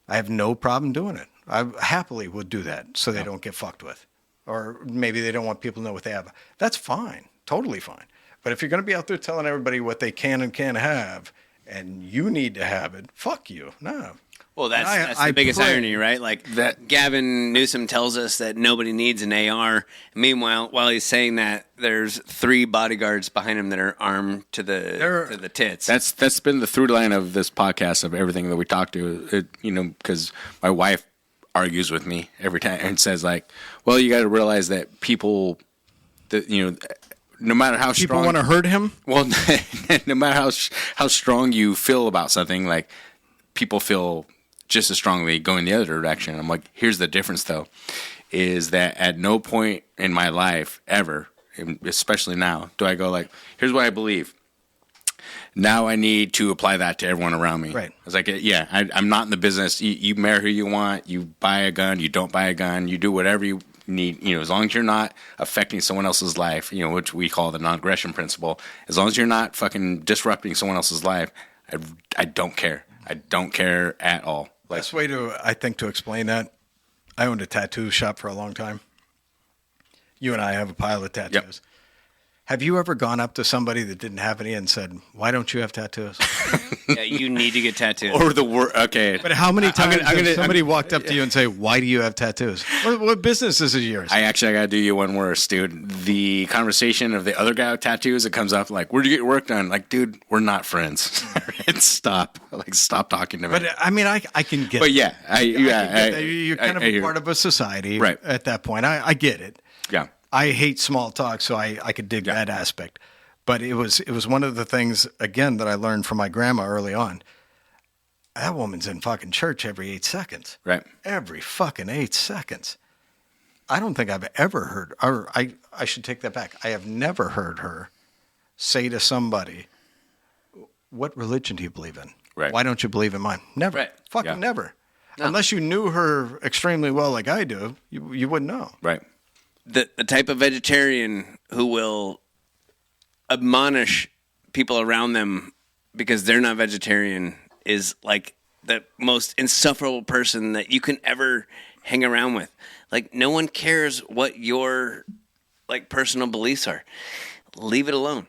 I have no problem doing it. I happily would do that so they don't get fucked with. Or maybe they don't want people to know what they have. That's fine. Totally fine. But if you're going to be out there telling everybody what they can and can't have, and you need to have it, fuck you. No. Well, that's I the biggest pray- irony, right? Like that Gavin Newsom tells us that nobody needs an AR. Meanwhile, while he's saying that, there's 3 bodyguards behind him that are armed to the tits. That's been the through line of this podcast of everything that we talk to. Because my wife argues with me every time and says like, "Well, you got to realize that people, no matter how People strong want to hurt him. Well, no matter how strong you feel about something, like people feel just as strongly going the other direction. I'm like, here's the difference, though, is that at no point in my life ever, and especially now, do I go like, here's what I believe. Now I need to apply that to everyone around me. Right. I was like, yeah, I'm not in the business. You marry who you want. You buy a gun. You don't buy a gun. You do whatever you need. As long as you're not affecting someone else's life, which we call the non-aggression principle. As long as you're not fucking disrupting someone else's life, I don't care. I don't care at all. Best way to explain that, I owned a tattoo shop for a long time. You and I have a pile of tattoos. Yep. Have you ever gone up to somebody that didn't have any and said, "Why don't you have tattoos?" Yeah, you need to get tattooed. Or the word, okay. But how many times has somebody walked up to you and say, "Why do you have tattoos?" What business is yours? I got to do you one worse, dude. The conversation of the other guy with tattoos, it comes up like, where'd you get your work done? Like, dude, we're not friends. Stop. Like, stop talking to me. But I mean, I can get. But yeah, you're kind of a part of a society, right? At that point, I get it. Yeah. I hate small talk, so I could dig that aspect. But it was one of the things, again, that I learned from my grandma early on. That woman's in fucking church every 8 seconds. Right. Every fucking 8 seconds. I don't think I've ever heard, or I should take that back. I have never heard her say to somebody, "What religion do you believe in? Right. Why don't you believe in mine?" Never. Right. Fucking never. No. Unless you knew her extremely well like I do, you wouldn't know. Right. The type of vegetarian who will admonish people around them because they're not vegetarian is like the most insufferable person that you can ever hang around with. Like, no one cares what your like personal beliefs are. Leave it alone.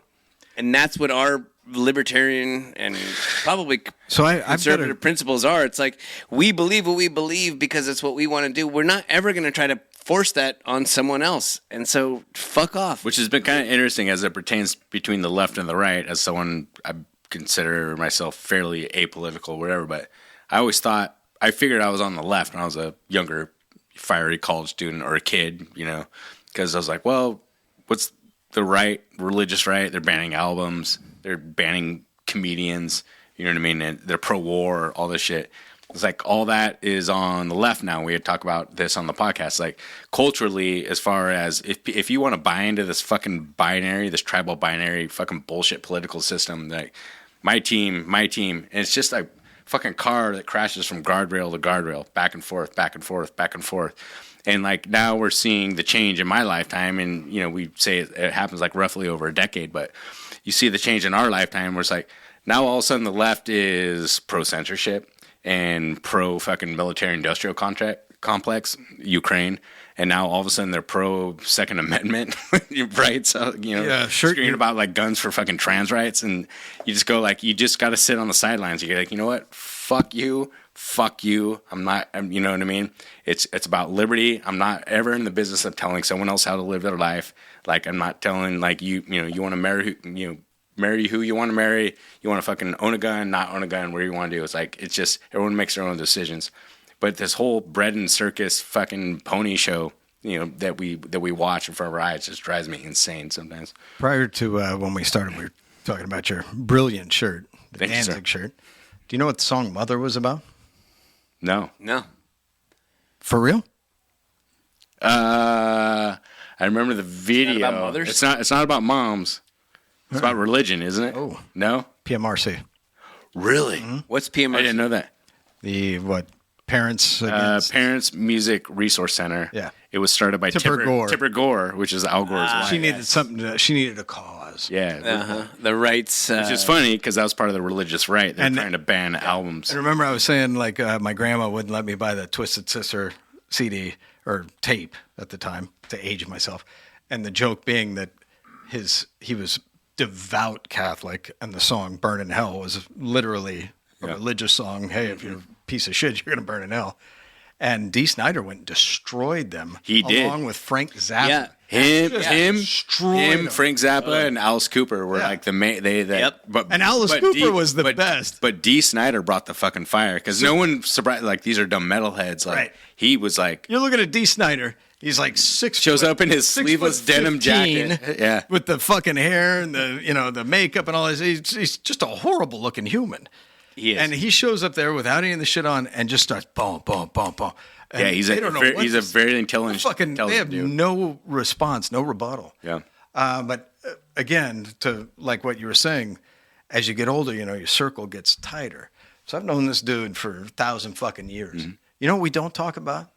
And that's what our libertarian and probably conservative principles are. It's like, we believe what we believe because it's what we want to do. We're not ever going to try to force that on someone else. And so fuck off. Which has been kind of interesting as it pertains between the left and the right. As someone, I consider myself fairly apolitical, whatever, but I figured I was on the left when I was a younger, fiery college student or a kid, because I was like, well, what's the right, religious right? They're banning albums. They're banning comedians. You know what I mean? And they're pro-war, all this shit. It's like all that is on the left now. We had talked about this on the podcast. Like culturally, as far as if you want to buy into this fucking binary, this tribal binary fucking bullshit political system, like my team, and it's just like fucking car that crashes from guardrail to guardrail, back and forth, back and forth, back and forth. And like now we're seeing the change in my lifetime, and we say it happens like roughly over a decade, but you see the change in our lifetime where it's like now all of a sudden the left is pro censorship and pro fucking military industrial complex, Ukraine, and now all of a sudden they're pro Second Amendment, right? So screaming about like guns for fucking trans rights, and you just go like, you just got to sit on the sidelines. You're like, you know what? Fuck you. I'm not. You know what I mean? It's about liberty. I'm not ever in the business of telling someone else how to live their life. Like I'm not telling like you want to marry who you want to marry. You want to fucking own a gun, not own a gun, where you want to do. It's like, it's just, everyone makes their own decisions. But this whole bread and circus fucking pony show, that we watch in front of our eyes just drives me insane sometimes. Prior to when we started, we were talking about your brilliant shirt, the Danzig shirt. Do you know what the song Mother was about? No. For real? I remember the video. Is that about mothers? It's not about moms. It's about religion, isn't it? Oh. No? PMRC. Really? Mm-hmm. What's PMRC? I didn't know that. The Parents Against... Parents Music Resource Center. Yeah. It was started by Tipper Gore. Tipper Gore, which is Al Gore's wife. She needed something. She needed a cause. Yeah. The rights. Which is funny because that was part of the religious right. They're trying to ban albums. I remember I was saying like my grandma wouldn't let me buy the Twisted Sister CD or tape at the time to age myself, and the joke being that he was devout Catholic, and the song "Burn in Hell" was literally a religious song. Hey, if you're piece of shit. You're going to burn in hell. And Dee Snider went and destroyed them. He did. Along with Frank Zappa. Yeah. Him, Frank Zappa, and Alice Cooper were like the main. And Alice Cooper was the best. But Dee Snider brought the fucking fire because no one surprised. Like these are dumb metalheads. Like he was like, you're looking at Dee Snider. He's like 6 shows up in his sleeveless denim jacket, with the fucking hair and the makeup and all this. He's just a horrible looking human. He is. And he shows up there without any of the shit on and just starts boom, boom, boom, boom. And yeah, he's a very intelligent. They have dude. no response, no rebuttal. Yeah. But again, to like what you were saying, as you get older, your circle gets tighter. So I've known this dude for 1,000 fucking years. Mm-hmm. You know what we don't talk about?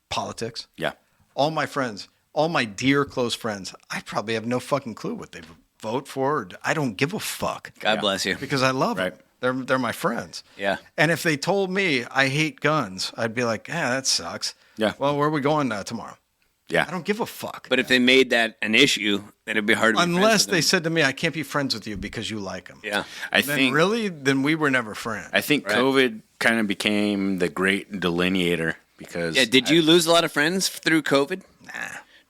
Politics. Yeah. All my friends, all my dear close friends, I probably have no fucking clue what they vote for. I don't give a fuck. God bless you. Because I love them. They're my friends. Yeah. And if they told me I hate guns, I'd be like, that sucks. Yeah. Well, where are we going tomorrow? Yeah. I don't give a fuck. But if they made that an issue, then it'd be hard to be friends Unless with they them. said to me, I can't be friends with you because you like them. Yeah. Then we were never friends. I think COVID kind of became the great delineator because. Yeah. Did you lose a lot of friends through COVID? Nah.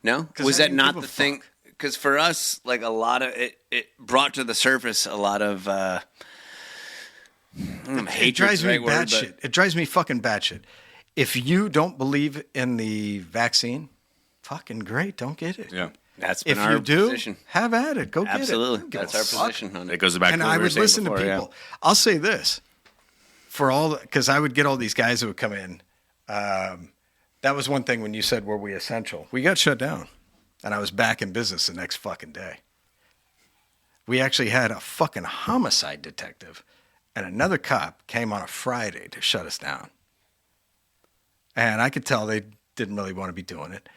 No? Was that not the thing? Because for us, like a lot of it brought to the surface a lot of it drives me batshit. It drives me fucking batshit. If you don't believe in the vaccine, fucking great, don't get it. Yeah. That's been if our you do, position. Have at it. Go Absolutely. get it. That's our position on it. It goes back and to what I we would were listen before, to people. Yeah. I'll say this because I would get all these guys who would come in. That was one thing when you said, were we essential? We got shut down. And I was back in business the next fucking day. We actually had a fucking homicide detective and another cop came on a Friday to shut us down. And I could tell they didn't really want to be doing it.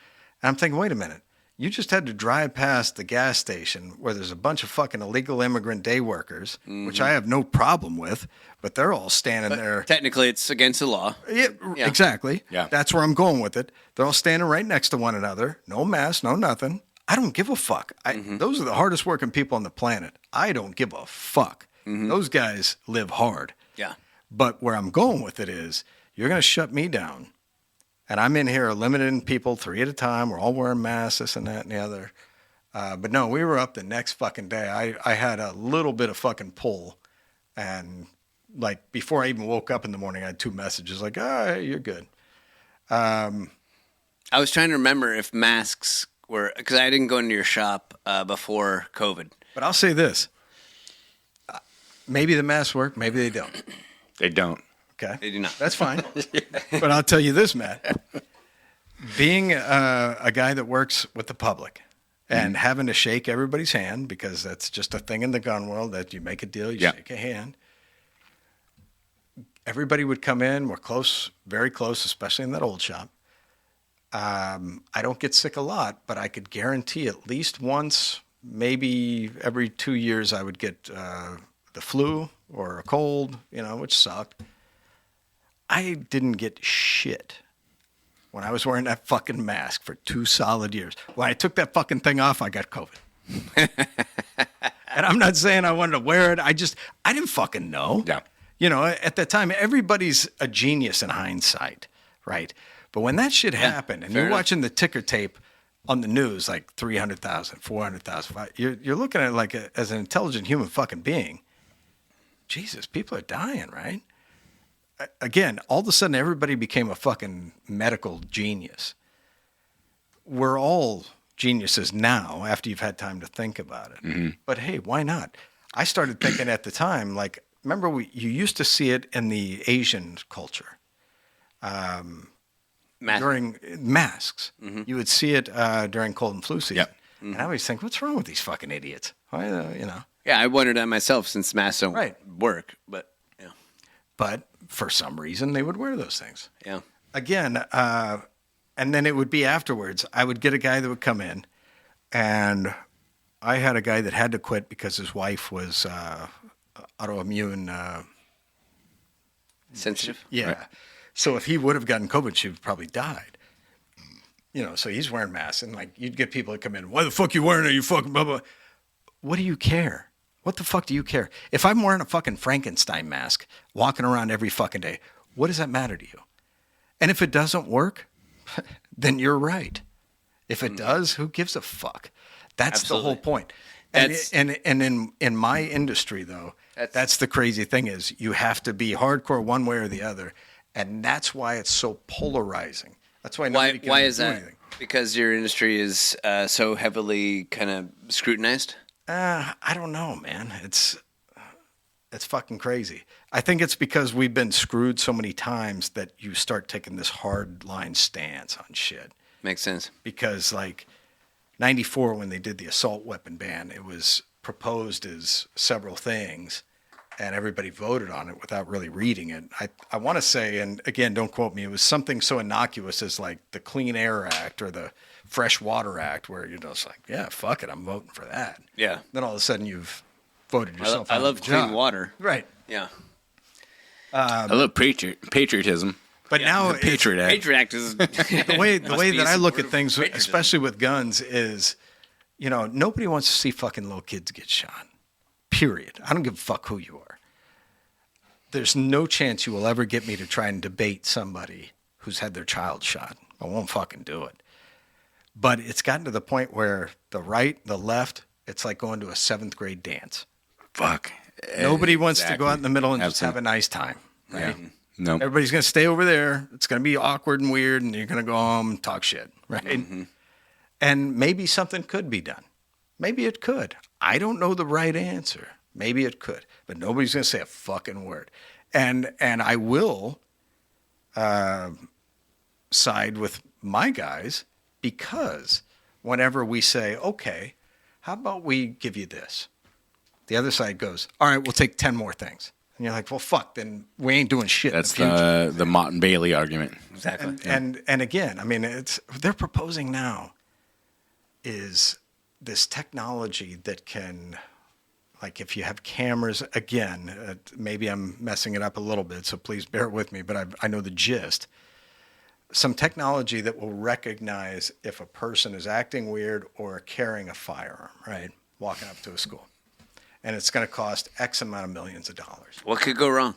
And I'm thinking, wait a minute. You just had to drive past the gas station where there's a bunch of fucking illegal immigrant day workers, which I have no problem with, but they're all standing there. Technically, it's against the law. Yeah. Exactly. Yeah. That's where I'm going with it. They're all standing right next to one another. No mask, no nothing. I don't give a fuck. Those are the hardest working people on the planet. I don't give a fuck. Those guys live hard. Yeah. But where I'm going with it is you're going to shut me down. And I'm in here limiting people 3 at a time. We're all wearing masks, this and that and the other. But no, we were up the next fucking day. I had a little bit of fucking pull. And like before I even woke up in the morning, I had 2 messages like, you're good. I was trying to remember if masks were, because I didn't go into your shop before COVID. But I'll say this. Maybe the masks work. Maybe they don't. They don't. Okay. They do not. That's fine. But I'll tell you this, Matt. Being a guy that works with the public and having to shake everybody's hand, because that's just a thing in the gun world that you make a deal, you shake a hand. Everybody would come in. We're close, very close, especially in that old shop. I don't get sick a lot, but I could guarantee at least once, maybe every 2 years, I would get the flu or a cold, which sucked. I didn't get shit when I was wearing that fucking mask for 2 solid years. When I took that fucking thing off, I got COVID. And I'm not saying I wanted to wear it. I didn't fucking know. Yeah. At that time, everybody's a genius in hindsight, right? But when that shit happened and you're watching the ticker tape on the news, like 300,000, 400,000, you're looking at it like as an intelligent human fucking being. Jesus, people are dying, right? Again, all of a sudden, everybody became a fucking medical genius. We're all geniuses now after you've had time to think about it. Mm-hmm. But hey, why not? I started thinking at the time, like, remember you used to see it in the Asian culture. During masks. Mm-hmm. You would see it during cold and flu season. Yep. Mm-hmm. And I always think, what's wrong with these fucking idiots? Why, Yeah, I wondered that myself since masks don't work. But, yeah. But for some reason, they would wear those things. Yeah. Again, and then it would be afterwards. I would get a guy that would come in, and I had a guy that had to quit because his wife was autoimmune. Sensitive? Yeah. Right. So if he would have gotten COVID, she would have probably died. So he's wearing masks, and like you'd get people that come in, why the fuck you wearing it? You fucking blah, blah. What do you care? What the fuck do you care? If I'm wearing a fucking Frankenstein mask, walking around every fucking day, what does that matter to you? And if it doesn't work, then you're right. If it does, who gives a fuck? That's Absolutely. the whole point. And in my industry, though, that's the crazy thing is you have to be hardcore one way or the other. And that's why it's so polarizing. That's why nobody can Why is do that? anything. Because your industry is so heavily kind of scrutinized? I don't know, man. It's fucking crazy. I think it's because we've been screwed so many times that you start taking this hard line stance on shit. Makes sense. Because like 94, when they did the assault weapon ban, it was proposed as several things and everybody voted on it without really reading it. I want to say, and again, don't quote me, it was something so innocuous as like the Clean Air Act or the Fresh Water Act, where you're just like, yeah, fuck it, I'm voting for that. Yeah. Then all of a sudden you've voted yourself out I of love the clean job. water. Right. Yeah. I love patriotism. But now The Patriot Act. Patriot Act is the way be that I look at supportive things, of patriotism. especially with guns, is, you know, nobody wants to see fucking little kids get shot. Period. I don't give a fuck who you are. There's no chance you will ever get me to try and debate somebody who's had their child shot. I won't fucking do it. But it's gotten to the point where the right, the left, it's like going to a 7th grade dance. Fuck. Nobody wants to Exactly. go out in the middle and just have Absolutely. a nice time. Right? Yeah. No. Everybody's going to stay over there. It's going to be awkward and weird, and you're going to go home and talk shit, right? Mm-hmm. And maybe something could be done. Maybe it could. I don't know the right answer. Maybe it could, but nobody's going to say a fucking word. And I will side with my guys, because whenever we say, okay, how about we give you this? The other side goes, all right, we'll take 10 more things. And you're like, well, fuck, then we ain't doing shit. That's in the future. the Mott and Bailey argument. exactly. And again, I mean, they're proposing now is this technology that can, like, if you have cameras, again, maybe I'm messing it up a little bit, so please bear with me, but I know the gist. Some technology that will recognize if a person is acting weird or carrying a firearm, right? Walking up to a school. And it's going to cost X amount of millions of dollars. What could go wrong?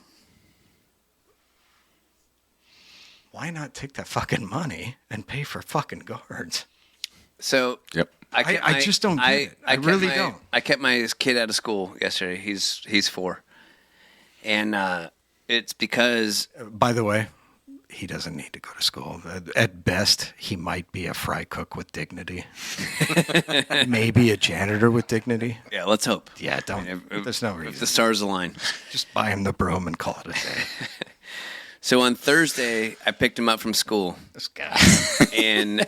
Why not take that fucking money and pay for fucking guards? So Yep. I just don't get it. I kept really my- don't. I kept my kid out of school yesterday. He's 4, and it's because By the way, he doesn't need to go to school. At best, he might be a fry cook with dignity. Maybe a janitor with dignity. yeah. Let's hope. Yeah, don't. There's no If the reason. stars align. Just buy him the broom and call it a day. So on Thursday, I picked him up from school, This guy. and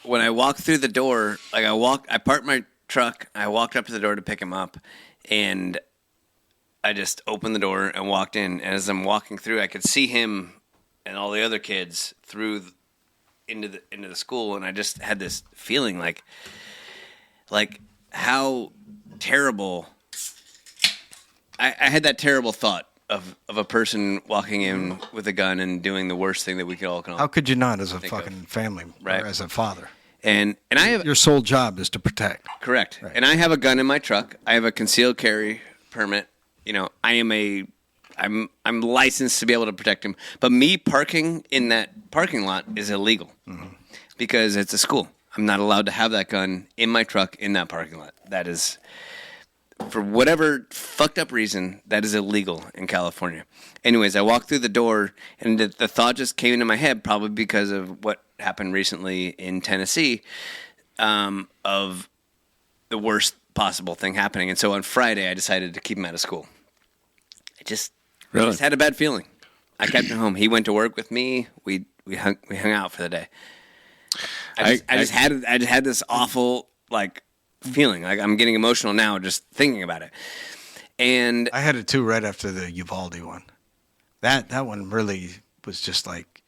when I walked through the door, I parked my truck. I walked up to the door to pick him up, and I just opened the door and walked in. And as I'm walking through, I could see him and all the other kids into the school, and I just had this feeling like how terrible. I had that terrible thought of a person walking in with a gun and doing the worst thing that we could all How could you not, as a Think fucking of- family Right. or as a father? and I have Your sole job is to protect. correct, Right. and I have a gun in my truck. I have a concealed carry permit. You know, I'm licensed to be able to protect him. But me parking in that parking lot is illegal because it's a school. I'm not allowed to have that gun in my truck in that parking lot. That is, for whatever fucked up reason, that is illegal in California. Anyways, I walked through the door, and the thought just came into my head, probably because of what happened recently in Tennessee, of the worst possible thing happening. And so on Friday, I decided to keep him out of school. I just had a bad feeling. I kept him home. He went to work with me. We hung out for the day. I just had this awful feeling. Like, I'm getting emotional now just thinking about it. And I had it too right after the Uvalde one. That one really was just like,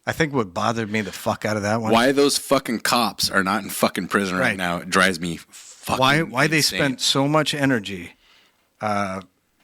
I think what bothered me the fuck out of that one. Why those fucking cops are not in fucking prison right Right. now, it drives me fucking Why they insane. spent so much energy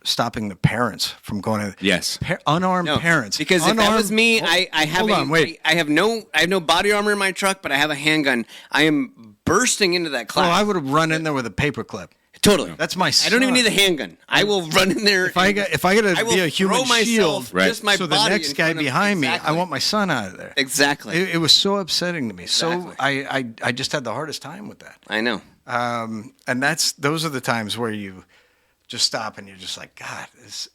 stopping the parents from going to Yes. unarmed parents. Because if that Unarmed- was me, I have hold on, wait. I have no body armor in my truck, but I have a handgun. I am bursting into that class. Well, I would have run in there with a paperclip. Totally. That's my son. I don't even need a handgun. I will run in there. If I got to be a human shield, just my so the body next guy behind me, I want my son out of there. Exactly. It was so upsetting to me. Exactly. So I just had the hardest time with that. I know. And those are the times where you just stop and you're just like, God, this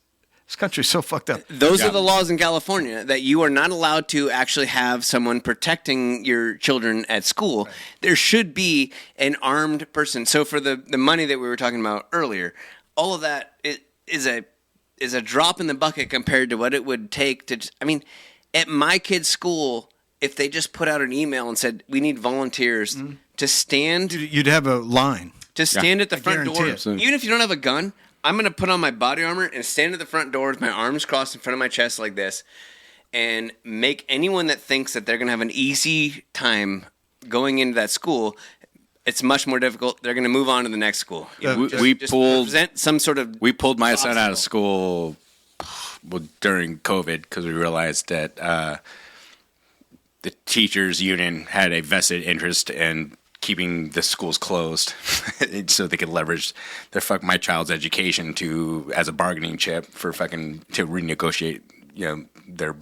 country's so fucked up. Those are the laws in California that you are not allowed to actually have someone protecting your children at school. Right. There should be an armed person. So for the money that we were talking about earlier, all of that is a drop in the bucket compared to what it would take to. I mean, at my kid's school, if they just put out an email and said we need volunteers to stand, you'd have a line to stand at the front door. Even if you don't have a gun. I'm going to put on my body armor and stand at the front door with my arms crossed in front of my chest like this and make anyone that thinks that they're going to have an easy time going into that school, it's much more difficult. They're going to move on to the next school. We pulled my son out of obstacle. school during COVID because we realized that the teachers union had a vested interest in keeping the schools closed so they could leverage my child's education as a bargaining chip to renegotiate, their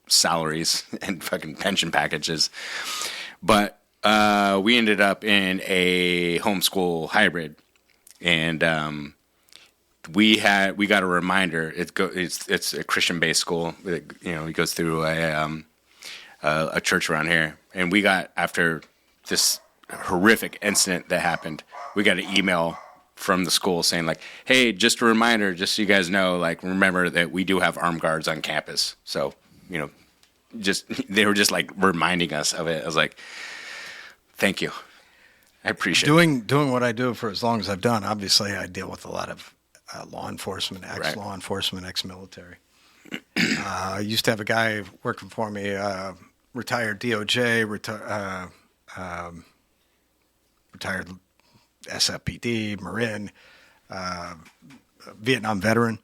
salaries and fucking pension packages. But we ended up in a homeschool hybrid, and we got a reminder. It's a Christian-based school. He goes through a church around here, and we got, after this horrific incident that happened, we got an email from the school saying like, hey, just a reminder, just so you guys know, like, remember that we do have armed guards on campus. So, they were just like reminding us of it. I was like, thank you. I appreciate it. Doing what I do for as long as I've done. Obviously, I deal with a lot of law enforcement, ex-law enforcement, ex-military. I used to have a guy working for me, retired DOJ, retired SFPD, Marin, Vietnam veteran.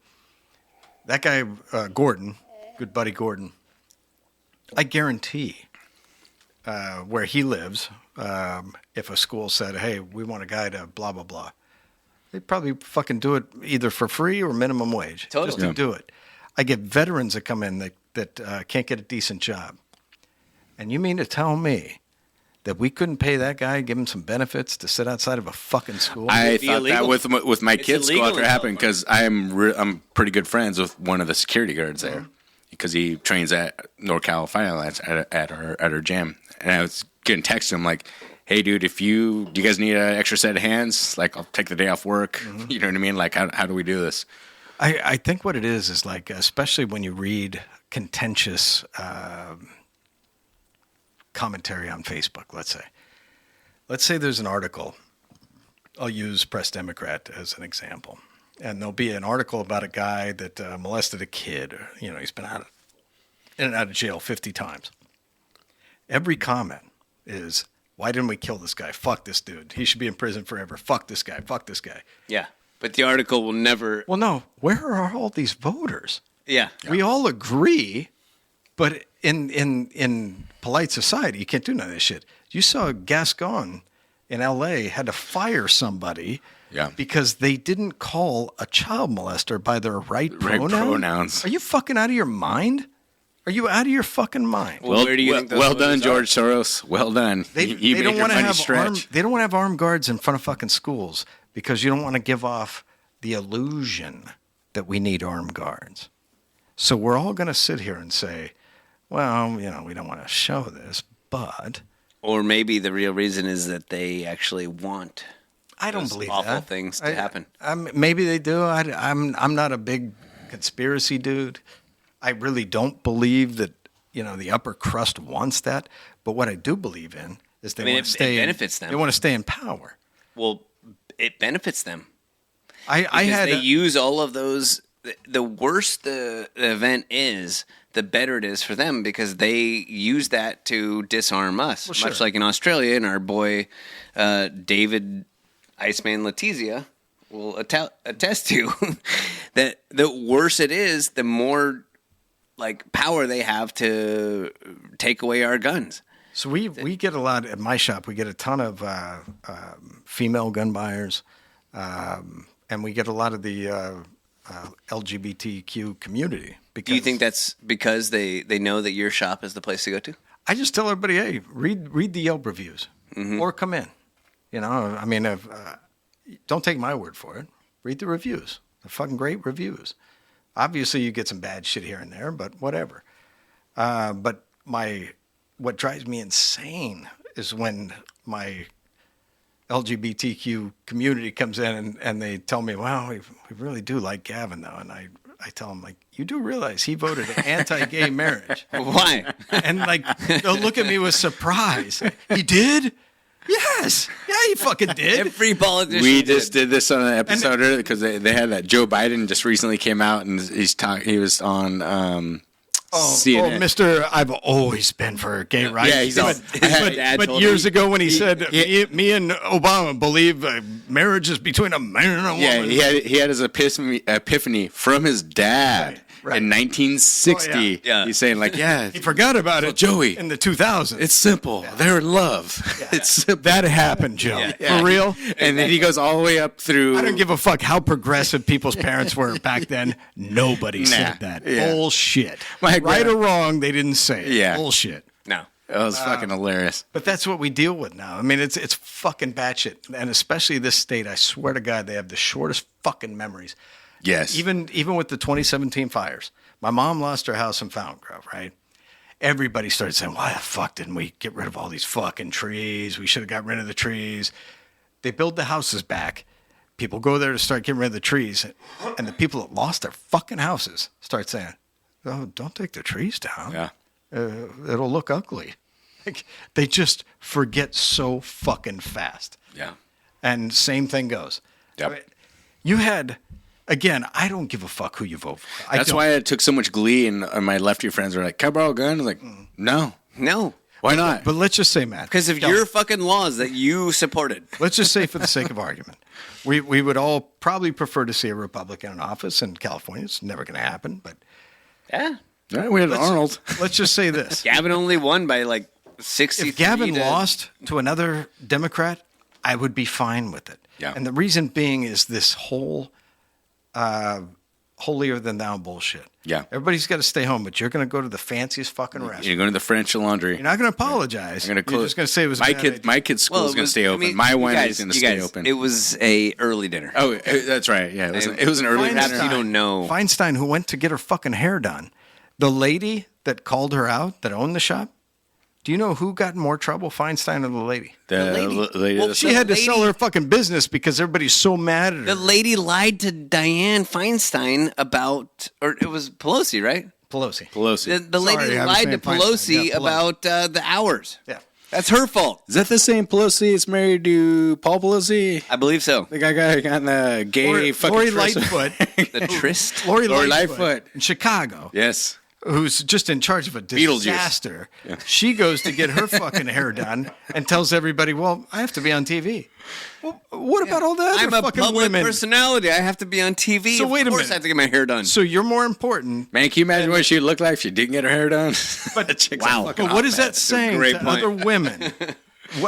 That guy, Gordon, good buddy Gordon, I guarantee where he lives, if a school said, hey, we want a guy to blah, blah, blah, they'd probably fucking do it either for free or minimum wage. Totally. Just to do it. I get veterans that come in that can't get a decent job. And you mean to tell me that we couldn't pay that guy, give him some benefits to sit outside of a fucking school? I thought that with my kids' school after it happened, because I'm pretty good friends with one of the security guards there, because he trains at NorCal Finance at our gym. And I was getting texts to him like, hey, dude, do you guys need an extra set of hands? Like, I'll take the day off work. You know what I mean? Like, how do we do this? I think what it is like, especially when you read contentious commentary on Facebook, let's say there's an article. I'll use Press Democrat as an example. And there'll be an article about a guy that molested a kid. He's been in and out of jail 50 times. Every comment is, why didn't we kill this guy? Fuck this dude. He should be in prison forever. Fuck this guy. Fuck this guy. Yeah, but the article will never... Well, no. Where are all these voters? Yeah. We all agree, but in polite society, you can't do none of this shit. You saw Gascon in L.A. had to fire somebody because they didn't call a child molester by their right pronouns. Are you fucking out of your mind? Are you out of your fucking mind? Well, where do you think well done, George Soros. Well done. They don't want to have armed guards in front of fucking schools because you don't want to give off the illusion that we need armed guards. So we're all going to sit here and say, well, we don't want to show this, but... Or maybe the real reason is that they actually want I don't believe awful that. things to happen. Maybe they do. I'm not a big conspiracy dude. I really don't believe that, the upper crust wants that. But what I do believe in is they want to stay. It benefits them. They want to stay in power. Well, it benefits them. They use all of those. The worse the event is, the better it is for them because they use that to disarm us. Well, sure. Much like in Australia, and our boy David Iceman Letizia will attest to that. The worse it is, the more power they have to take away our guns. So we get a lot at my shop. We get a ton of female gun buyers, And we get a lot of the LGBTQ community. Because Do you think that's because they know that your shop is the place to go to? I just tell everybody, hey, read the Yelp reviews or come in. You know, I mean, don't take my word for it. Read the reviews. They're fucking great reviews. Obviously, you get some bad shit here and there, but whatever. But what drives me insane is when my LGBTQ community comes in and they tell me, wow, we really do like Gavin, though. And I tell them, like, you do realize he voted anti-gay marriage. Why? And, like, they'll look at me with surprise. He did? Yes. Yeah, he fucking did. Every politician. We just did this on an episode because they had that Joe Biden just recently came out and he was on CNN. Mr. I've always been for gay rights. Yeah, he's but years ago when he said, me and Obama believe marriage is between a man and a woman. Yeah, he had his epiphany from his dad. Right. In 1960, he's saying like, he forgot about it, Joey. In the 2000s, it's simple. They're in love. Yeah. It's simple. That happened, Joe. For real. And then he goes all the way up through. I don't give a fuck how progressive people's parents were back then. Nobody said that. Bullshit. Right or wrong, they didn't say it. Yeah. Bullshit. No. It was fucking hilarious. But that's what we deal with now. I mean, it's fucking batshit, and especially this state. I swear to God, they have the shortest fucking memories. Yes. Even with the 2017 fires. My mom lost her house in Fountain Grove, right? Everybody started saying, why the fuck didn't we get rid of all these fucking trees? We should have got rid of the trees. They build the houses back. People go there to start getting rid of the trees. And the people that lost their fucking houses start saying, oh, don't take the trees down. Yeah. It'll look ugly. Like, they just forget so fucking fast. Yeah. And same thing goes. Yep. I mean, you had, again, I don't give a fuck who you vote for. That's why I took so much glee, and my lefty friends were like, can I borrow a gun? I was like, no. Why not? But let's just say, Matt. Because of your fucking laws that you supported. Let's just say, for the sake of argument, we would all probably prefer to see a Republican in office in California. It's never going to happen, but... Yeah. We had Arnold. Let's just say this. Gavin only won by like 63. If Gavin lost to another Democrat, I would be fine with it. Yeah. And the reason being is this whole holier than thou bullshit. Yeah. Everybody's got to stay home, but you're going to go to the fanciest fucking restaurant. You're going to the French Laundry. You're not going to apologize. You're just going to say it was my kid's school is going to stay open. My winery's going to stay open. It was a early dinner. Oh, that's right. Yeah, it was an early dinner. You don't know. Feinstein, who went to get her fucking hair done, the lady that called her out, that owned the shop, do you know who got in more trouble, Feinstein or the lady? The lady. Well, she had to sell her fucking business because everybody's so mad at her. The lady lied to Dianne Feinstein about, or it was Pelosi, right? Pelosi. The lady lied to Pelosi about the hours. Yeah. That's her fault. Is that the same Pelosi that's married to Paul Pelosi? I believe so. The guy got the gay fucking Lori Lightfoot. The tryst. Lori Lightfoot. Lightfoot in Chicago. Yes. Who's just in charge of a disaster. Yeah. She goes to get her fucking hair done and tells everybody, well, I have to be on TV. Well, what about all the other I'm a fucking public women? personality. I have to be on TV. So wait a minute. Of course I have to get my hair done. So you're more important. Man, can you imagine what she'd look like if she didn't get her hair done? But wow. But what is that saying great to point. other women?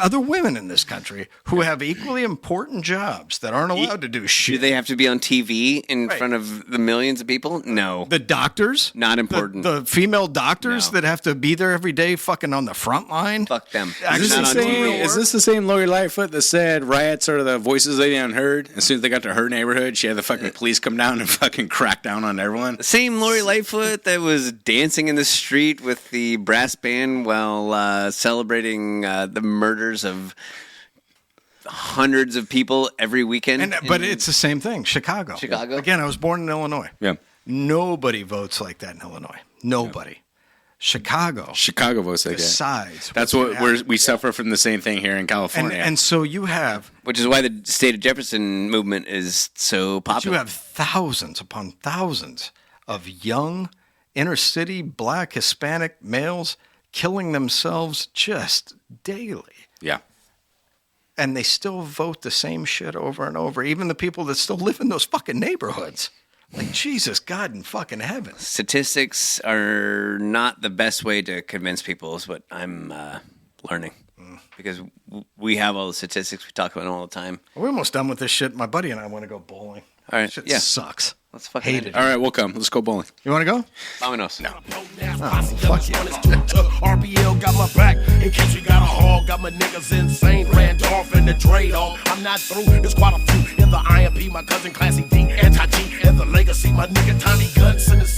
Other women in this country who have equally important jobs that aren't allowed to do shit. Do they have to be on TV in front of the millions of people? No. The doctors? Not important. The female doctors that have to be there every day fucking on the front line? Fuck them. Is this the same Lori Lightfoot that said riots are the voices they unheard? As soon as they got to her neighborhood, she had the fucking police come down and fucking crack down on everyone? The same Lori Lightfoot that was dancing in the street with the brass band while celebrating the murders of hundreds of people every weekend. But it's the same thing. Chicago. Again, I was born in Illinois. Yeah. Nobody votes like that in Illinois. Nobody. Yeah. Chicago votes like decides. that. That's what we suffer from the same thing here in California. And so you have... Which is why the State of Jefferson movement is so popular. You have thousands upon thousands of young inner-city black Hispanic males killing themselves just daily. Yeah. And they still vote the same shit over and over. Even the people that still live in those fucking neighborhoods. Like, Jesus, God in fucking heaven. Statistics are not the best way to convince people is what I'm learning. Because we have all the statistics. We talk about it all the time. We're almost done with this shit. My buddy and I want to go bowling. All right. Shit Yeah. sucks. Let's fucking Hate end it. All right, we'll come. Let's go bowling. You want to go? Vámonos. No. Fuck you. RBL got my back in case we got a hog. Got my niggas insane. Randolph and the Dre dog. I'm not through. There's quite a few in the IMP. My cousin Classy D, Anti-G, and the Legacy. My nigga Tommy Guns in the